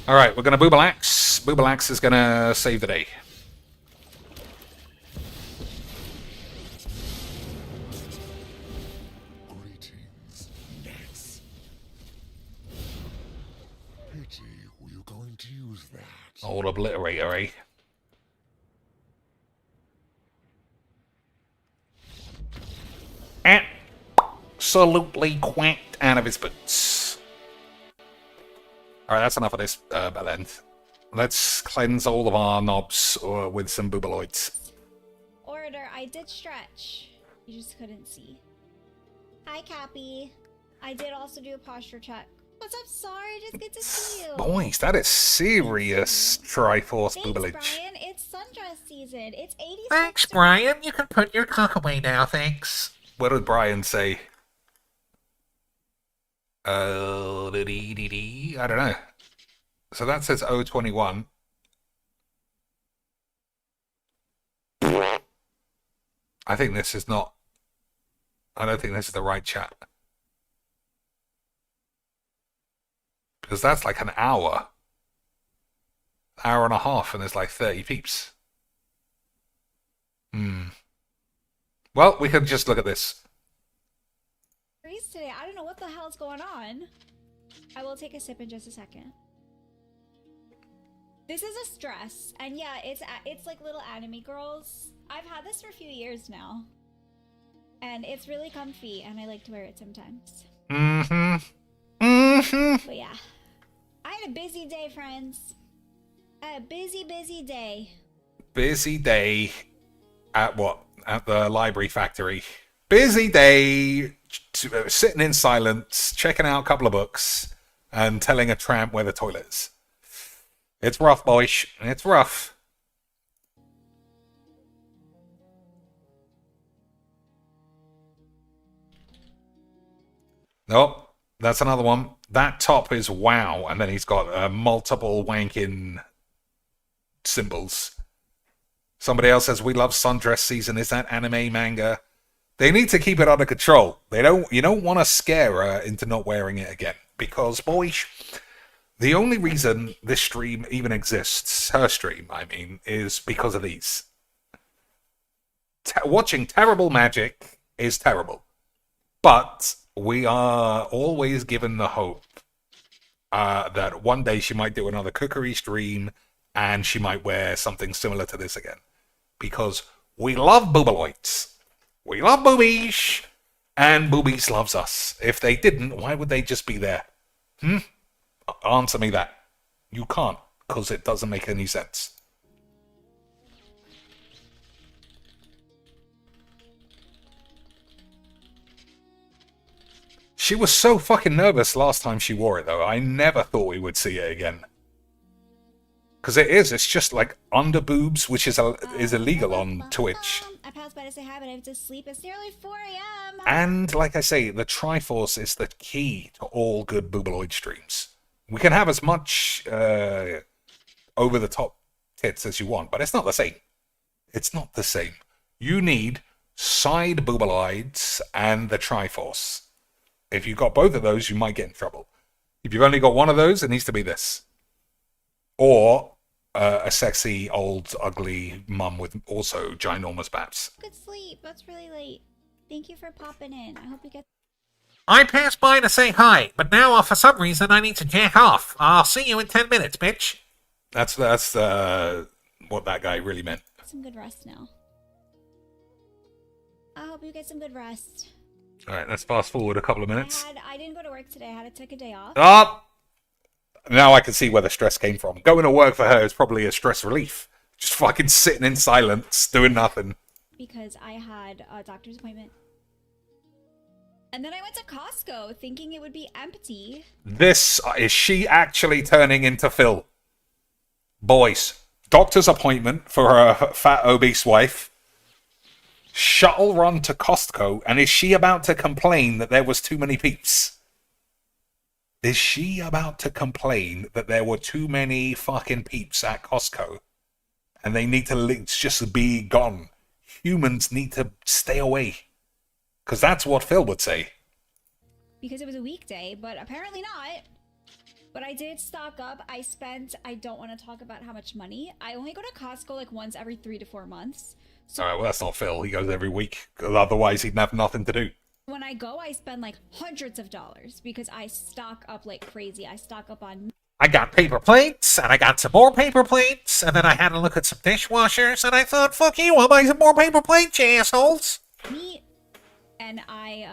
Alright, we're going to Boobalax. Boobalax is going to save the day. Greetings, Nets. Pity, were you going to use that? Old Obliterator, eh? Absolutely quacked out of his boots. Alright, that's enough of this bell end. Let's cleanse all of our knobs with some boobaloids. Order, I did stretch. You just couldn't see. Hi, Cappy. I did also do a posture check. What's up, Sarge? It's good to see you. Boys, that is serious Triforce Thanks, boobalage. Brian. It's sundress season. It's 86. Thanks, Brian. You can put your cock away now, thanks. What did Brian say? I don't know. So that says 021. I think this is not... I don't think this is the right chat. Because that's like an hour. Hour and a half, and there's like 30 peeps. Well, we can just look at this. Today. I don't know what the hell's going on. I will take a sip in just a second. This is a stress, and yeah, it's like little anime girls. I've had this for a few years now, and it's really comfy, and I like to wear it sometimes. But yeah, I had a busy day, friends. I had a busy day. Busy day at what? At the library factory. Busy day, sitting in silence, checking out a couple of books, and telling a tramp where the toilet is. It's rough, boys. It's rough. Nope, that's another one. That top is wow, and then he's got multiple wanking symbols. Somebody else says, we love sundress season. Is that anime manga? They need to keep it under control. You don't want to scare her into not wearing it again. Because, boys, the only reason this stream even exists, her stream, I mean, is because of these. Watching terrible magic is terrible. But we are always given the hope that one day she might do another cookery stream and she might wear something similar to this again. Because we love boobaloids. We love boobies. And boobies loves us. If they didn't, why would they just be there? Answer me that. You can't, because it doesn't make any sense. She was so fucking nervous last time she wore it, though. I never thought we would see it again. Because it's just like under boobs, which is illegal on Twitch. I passed by to say hi, but I have to sleep. It's nearly 4 a.m. And like I say, the Triforce is the key to all good boobaloid streams. We can have as much over-the-top tits as you want, but it's not the same. It's not the same. You need side boobaloids and the Triforce. If you've got both of those, you might get in trouble. If you've only got one of those, it needs to be this. Or a sexy, old, ugly mum with also ginormous babs. Good sleep. That's really late. Thank you for popping in. I hope you get... I passed by to say hi, but now for some reason I need to jack off. I'll see you in 10 minutes, bitch. That's what that guy really meant. Some good rest now. I hope you get some good rest. Alright, let's fast forward a couple of minutes. I didn't go to work today. I had to take a day off. Up! Now I can see where the stress came from. Going to work for her is probably a stress relief. Just fucking sitting in silence, doing nothing. Because I had a doctor's appointment. And then I went to Costco thinking it would be empty. Is she actually turning into Phil? Boys, doctor's appointment for her fat, obese wife. Shuttle run to Costco, and is she about to complain that there was too many peeps? Is she about to complain that there were too many fucking peeps at Costco? And they need to just be gone. Humans need to stay away. Because that's what Phil would say. Because it was a weekday, but apparently not. But I did stock up. I don't want to talk about how much money. I only go to Costco like once every 3 to 4 months. So alright, well that's not Phil. He goes every week. Otherwise he'd have nothing to do. when I go, I spend like hundreds of dollars because I stock up like crazy. I stock up on... I got paper plates, and I got some more paper plates, and then I had to look at some dishwashers, and I thought, fuck you, I'll buy some more paper plates, you assholes. meat, and I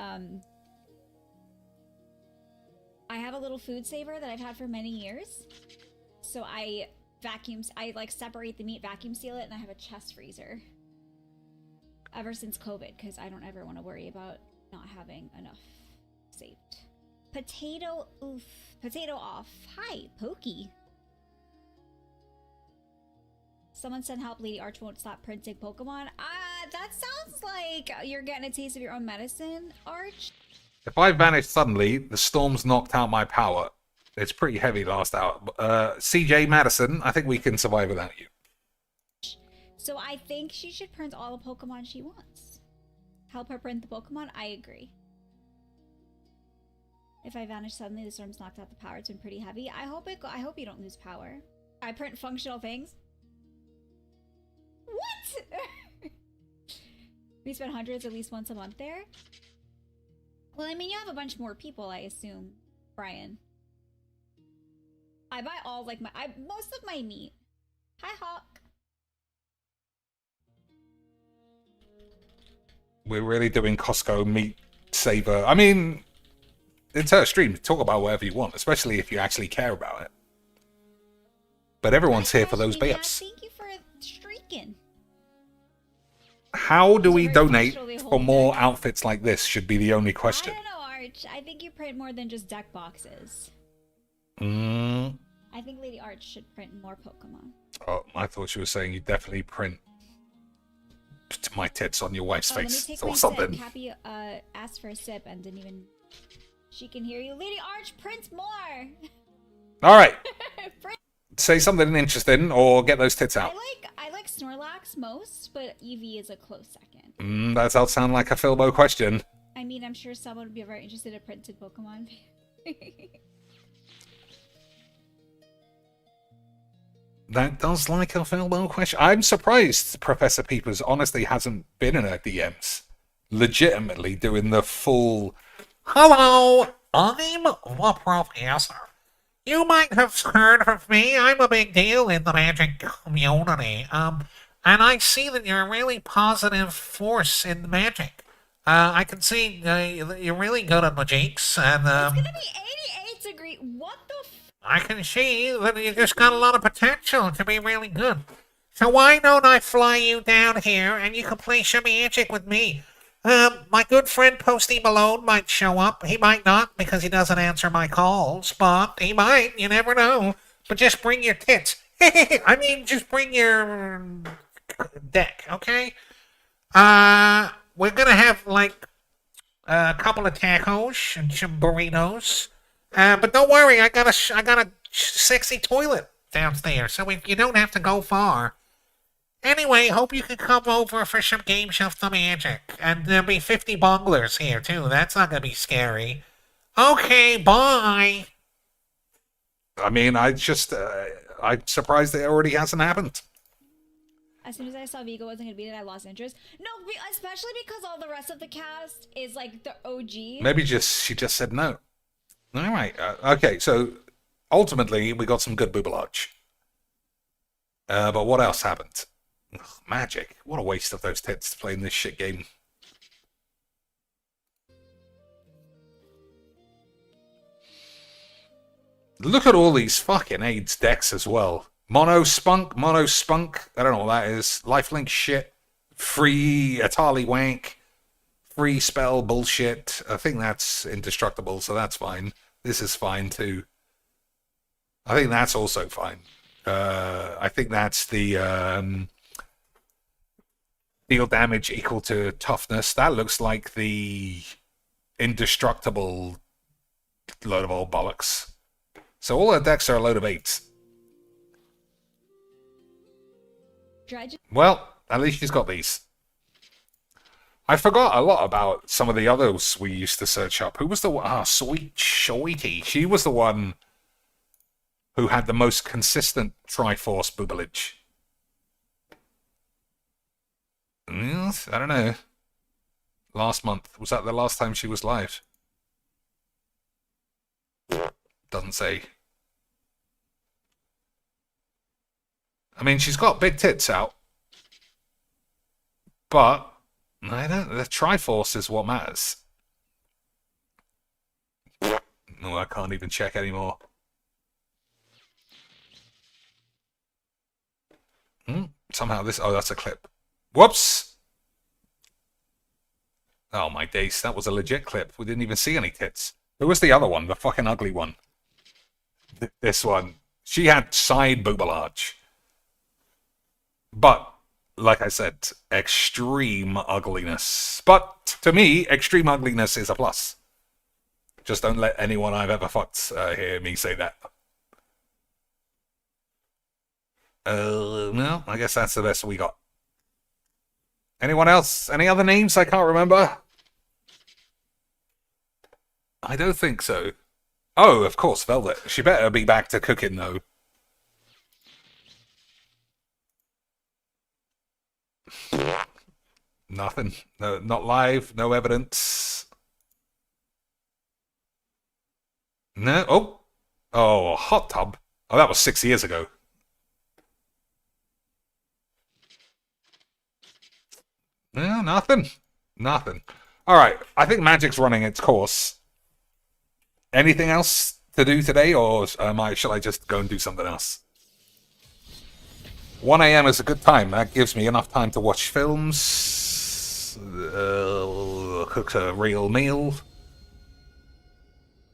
have a little food saver that I've had for many years. So I like separate the meat, vacuum seal it, and I have a chest freezer. Ever since COVID, because I don't ever want to worry about not having enough saved. Potato off. Hi, Pokey. Someone sent help. Lady Arch won't stop printing Pokemon. That sounds like you're getting a taste of your own medicine, Arch. If I vanish suddenly, the storm's knocked out my power. It's pretty heavy last hour. CJ Madison, I think we can survive without you. So I think she should print all the Pokemon she wants. Help her print the Pokemon? I agree. If I vanish suddenly, the storm's knocked out the power. It's been pretty heavy. I hope you don't lose power. I print functional things. What? We spend hundreds at least once a month there? Well, I mean, you have a bunch more people, I assume, Brian. I buy all, like, most of my meat. Hi, Hawk. We're really doing Costco meat saver. I mean, it's her stream. Talk about whatever you want, especially if you actually care about it. But everyone's here for those babes. Thank you for streaking. How do we donate for more outfits like this should be the only question. I don't know, Arch. I think you print more than just deck boxes. I think Lady Arch should print more Pokemon. Oh, I thought she was saying you definitely print my tits on your wife's face or something. Cappy asked for a sip and didn't even... She can hear you. Lady Arch, print more! Alright. say something interesting or get those tits out. I like Snorlax most, but Eevee is a close second. That does sound like a Philbo question. I mean, I'm sure someone would be very interested in printed Pokemon. That does like a Philbo question. I'm surprised Professor Peepers honestly hasn't been in her DMs. Legitimately doing the full... Hello, I'm the Professor. You might have heard of me. I'm a big deal in the magic community. And I see that you're a really positive force in magic. I can see you're really good at magics, and It's gonna be 88 degree. What the I can see that you just got a lot of potential to be really good. So why don't I fly you down here and you can play some magic with me? My good friend Posty Malone might show up. He might not because he doesn't answer my calls, but he might. You never know. But just bring your tits. I mean, just bring your deck, okay? We're gonna have like a couple of tacos and some burritos. But don't worry, I got a sexy toilet downstairs, so you don't have to go far. Anyway, hope you can come over for some games of the magic. And there'll be 50 bonglers here, too. That's not gonna be scary. Okay, bye! I mean, I'm surprised it already hasn't happened. As soon as I saw Vigo wasn't gonna be there, I lost interest. No, especially because all the rest of the cast is like the OG. Maybe she just said no. All right. Okay, so ultimately we got some good boobalage. But what else happened? Ugh, magic. What a waste of those tits playing this shit game. Look at all these fucking AIDS decks as well. Mono Spunk. I don't know what that is. Lifelink shit. Free Atali Wank. Free spell bullshit. I think that's indestructible, so that's fine. This is fine too. I think that's also fine. I think that's the deal damage equal to toughness. That looks like the indestructible load of old bollocks. So all her decks are a load of 8s. Well, at least she's got these. I forgot a lot about some of the others we used to search up. Who was the one? Sweetie. She was the one who had the most consistent Triforce boobalage. Yes, I don't know. Last month. Was that the last time she was live? Doesn't say. I mean, she's got big tits out. But I don't. The Triforce is what matters. No, I can't even check anymore. Somehow this... Oh, that's a clip. Whoops! Oh, my days. That was a legit clip. We didn't even see any tits. Who was the other one? The fucking ugly one. This one. She had side boobalage. But... like I said, extreme ugliness. But, to me, extreme ugliness is a plus. Just don't let anyone I've ever fucked hear me say that. No, I guess that's the best we got. Anyone else? Any other names I can't remember? I don't think so. Oh, of course, Velvet. She better be back to cooking, though. Nothing. No, not live. No evidence. No. Oh. Oh, hot tub. Oh, that was 6 years ago. No, nothing. Nothing. All right. I think Magic's running its course. Anything else to do today, or shall I just go and do something else? 1 a.m. is a good time. That gives me enough time to watch films, cook a real meal.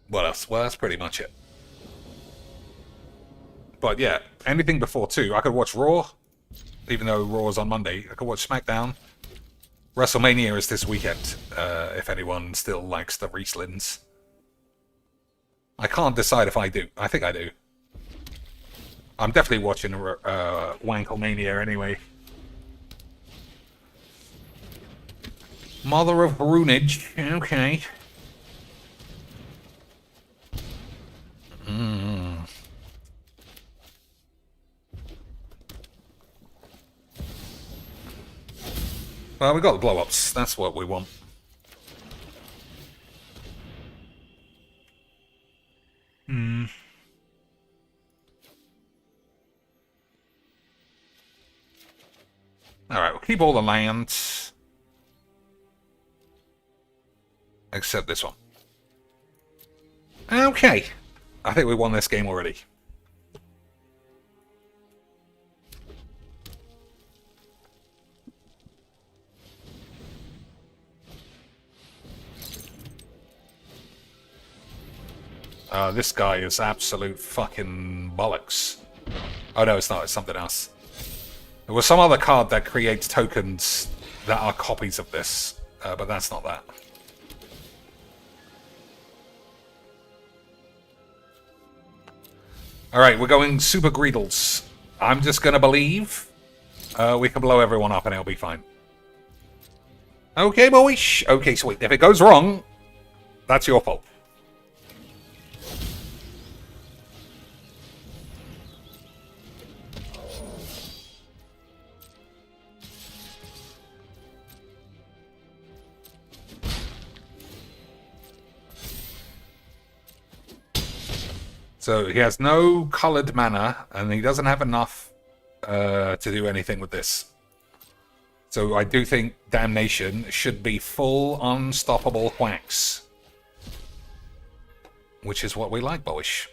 What else? Well, that's pretty much it. But yeah, anything before 2. I could watch Raw, even though Raw is on Monday. I could watch SmackDown. WrestleMania is this weekend, if anyone still likes the Rieslings. I can't decide if I do. I think I do. I'm definitely watching Wankelmania anyway. Mother of Runage. Okay. Well, we got the blow-ups. That's what we want. Alright, we'll keep all the lands. Except this one. Okay. I think we won this game already. This guy is absolute fucking bollocks. Oh no, it's not. It's something else. There was some other card that creates tokens that are copies of this, but that's not that. Alright, we're going Super Greedles. I'm just gonna believe we can blow everyone up and it'll be fine. Okay, boys. Okay, sweet. If it goes wrong, that's your fault. So he has no coloured mana, and he doesn't have enough to do anything with this. So I do think Damnation should be full unstoppable whacks. Which is what we like, boyish.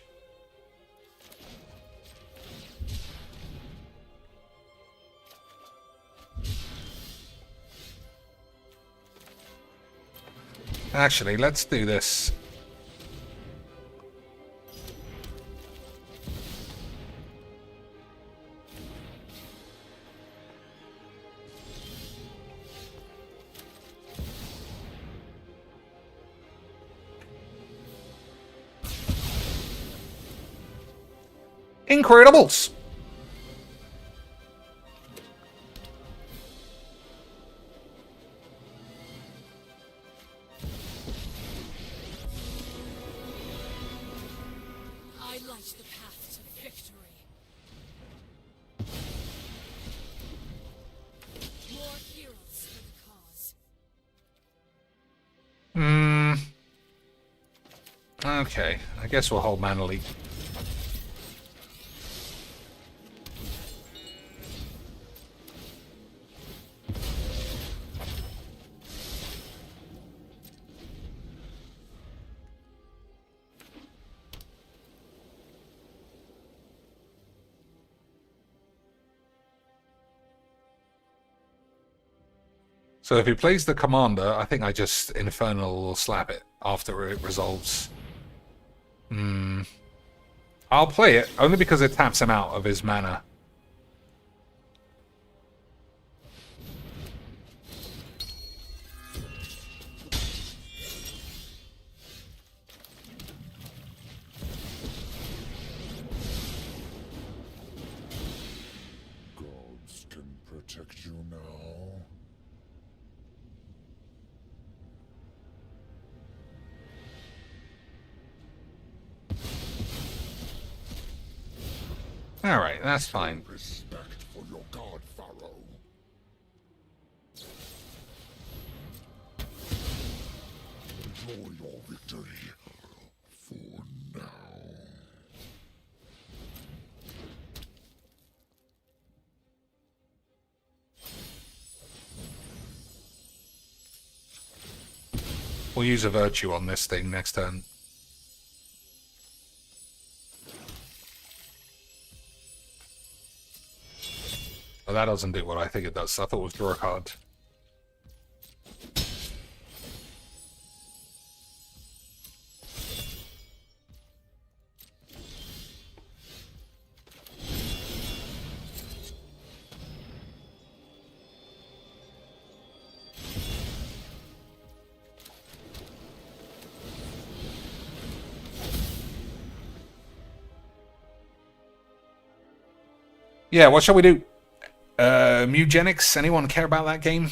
Actually, let's do this. Incredibles! I light the path to victory. More heroes for the cause. Okay, I guess we'll hold Mana League. So if he plays the commander, I think I just Infernal slap it after it resolves. I'll play it, only because it taps him out of his mana. Gods can protect you now. Alright, that's fine. Respect for your god, Pharaoh. Enjoy your victory for now. We'll use a virtue on this thing next turn. Oh, that doesn't do what I think it does. I thought it was draw a card. Yeah, what shall we do? Mugenics? Anyone care about that game?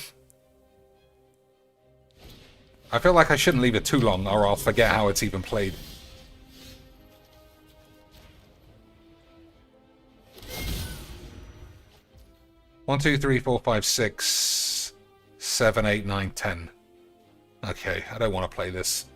I feel like I shouldn't leave it too long or I'll forget how it's even played. One, two, three, 4, 5, 6, 7, 8, 9, 10. Okay, I don't want to play this.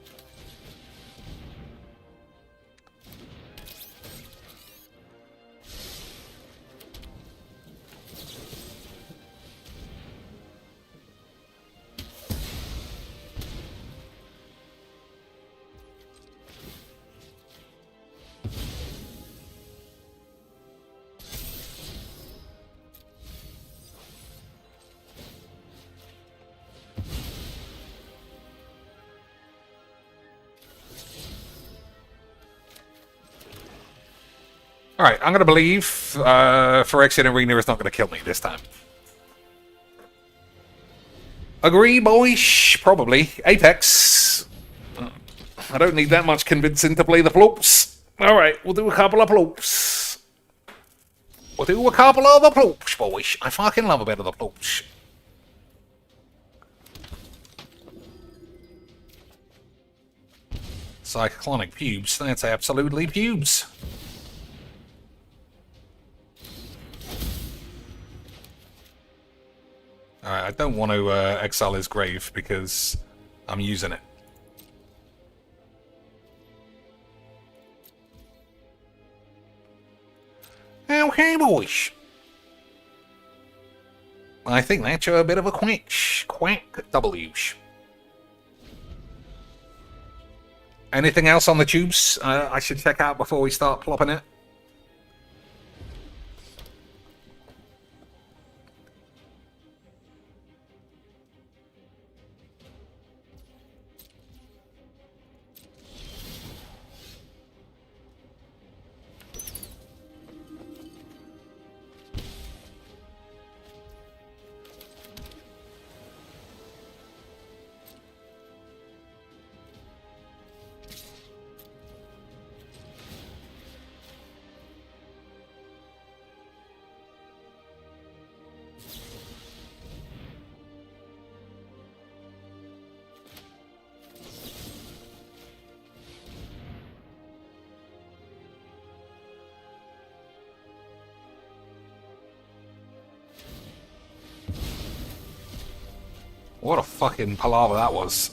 Alright, I'm going to believe Phyrexian Arena is not going to kill me this time. Agree, boys? Probably. Apex. I don't need that much convincing to play the floops. Alright, we'll do a couple of floops. We'll do a couple of the floops, boys. I fucking love a bit of the floops. Cyclonic pubes. That's absolutely pubes. Alright, I don't want to exile his grave because I'm using it. Okay, boys. I think that's a bit of a quack W's. Anything else on the tubes I should check out before we start plopping it? What a fucking palaver that was.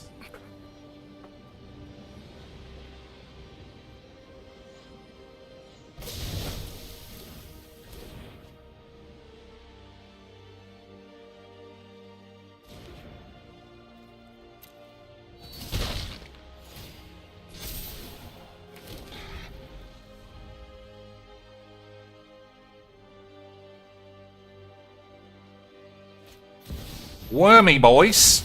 Wormy boys.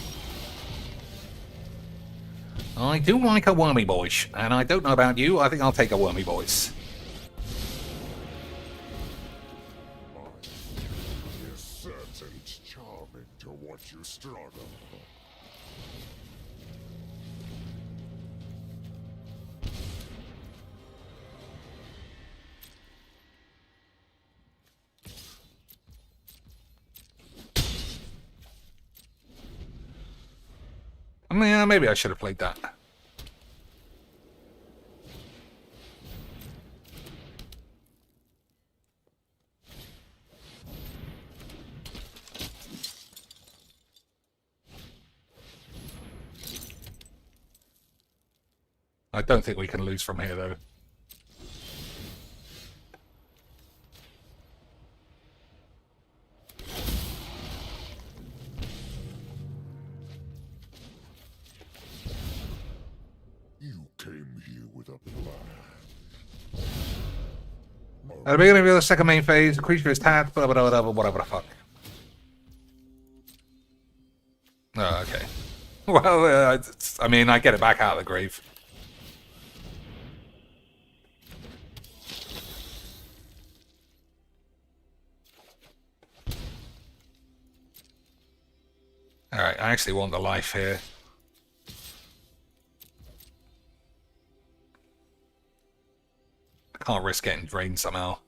I do like a wormy boys, and I don't know about you, I think I'll take a wormy boys. Is certain charming to watch you struggle. Yeah, maybe I should have played that. I don't think we can lose from here, though. At the beginning of the second main phase, the creature is tapped, whatever the fuck. Oh, okay. Well, I mean, I get it back out of the grave. Alright, I actually want the life here. I can't risk getting drained somehow.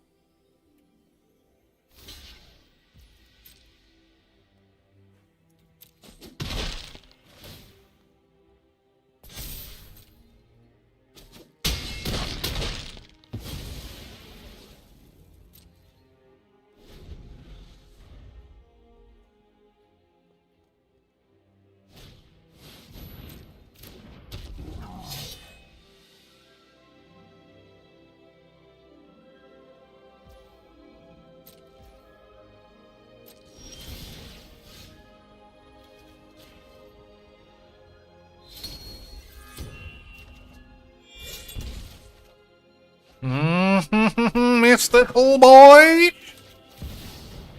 mystical boy.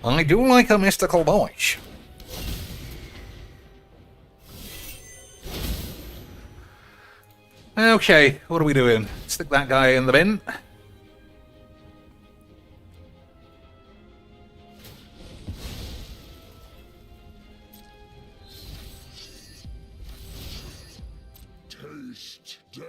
I do like a mystical boy. Okay, what are we doing? Stick that guy in the bin. Taste death.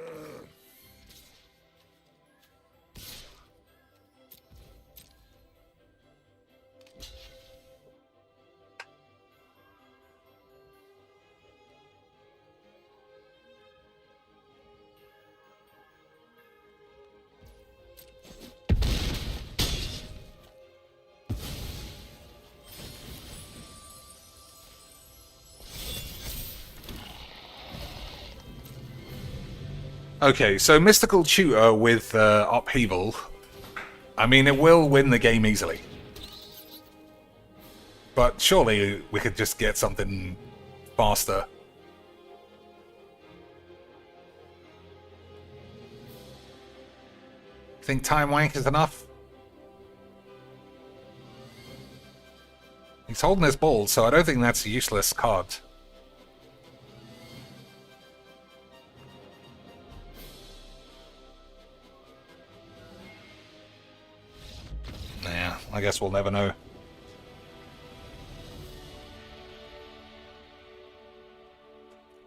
Okay, so Mystical Tutor with Upheaval. I mean, it will win the game easily. But surely we could just get something faster. Think Time Wank is enough? He's holding his ball, so I don't think that's a useless card. Nah, I guess we'll never know.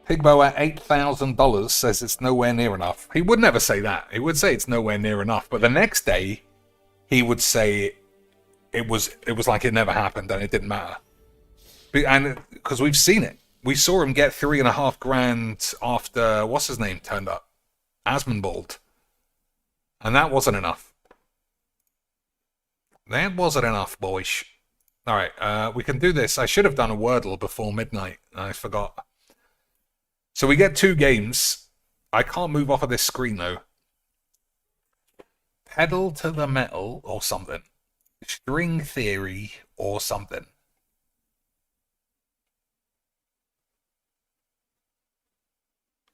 Pigbo at $8,000 says it's nowhere near enough. He would never say that. He would say it's nowhere near enough, but the next day he would say it was like it never happened and it didn't matter. And because we've seen it, we saw him get $3.5 grand after what's his name turned up, Asmongold, and that wasn't enough. That wasn't enough, boys. All right, we can do this. I should have done a Wordle before midnight. I forgot. So we get 2 games. I can't move off of this screen, though. Pedal to the metal or something. String theory or something.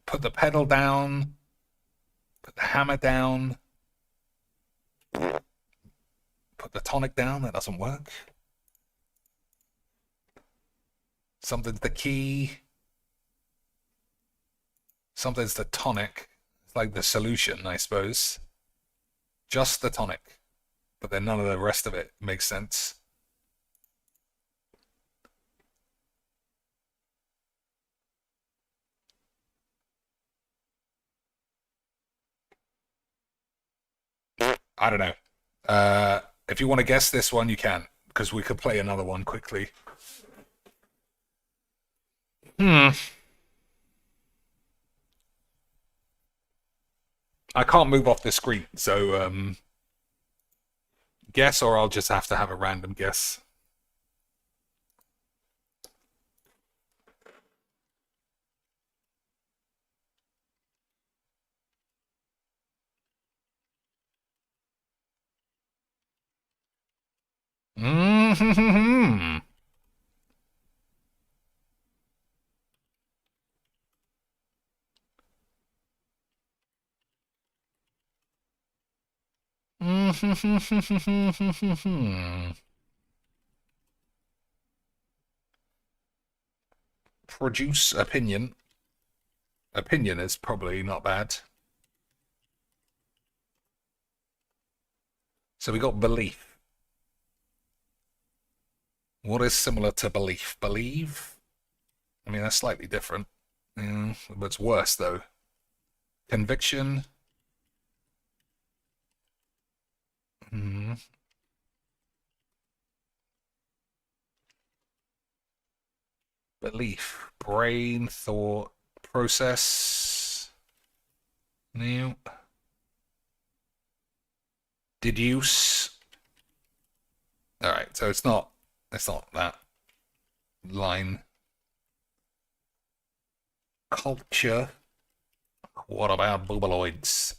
Put the pedal down. Put the hammer down. Put the tonic down. That doesn't work. Something's the key. Something's the tonic. It's like the solution, I suppose. Just the tonic. But then none of the rest of it makes sense. I don't know. If you want to guess this one, you can. Because we could play another one quickly. I can't move off the screen, so guess, or I'll just have to have a random guess. Produce opinion. Opinion is probably not bad. So we got belief. What is similar to belief? Believe? I mean, that's slightly different. Yeah, but it's worse, though. Conviction. Belief. Brain, thought, process. New. Deduce. Alright, so it's not that line. Culture. What about bubaloids?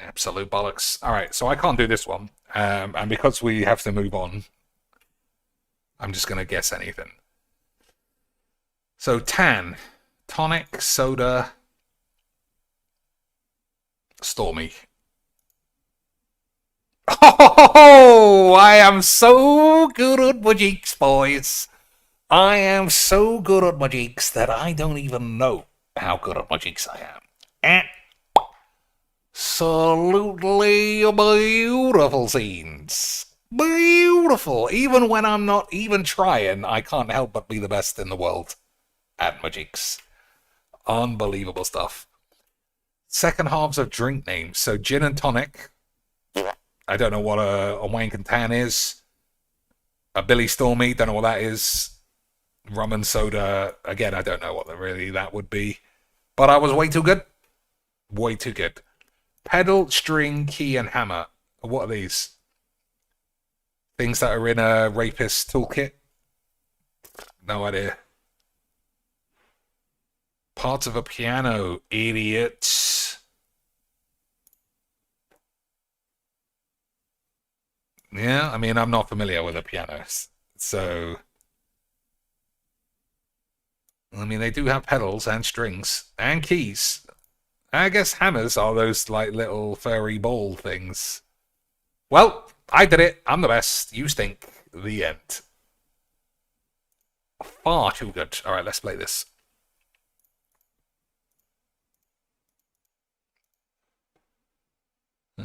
Absolute bollocks. Alright, so I can't do this one. And because we have to move on, I'm just going to guess anything. So tan, tonic, soda, Stormy. Oh, I am so good at my cheeks, boys. I am so good at my cheeks that I don't even know how good at my cheeks I am. Absolutely beautiful scenes. Beautiful. Even when I'm not even trying, I can't help but be the best in the world at my cheeks. Unbelievable stuff. Second halves of drink names. So gin and tonic. I don't know what a wank and tan is. A Billy Stormy, don't know what that is. Rum and soda, again, I don't know what really that would be. But I was way too good. Way too good. Pedal, string, key, and hammer. What are these? Things that are in a rapist toolkit? No idea. Parts of a piano, idiots. Yeah, I mean, I'm not familiar with a piano, so... I mean, they do have pedals and strings and keys. I guess hammers are those, like, little furry ball things. Well, I did it. I'm the best. You stink. The end. Far too good. All right, let's play this. All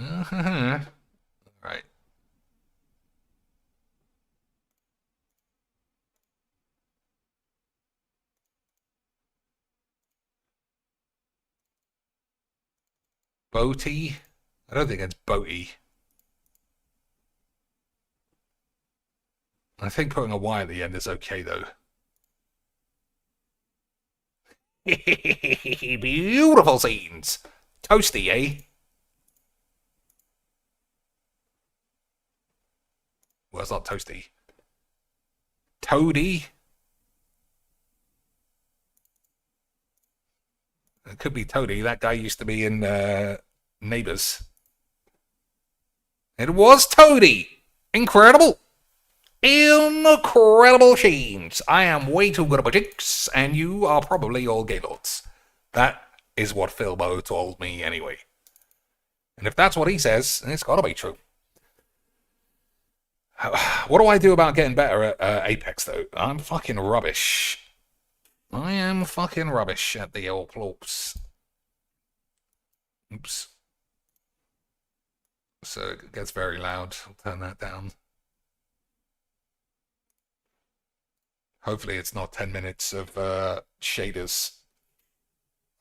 right. Boaty? I don't think it's boaty. I think putting a Y at the end is okay, though. Beautiful scenes. Toasty, eh? Well, it's not toasty. Toady? It could be Toady. That guy used to be in Neighbours. It was Toady! Incredible! Incredible scenes! I am way too good at my chicks, and you are probably all gaylords. That is what Philbo told me anyway. And if that's what he says, it's gotta be true. What do I do about getting better at Apex, though? I'm fucking rubbish. I am fucking rubbish at the old plopes. Oops. So it gets very loud. I'll turn that down. Hopefully it's not 10 minutes of shaders.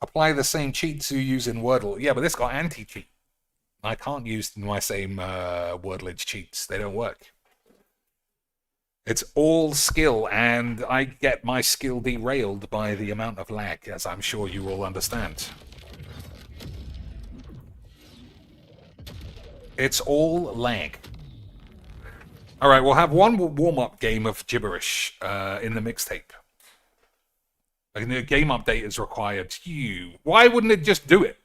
Apply the same cheats you use in Wordle. Yeah, but this got anti-cheat. I can't use my same wordlage cheats. They don't work. It's all skill, and I get my skill derailed by the amount of lag, as I'm sure you all understand. It's all lag. All right, we'll have one warm-up game of gibberish in the mixtape. Like, the game update is required. Why wouldn't it just do it?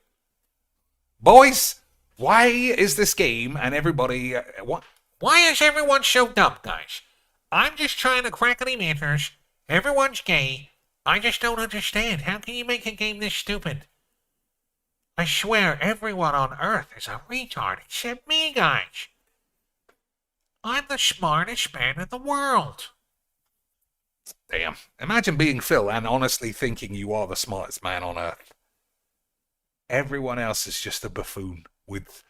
Boys, why is this game and everybody... Why is everyone so dumb, guys? I'm just trying to crackly matters. Everyone's gay. I just don't understand. How can you make a game this stupid? I swear everyone on Earth is a retard except me, guys. I'm the smartest man in the world. Damn. Imagine being Phil and honestly thinking you are the smartest man on Earth. Everyone else is just a buffoon with,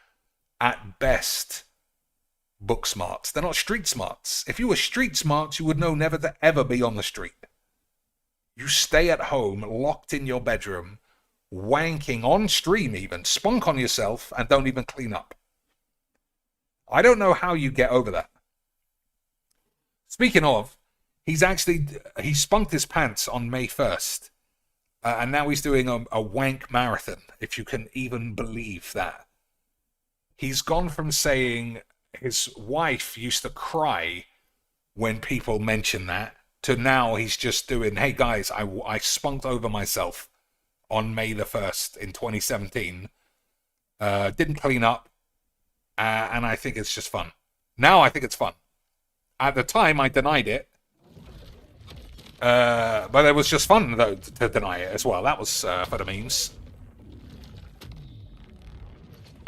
at best, book smarts. They're not street smarts. If you were street smarts, you would know never to ever be on the street. You stay at home, locked in your bedroom, wanking on stream even, spunk on yourself, and don't even clean up. I don't know how you get over that. Speaking of, he spunked his pants on May 1st. And now he's doing a wank marathon, if you can even believe that. He's gone from saying his wife used to cry when people mention that, to now he's just doing, hey guys, I spunked over myself on May the 1st in 2017. Didn't clean up. And I think it's just fun. Now I think it's fun. At the time, I denied it. But it was just fun, though, to deny it as well. That was for the memes.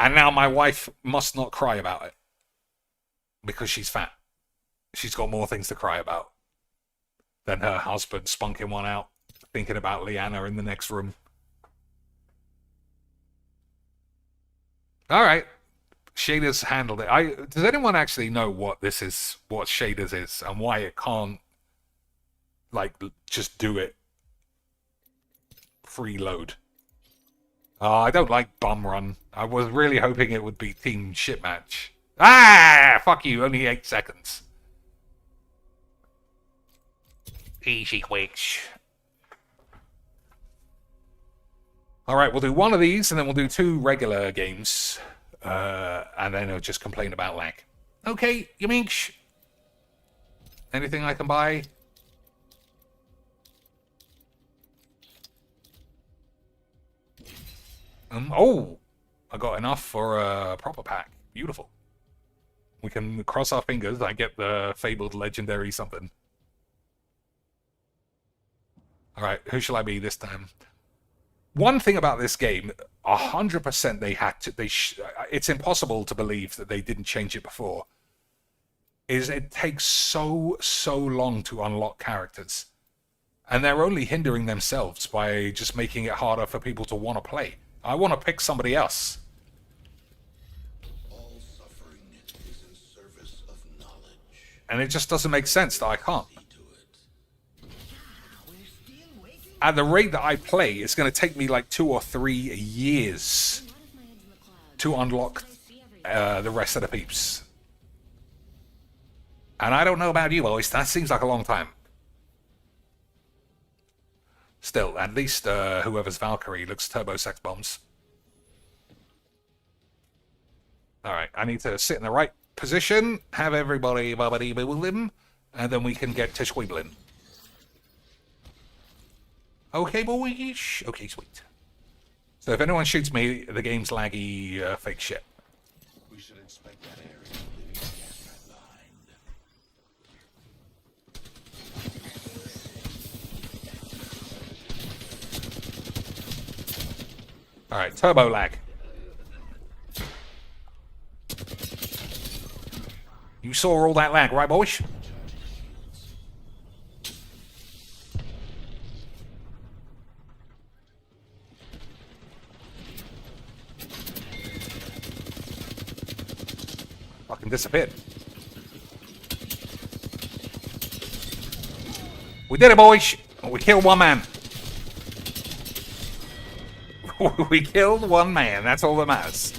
And now my wife must not cry about it. Because she's fat. She's got more things to cry about than her husband spunking one out, thinking about Leanna in the next room. Alright. Shaders handled it. Does anyone actually know what this is, what Shaders is, and why it can't, like, just do it freeload? I don't like bum run. I was really hoping it would be team shit match. Ah! Fuck you, only 8 seconds. Easy quicks. Alright, we'll do one of these, and then we'll do 2 regular games. And then I'll just complain about lag. Okay, you minx. Anything I can buy? Oh! I got enough for a proper pack. Beautiful. We can cross our fingers. I get the fabled legendary something. Alright, who shall I be this time? One thing about this game, 100% they had to... it's impossible to believe that they didn't change it before. Is it takes so long to unlock characters. And they're only hindering themselves by just making it harder for people to want to play. I want to pick somebody else. All suffering is in service of knowledge. And it just doesn't make sense that I can't. At the rate that I play, it's going to take me like 2 or 3 years to unlock the rest of the peeps. And I don't know about you, boys. That seems like a long time. Still, at least whoever's Valkyrie looks turbo sex bombs. Alright, I need to sit in the right position, have everybody bubbly with him, and then we can get to Squeeblebeaner. Okay, boys. Okay, sweet. So if anyone shoots me, the game's laggy, fake shit. We should inspect that area living gas behind. Alright, turbo lag. You saw all that lag, right, boys? Fucking disappeared. We did it, boys! We killed one man. We killed one man. That's all that matters.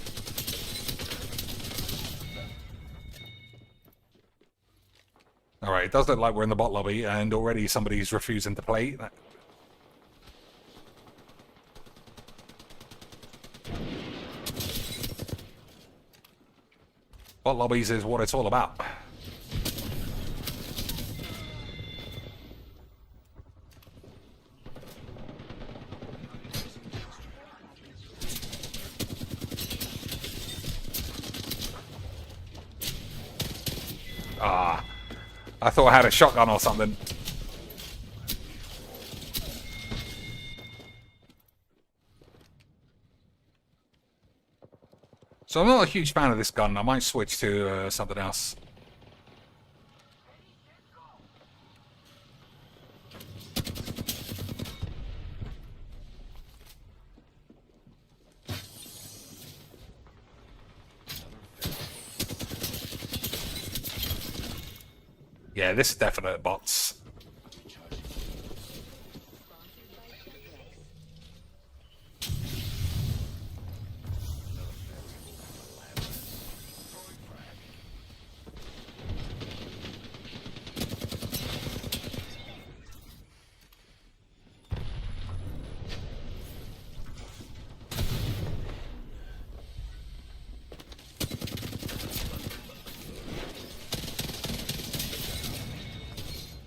Alright, it does look like we're in the bot lobby, and already somebody's refusing to play. Bot lobbies is what it's all about. Ah, I thought I had a shotgun or something. So I'm not a huge fan of this gun. I might switch to something else. Yeah, this is definite bots.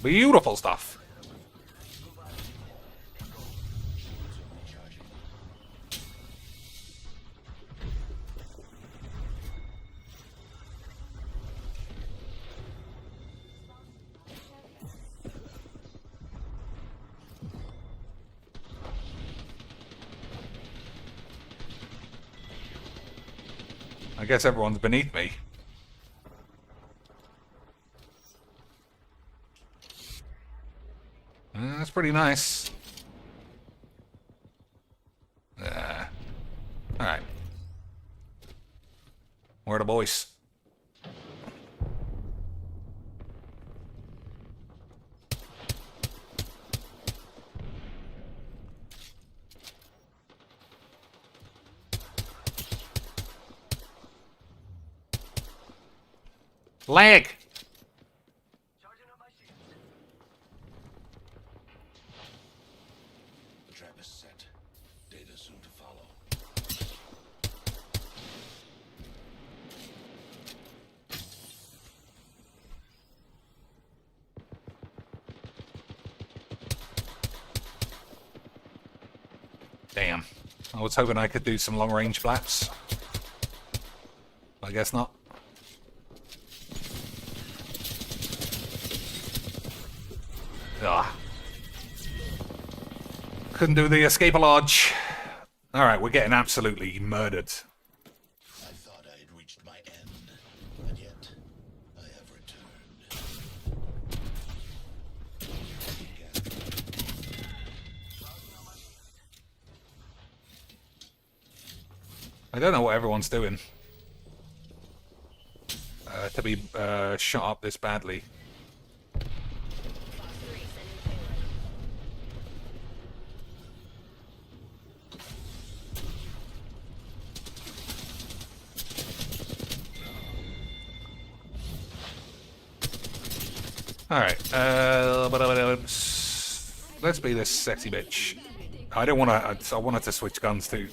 Beautiful stuff. I guess everyone's beneath me. That's pretty nice. Alright. Where are the boys? Lag! The trap is set. Data soon to follow. Damn. I was hoping I could do some long-range flaps. I guess not. Ugh. Couldn't do the escape lodge. Alright, we're getting absolutely murdered. I thought I had reached my end, and yet I have returned. I don't know what everyone's doing. To be shot up this badly. Alright, let's be this sexy bitch. I don't want to, I wanted to switch guns too.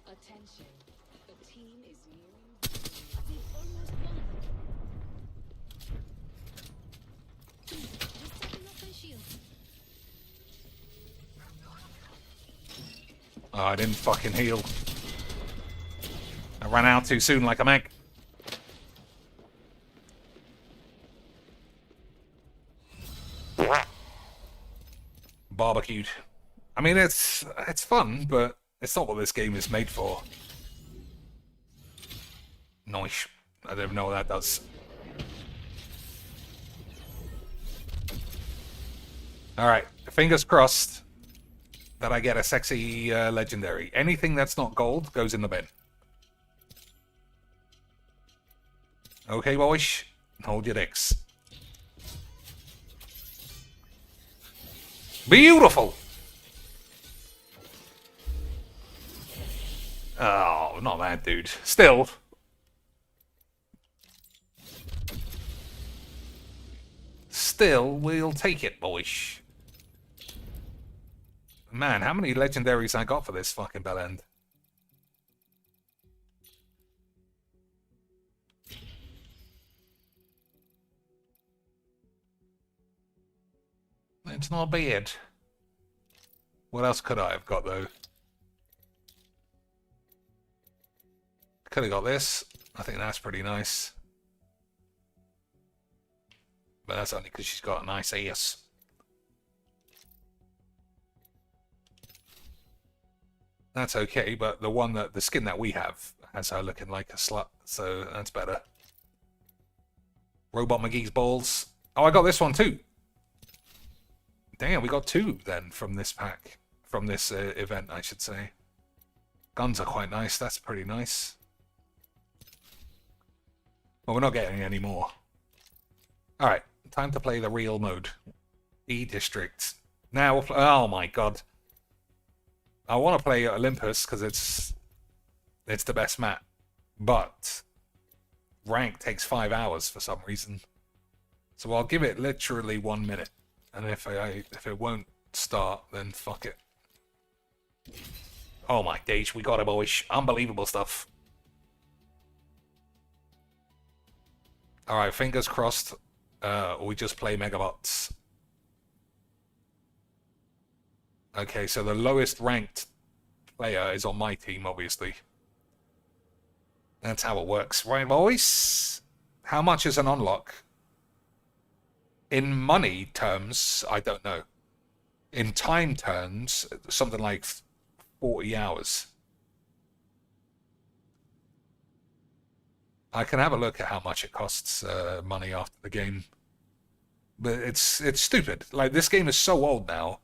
Attention. The team is nearing victory. Almost won. Just taking off my shield. Oh, I didn't fucking heal. I ran out too soon like a mag. Barbecued. I mean, it's fun, but it's not what this game is made for. Nice. I don't even know what that does. Alright, fingers crossed that I get a sexy legendary. Anything that's not gold goes in the bin. Okay, boys? Hold your dicks. Beautiful! Oh, not that, dude. Still. Still, we'll take it, boys. Man, how many legendaries I got for this fucking bell end? It's not bad. What else could I have got, though? Could have got this. I think that's pretty nice. But that's only because she's got a nice ass. That's okay, but the skin that we have has her looking like a slut, so that's better. Robot McGee's balls. Oh, I got this one too. Damn, we got two then from this pack. From this event, I should say. Guns are quite nice, that's pretty nice. Well, we're not getting any more. Alright, time to play the real mode. E-District. Now we'll play... Oh my god. I want to play Olympus because it's the best map. But rank takes 5 hours for some reason. So I'll give it literally 1 minute. And if it won't start, then fuck it. Oh my days, we got it, boys. Unbelievable stuff. Alright, fingers crossed. We just play Megabots. Okay, so the lowest ranked player is on my team, obviously. That's how it works. Right, boys? How much is an unlock? In money terms, I don't know. In time terms, something like 40 hours. I can have a look at how much it costs money after the game. But it's stupid. Like, this game is so old now.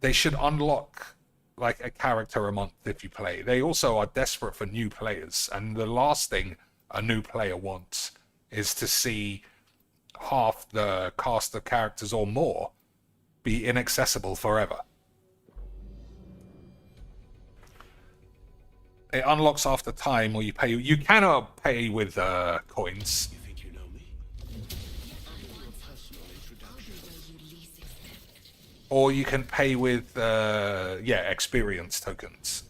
They should unlock like a character a month if you play. They also are desperate for new players, and the last thing a new player wants is to see half the cast of characters or more be inaccessible forever. It unlocks after time, or you pay. You cannot pay with coins. You think you know me? Or you can pay with, experience tokens.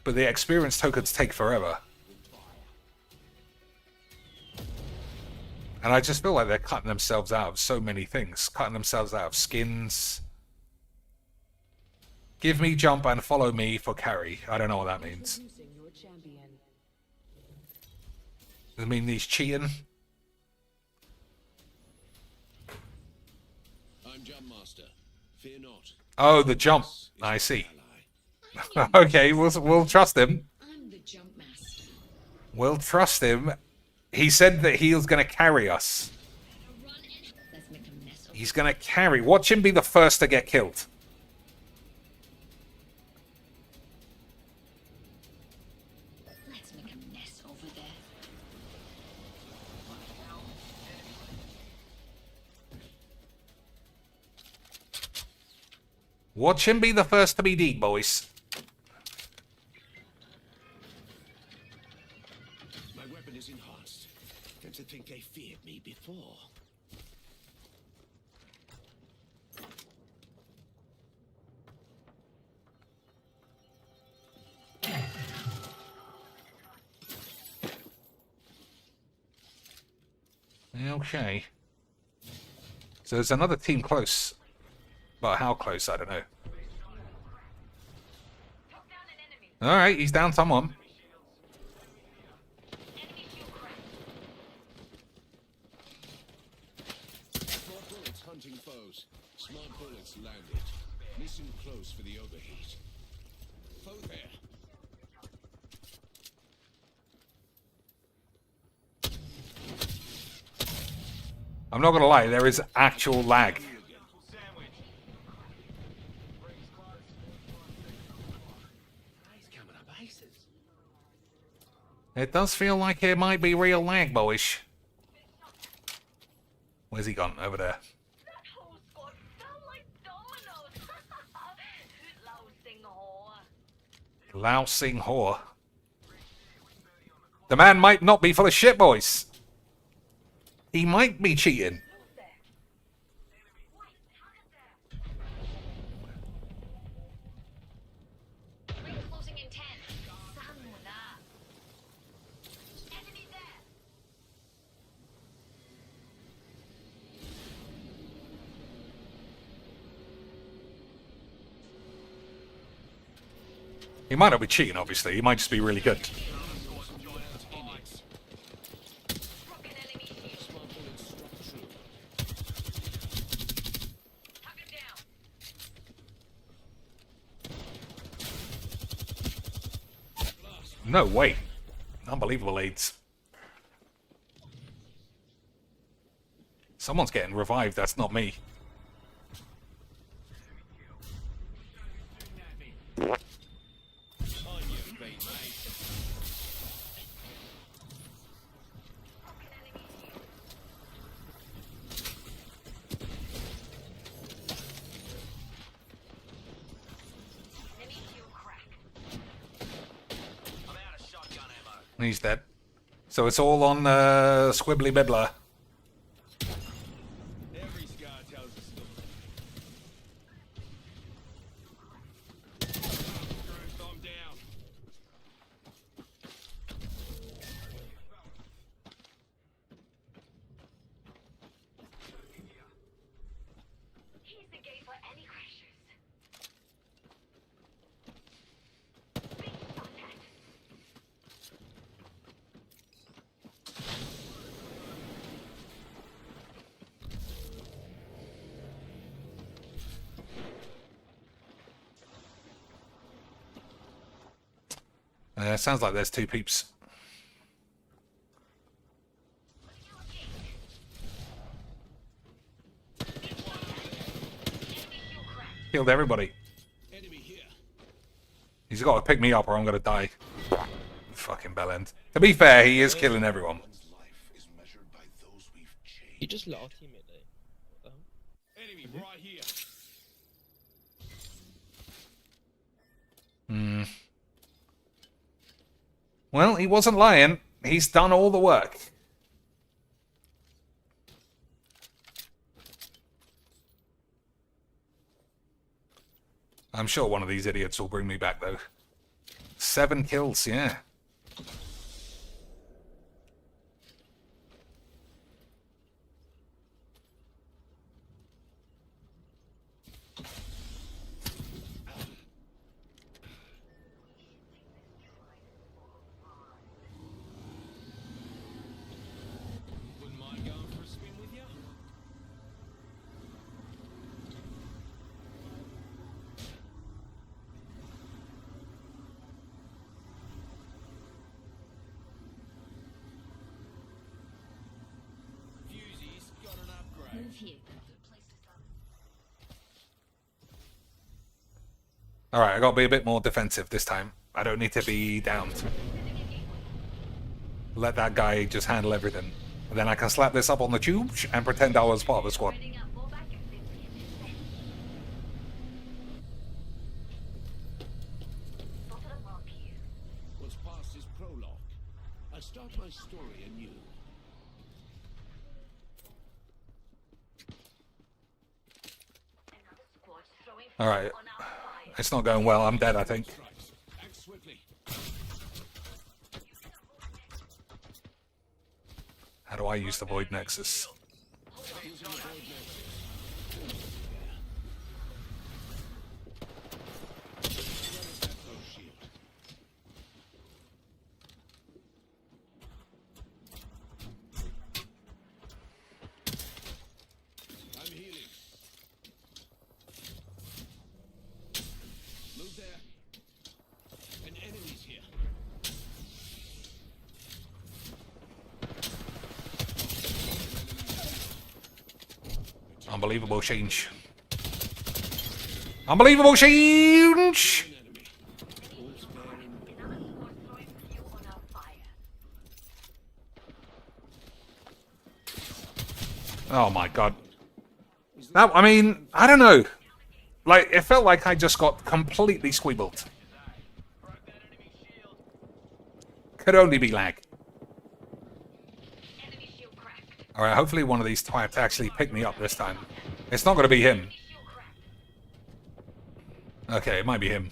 But the experience tokens take forever. And I just feel like they're cutting themselves out of so many things. Cutting themselves out of skins. Give me jump and follow me for carry. I don't know what that means. Does it mean he's cheating? I'm Jump Master. Fear not. Oh, the jump. I see. Okay, we'll trust him. I'm the Jump Master. We'll trust him. He said that he was going to carry us. He's going to carry. Watch him be the first to get killed. Let's make a mess over there. Watch him be the first to be dead, boys. My weapon is enhanced. Don't you think they feared me before? Okay. So there's another team close. But how close, I don't know. Alright, he's down someone. Smart bullets hunting foes. Smart bullets landed. Listen close for the overheat. Foe there. I'm not gonna lie, there is actual lag. It does feel like it might be real lag, boyish. Where's he gone? Over there. Lousing whore. The man might not be full of shit, boys. He might be cheating. He might not be cheating, obviously. He might just be really good. No way. Unbelievable aids. Someone's getting revived, that's not me. He's dead. So it's all on Squeeblebeaner. Sounds like there's two peeps. Killed everybody. He's got to pick me up or I'm going to die. Fucking bellend. To be fair, he is killing everyone. You just let our teammate there. Enemy right here. Well, he wasn't lying. He's done all the work. I'm sure one of these idiots will bring me back, though. 7 kills, yeah. Wouldn't mind going for a spin with you? Fusey's got an upgrade. Alright, I gotta be a bit more defensive this time. I don't need to be downed. Let that guy just handle everything. And then I can slap this up on the tube and pretend I was part of the squad. What's past is prologue. I start my story anew. Alright. It's not going well. I'm dead, I think. Act swiftly. How do I use the Void Nexus? I'm healing. Move there. An enemy's here. Unbelievable change. Unbelievable change! Oh my god. That, I mean, I don't know. Like, it felt like I just got completely squeebled. Could only be lag. Alright, hopefully one of these types actually pick me up this time. It's not going to be him. Okay, it might be him.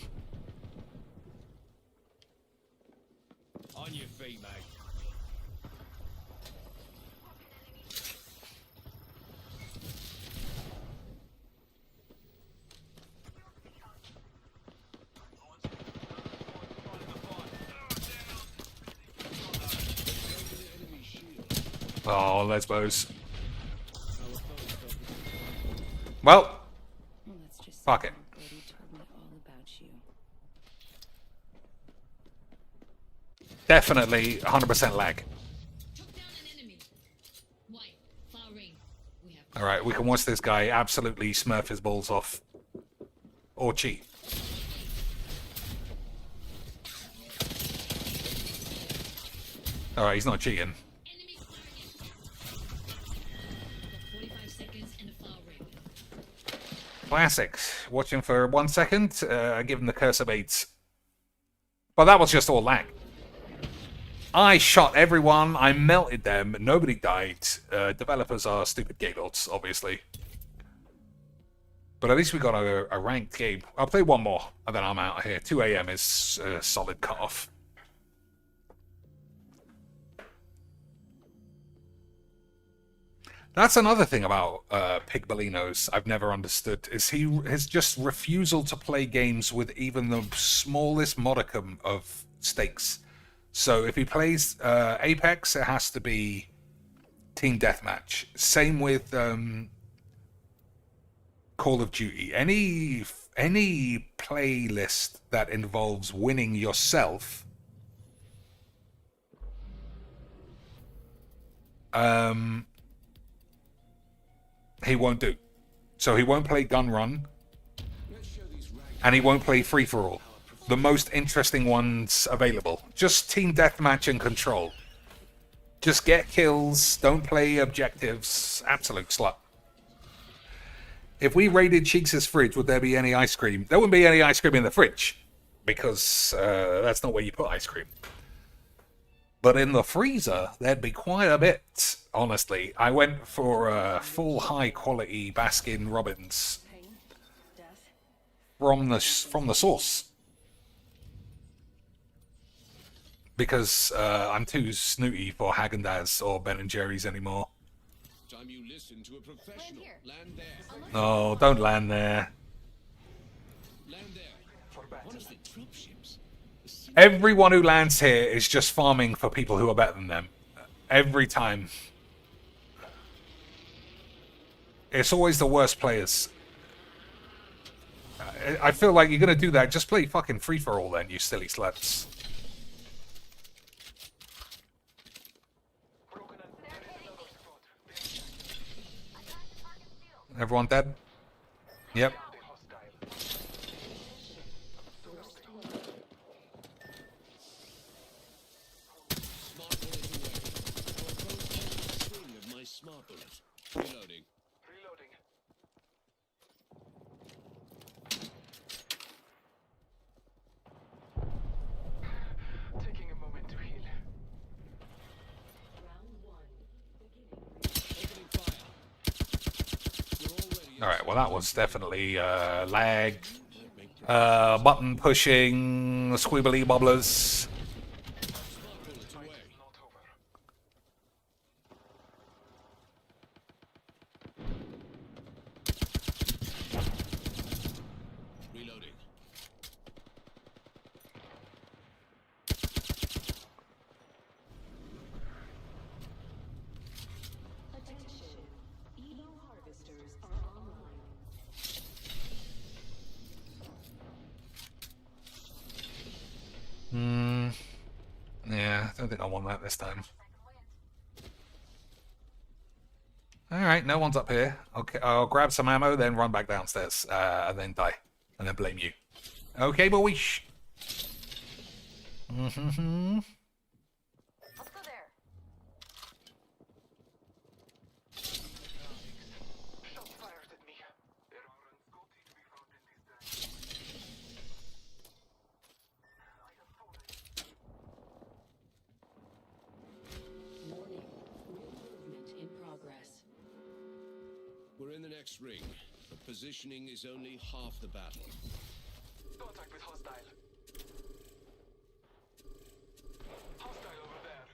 On your feet, mate. Oh, lesbos. Well, fuck it. Definitely 100% lag. Alright, we can watch this guy absolutely smurf his balls off. Or cheat. Alright, he's not cheating. Classic. Watching for 1 second. Give him the cursor baits. But that was just all lag. I shot everyone. I melted them. Nobody died. Developers are stupid gaylords, obviously. But at least we got a ranked game. I'll play one more, and then I'm out of here. 2 a.m. is a solid cutoff. That's another thing about Pigbalino's I've never understood, is his just refusal to play games with even the smallest modicum of stakes. So if he plays Apex, it has to be Team Deathmatch. Same with Call of Duty. Any playlist that involves winning yourself he won't do. So he won't play gun run, and he won't play free for all. The most interesting ones available. Just team deathmatch and control. Just get kills, don't play objectives. Absolute slut. If we raided Cheeks' fridge, would there be any ice cream? There wouldn't be any ice cream in the fridge, because that's not where you put ice cream. But in the freezer, there'd be quite a bit, honestly. I went for full high-quality Baskin-Robbins from the source. Because I'm too snooty for Haagen-Dazs or Ben & Jerry's anymore. Time you listen to a professional. Land there. No, don't land there. Land there. Honestly, troop ships. Everyone who lands here is just farming for people who are better than them. Every time. It's always the worst players. I feel like you're going to do that. Just play fucking free-for-all then, you silly sluts. Everyone dead? Yep. Smart bullet. Reloading. Taking a moment to heal. Alright, well that was definitely lag. Button pushing, squibbly bobblers. Reloading. Attention. Evo harvesters are online. Yeah, I don't think I want that this time. Alright, no one's up here. Okay, I'll grab some ammo, then run back downstairs, and then die. And then blame you. Okay, boys. Mm-hmm. Let's go there. Shots fired at me. There are Scotty to be found in this day. I have fallen. Warning. Real movement in progress. We're in the next ring, but positioning is only half the battle. Contact with hostile. Hostile over there.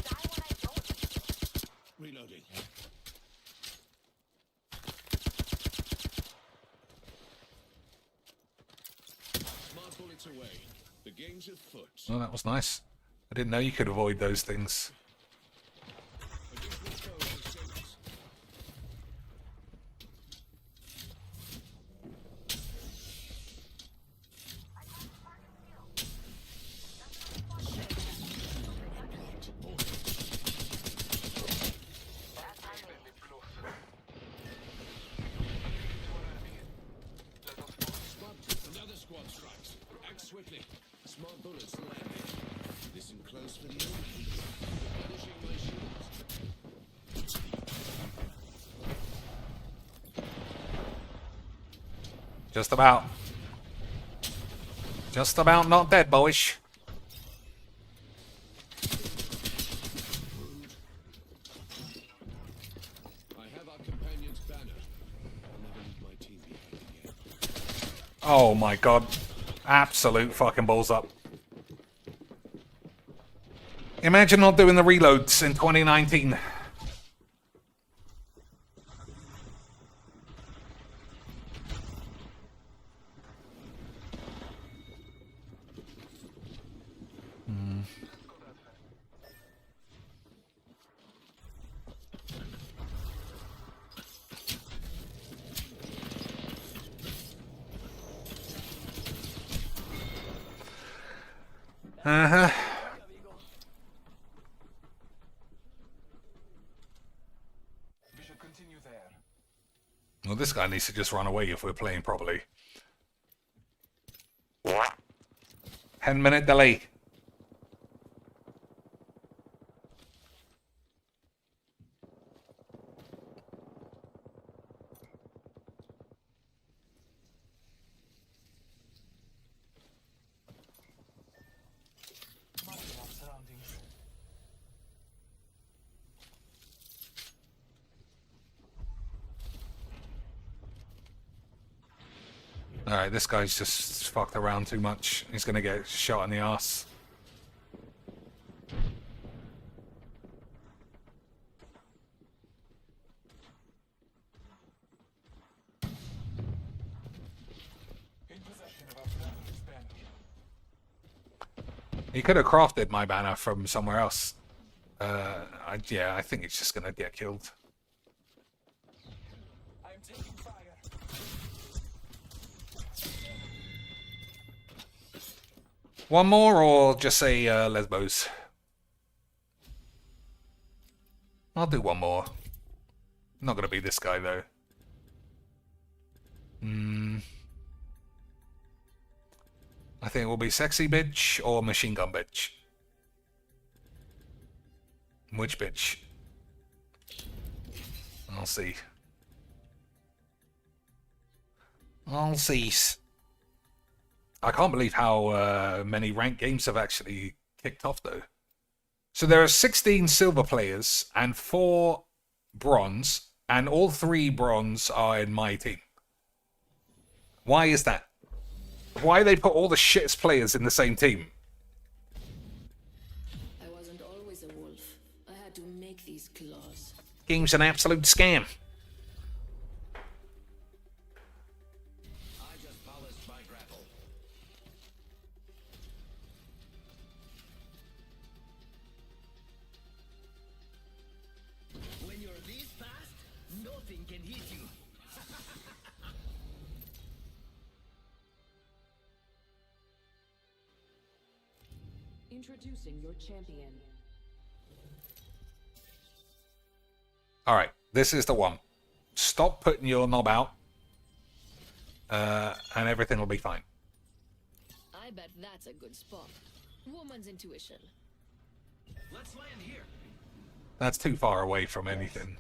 Die when I don't. Reloading. Smart bullets away. The game's afoot. Oh, that was nice. I didn't know you could avoid those things. Another squad strikes. Act swiftly. Smart bullets landing. Listen close for the overheat. Replenishing my shields. Just about. Just about not dead, boys. I have our companion's banner. I'll never leave my team behind again. Oh my god. Absolute fucking balls up. Imagine not doing the reloads in 2019. Uh-huh. We should continue there. Well, this guy needs to just run away if we're playing properly. 10-minute delay. Alright, this guy's just fucked around too much. He's gonna get shot in the ass. In possession of our family's banner. He could have crafted my banner from somewhere else. Yeah, I think he's just gonna get killed. I am taking fire. One more, or just say Lesbos? I'll do one more. Not gonna be this guy though. I think it will be Sexy Bitch or Machine Gun Bitch. Which bitch? I'll see. I'll see. I can't believe how many ranked games have actually kicked off though. So there are 16 silver players and 4 bronze, and all 3 bronze are in my team. Why is that? Why they put all the shittest players in the same team? I wasn't always a wolf. I had to make these claws. Game's an absolute scam. I just polished my grapple. When you're this fast, nothing can hit you. Introducing your champion. Alright, this is the one. Stop putting your knob out. And everything will be fine. I bet that's a good spot. Woman's intuition. Let's land here. That's too far away from anything.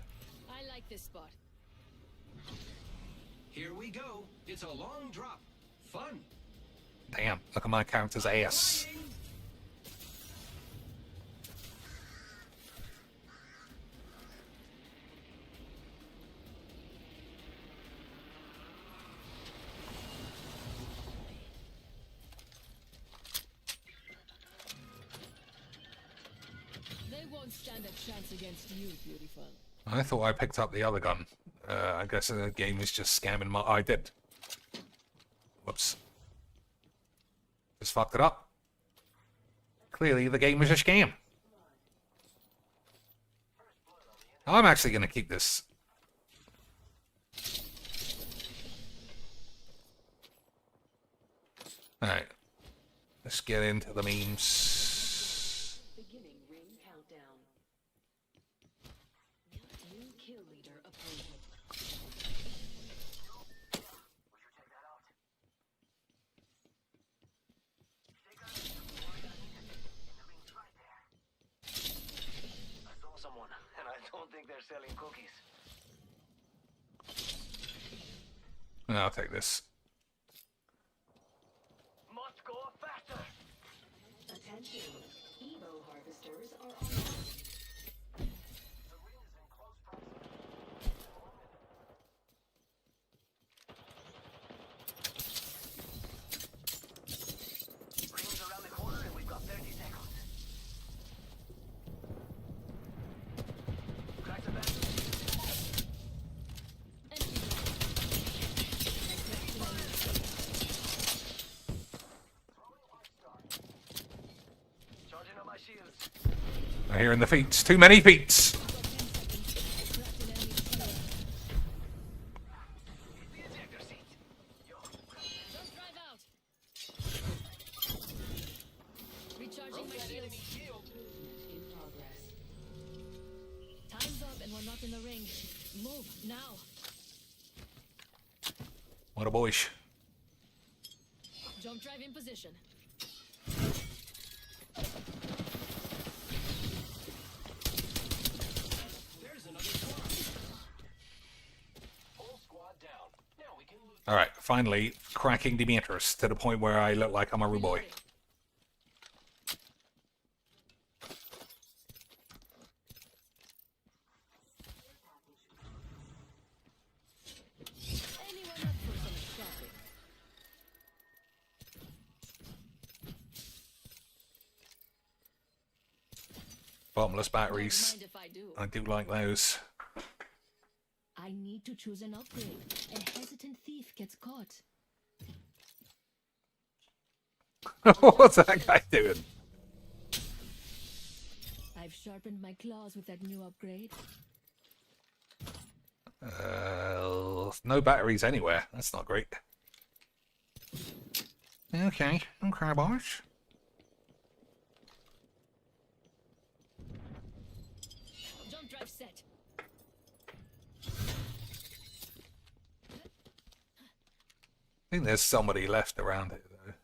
I like this spot. Here we go. It's a long drop. Fun. Damn, look at my character's ass. They won't stand a chance against you, beautiful. I thought I picked up the other gun. I guess the game is just scamming my... I did. Whoops. Just fucked it up. Clearly the game was a scam. I'm actually going to keep this. Alright. Let's get into the memes. Beginning ring countdown. New kill leader appointed. I saw someone, and I don't think they're selling cookies. I'll take this. Must go faster. Attention. Evo harvesters are online. The ring is in close proximity. Ring's around the corner, and we've got 30 seconds. Crack the back. Charging on my shields. I hear in the feats. Too many feats. The ejector seat. Just drive out. Recharging Move now. What a boyish. Jump drive in position. There's another squad. Whole squad down. Now we can loot. Alright, finally, cracking Demetrius to the point where I look like I'm a rude boy. Anyone up for some shopping? Bottomless batteries. Mind if I do? I do like those. I need to choose an upgrade. A hesitant thief gets caught. What's that guy doing? I've sharpened my claws with that new upgrade. No batteries anywhere. That's not great. Okay, boys. Jump drive set. I think there's somebody left around it, though.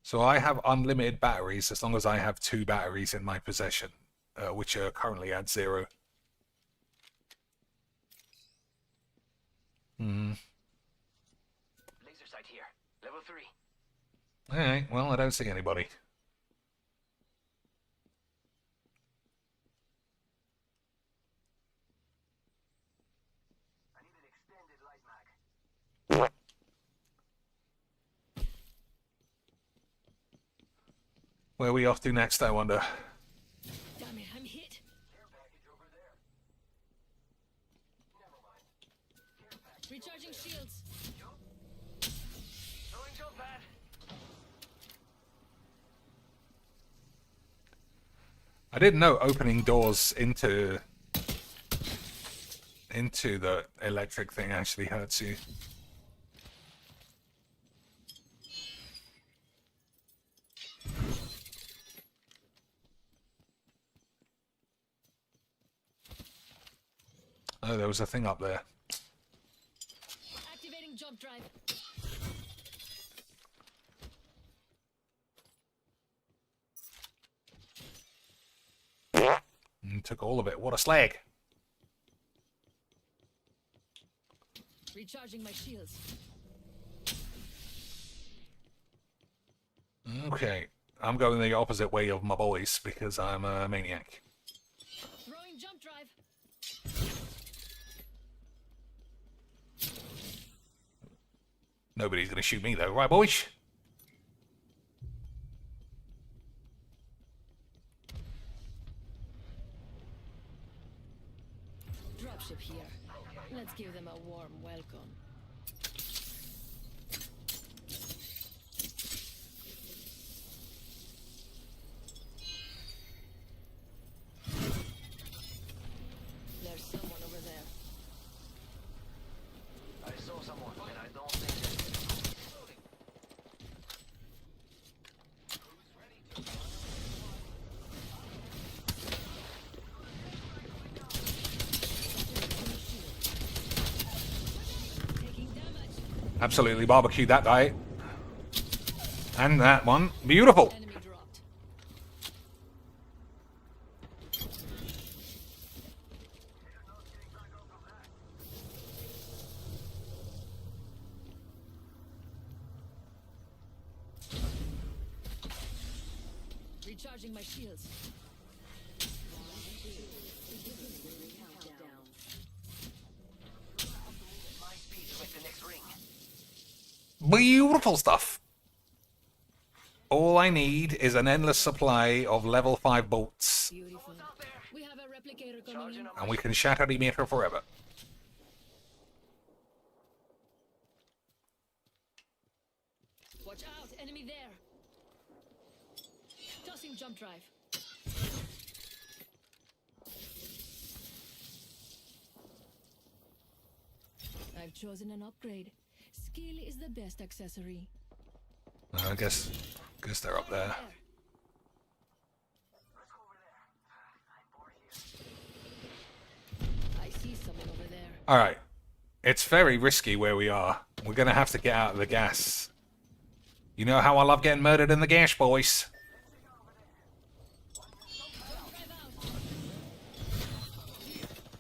So I have unlimited batteries as long as I have 2 batteries in my possession, which are currently at 0. Laser sight here. Level 3. Alright, well, I don't see anybody. I need an extended light mag. Where are we off to next, I wonder? Damn it, I'm hit. Care package over there. Never mind. Care package. Recharging shields. Throwing jump pad. I didn't know opening doors into the electric thing actually hurts you. Oh, there was a thing up there. Activating jump drive. And took all of it. What a slag! Recharging my shields. Okay, I'm going the opposite way of my boys because I'm a maniac. Throwing jump drive. Nobody's gonna shoot me though, right, boys? Dropship here. Let's give them a warm welcome. There's someone over there. I saw someone, and I don't think that. Loading. Who's ready to run? Taking damage. Absolutely barbecued that guy. And that one. Beautiful. Enemy dropped. Recharging my shields. My speed to make the next ring. Beautiful stuff. All I need is an endless supply of level 5 bolts. Beautiful. We have a replicator coming in. And we can shatter the meter forever. Watch out, enemy there. Tossing jump drive. I've chosen an upgrade. Skill is the best accessory. I guess Because they're up there. I see someone over there. Alright. It's very risky where we are. We're going to have to get out of the gas. You know how I love getting murdered in the gas, boys.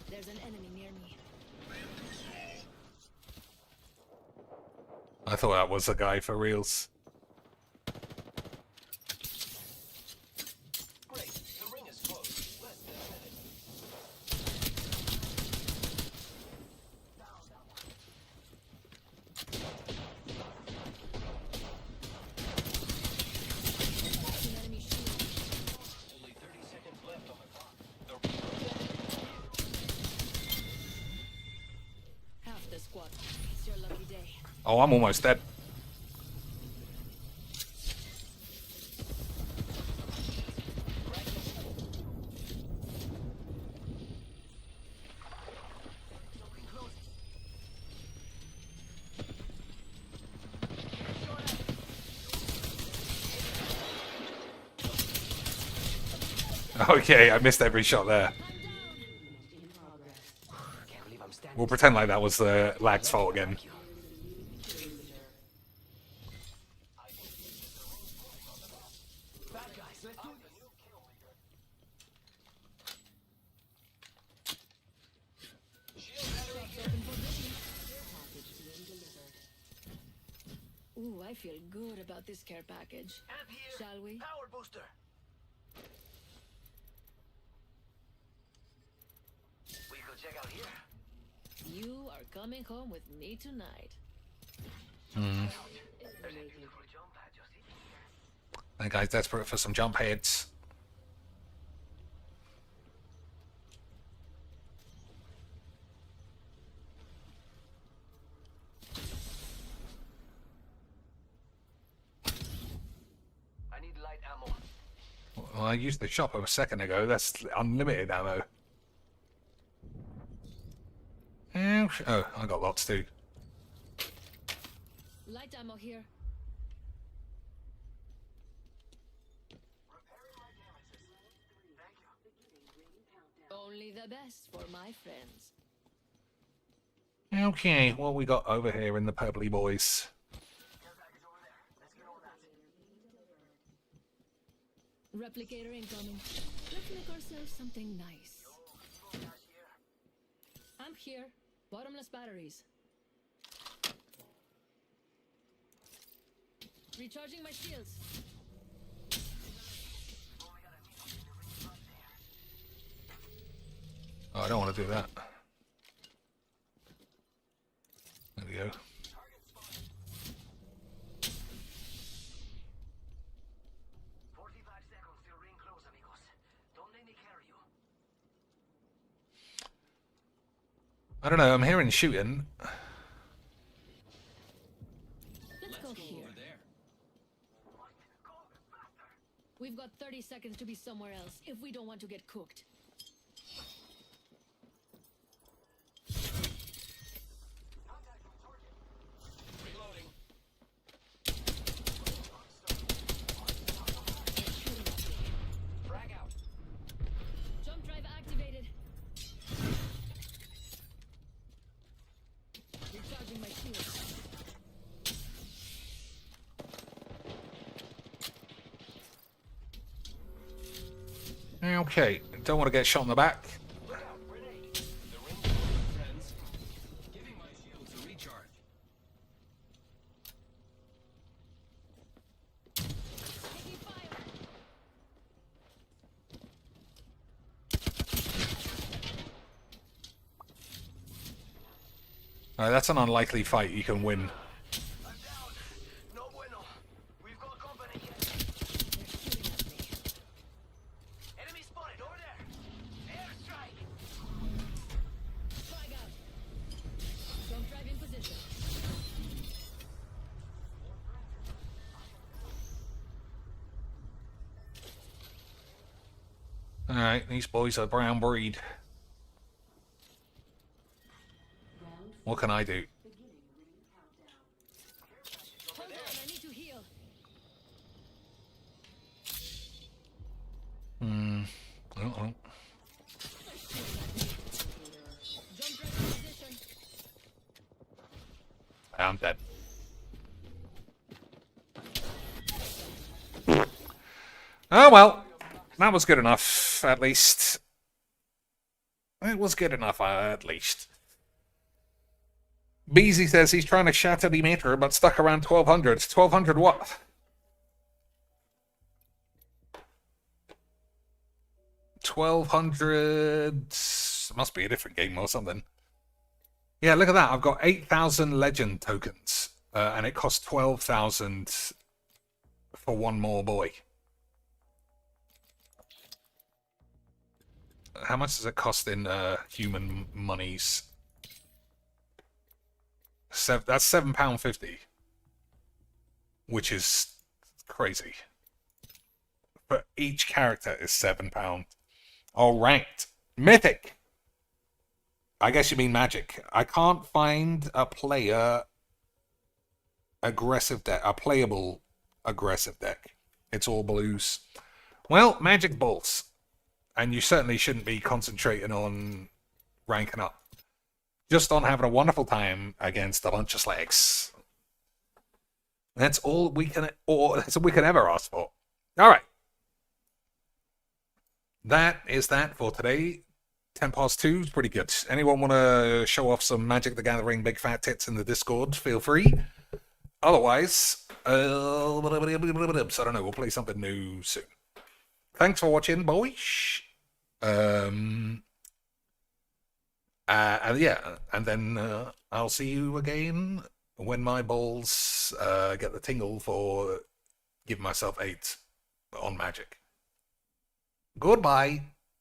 There's an enemy near me. I thought that was a guy for reals. Great. The ring is close. Less than a minute. An enemy shield. Only 30 seconds left on the clock. Half the squad. It's your lucky day. Oh, I'm almost dead. Okay, I missed every shot there. We'll pretend like that was lag's fault again. Ooh, I feel good about this care package. Shall we? Power booster. We could check out here. You are coming home with me tonight. That guy's desperate for some jump heads. I need light ammo. Well, I used the shop a second ago. That's unlimited ammo. Oh, I got lots too. Light ammo here. Only the best for my friends. Okay, what we got over here in the Purpley Boys? Replicator incoming. Let's make ourselves something nice. I'm here. Bottomless batteries. Recharging my shields. Oh, I don't want to do that. There we go. I don't know, I'm hearing shooting. Let's go here. We've got 30 seconds to be somewhere else if we don't want to get cooked. Reloading. Frag out. Jump drive activated. Recharging my shields. Okay, don't want to get shot in the back. Grenade. The ring is over, friends. Giving my shields a recharge. Taking fire. Alright, that's an unlikely fight you can win. I'm down. No bueno. We've got company here. They're shooting at me. Enemy spotted over there. Airstrike. Flag out. Jump drive in position. Alright, these boys are brown breed. What can I do? Hold on, I need to heal. Uh-oh. I'm dead. Oh well, that was good enough, at least. It was good enough, at least. Beezy says he's trying to shatter the meter, but stuck around 1200. 1200 what? 1200... Must be a different game or something. Yeah, look at that. I've got 8,000 legend tokens, and it costs 12,000 for one more boy. How much does it cost in human monies? That's £7.50, which is crazy. But each character is £7. Oh, ranked. Mythic! I guess you mean magic. I can't find a player aggressive deck, a playable aggressive deck. It's all blues. Well, magic balls. And you certainly shouldn't be concentrating on ranking up. Just on having a wonderful time against a bunch of slags. That's all we can, or that's all we can ever ask for. All right. That is that for today. 2 is pretty good. Anyone want to show off some Magic the Gathering big fat tits in the Discord? Feel free. Otherwise, I don't know. We'll play something new soon. Thanks for watching, boys. And yeah, and then I'll see you again when my balls get the tingle for giving myself 8 on Magic. Goodbye.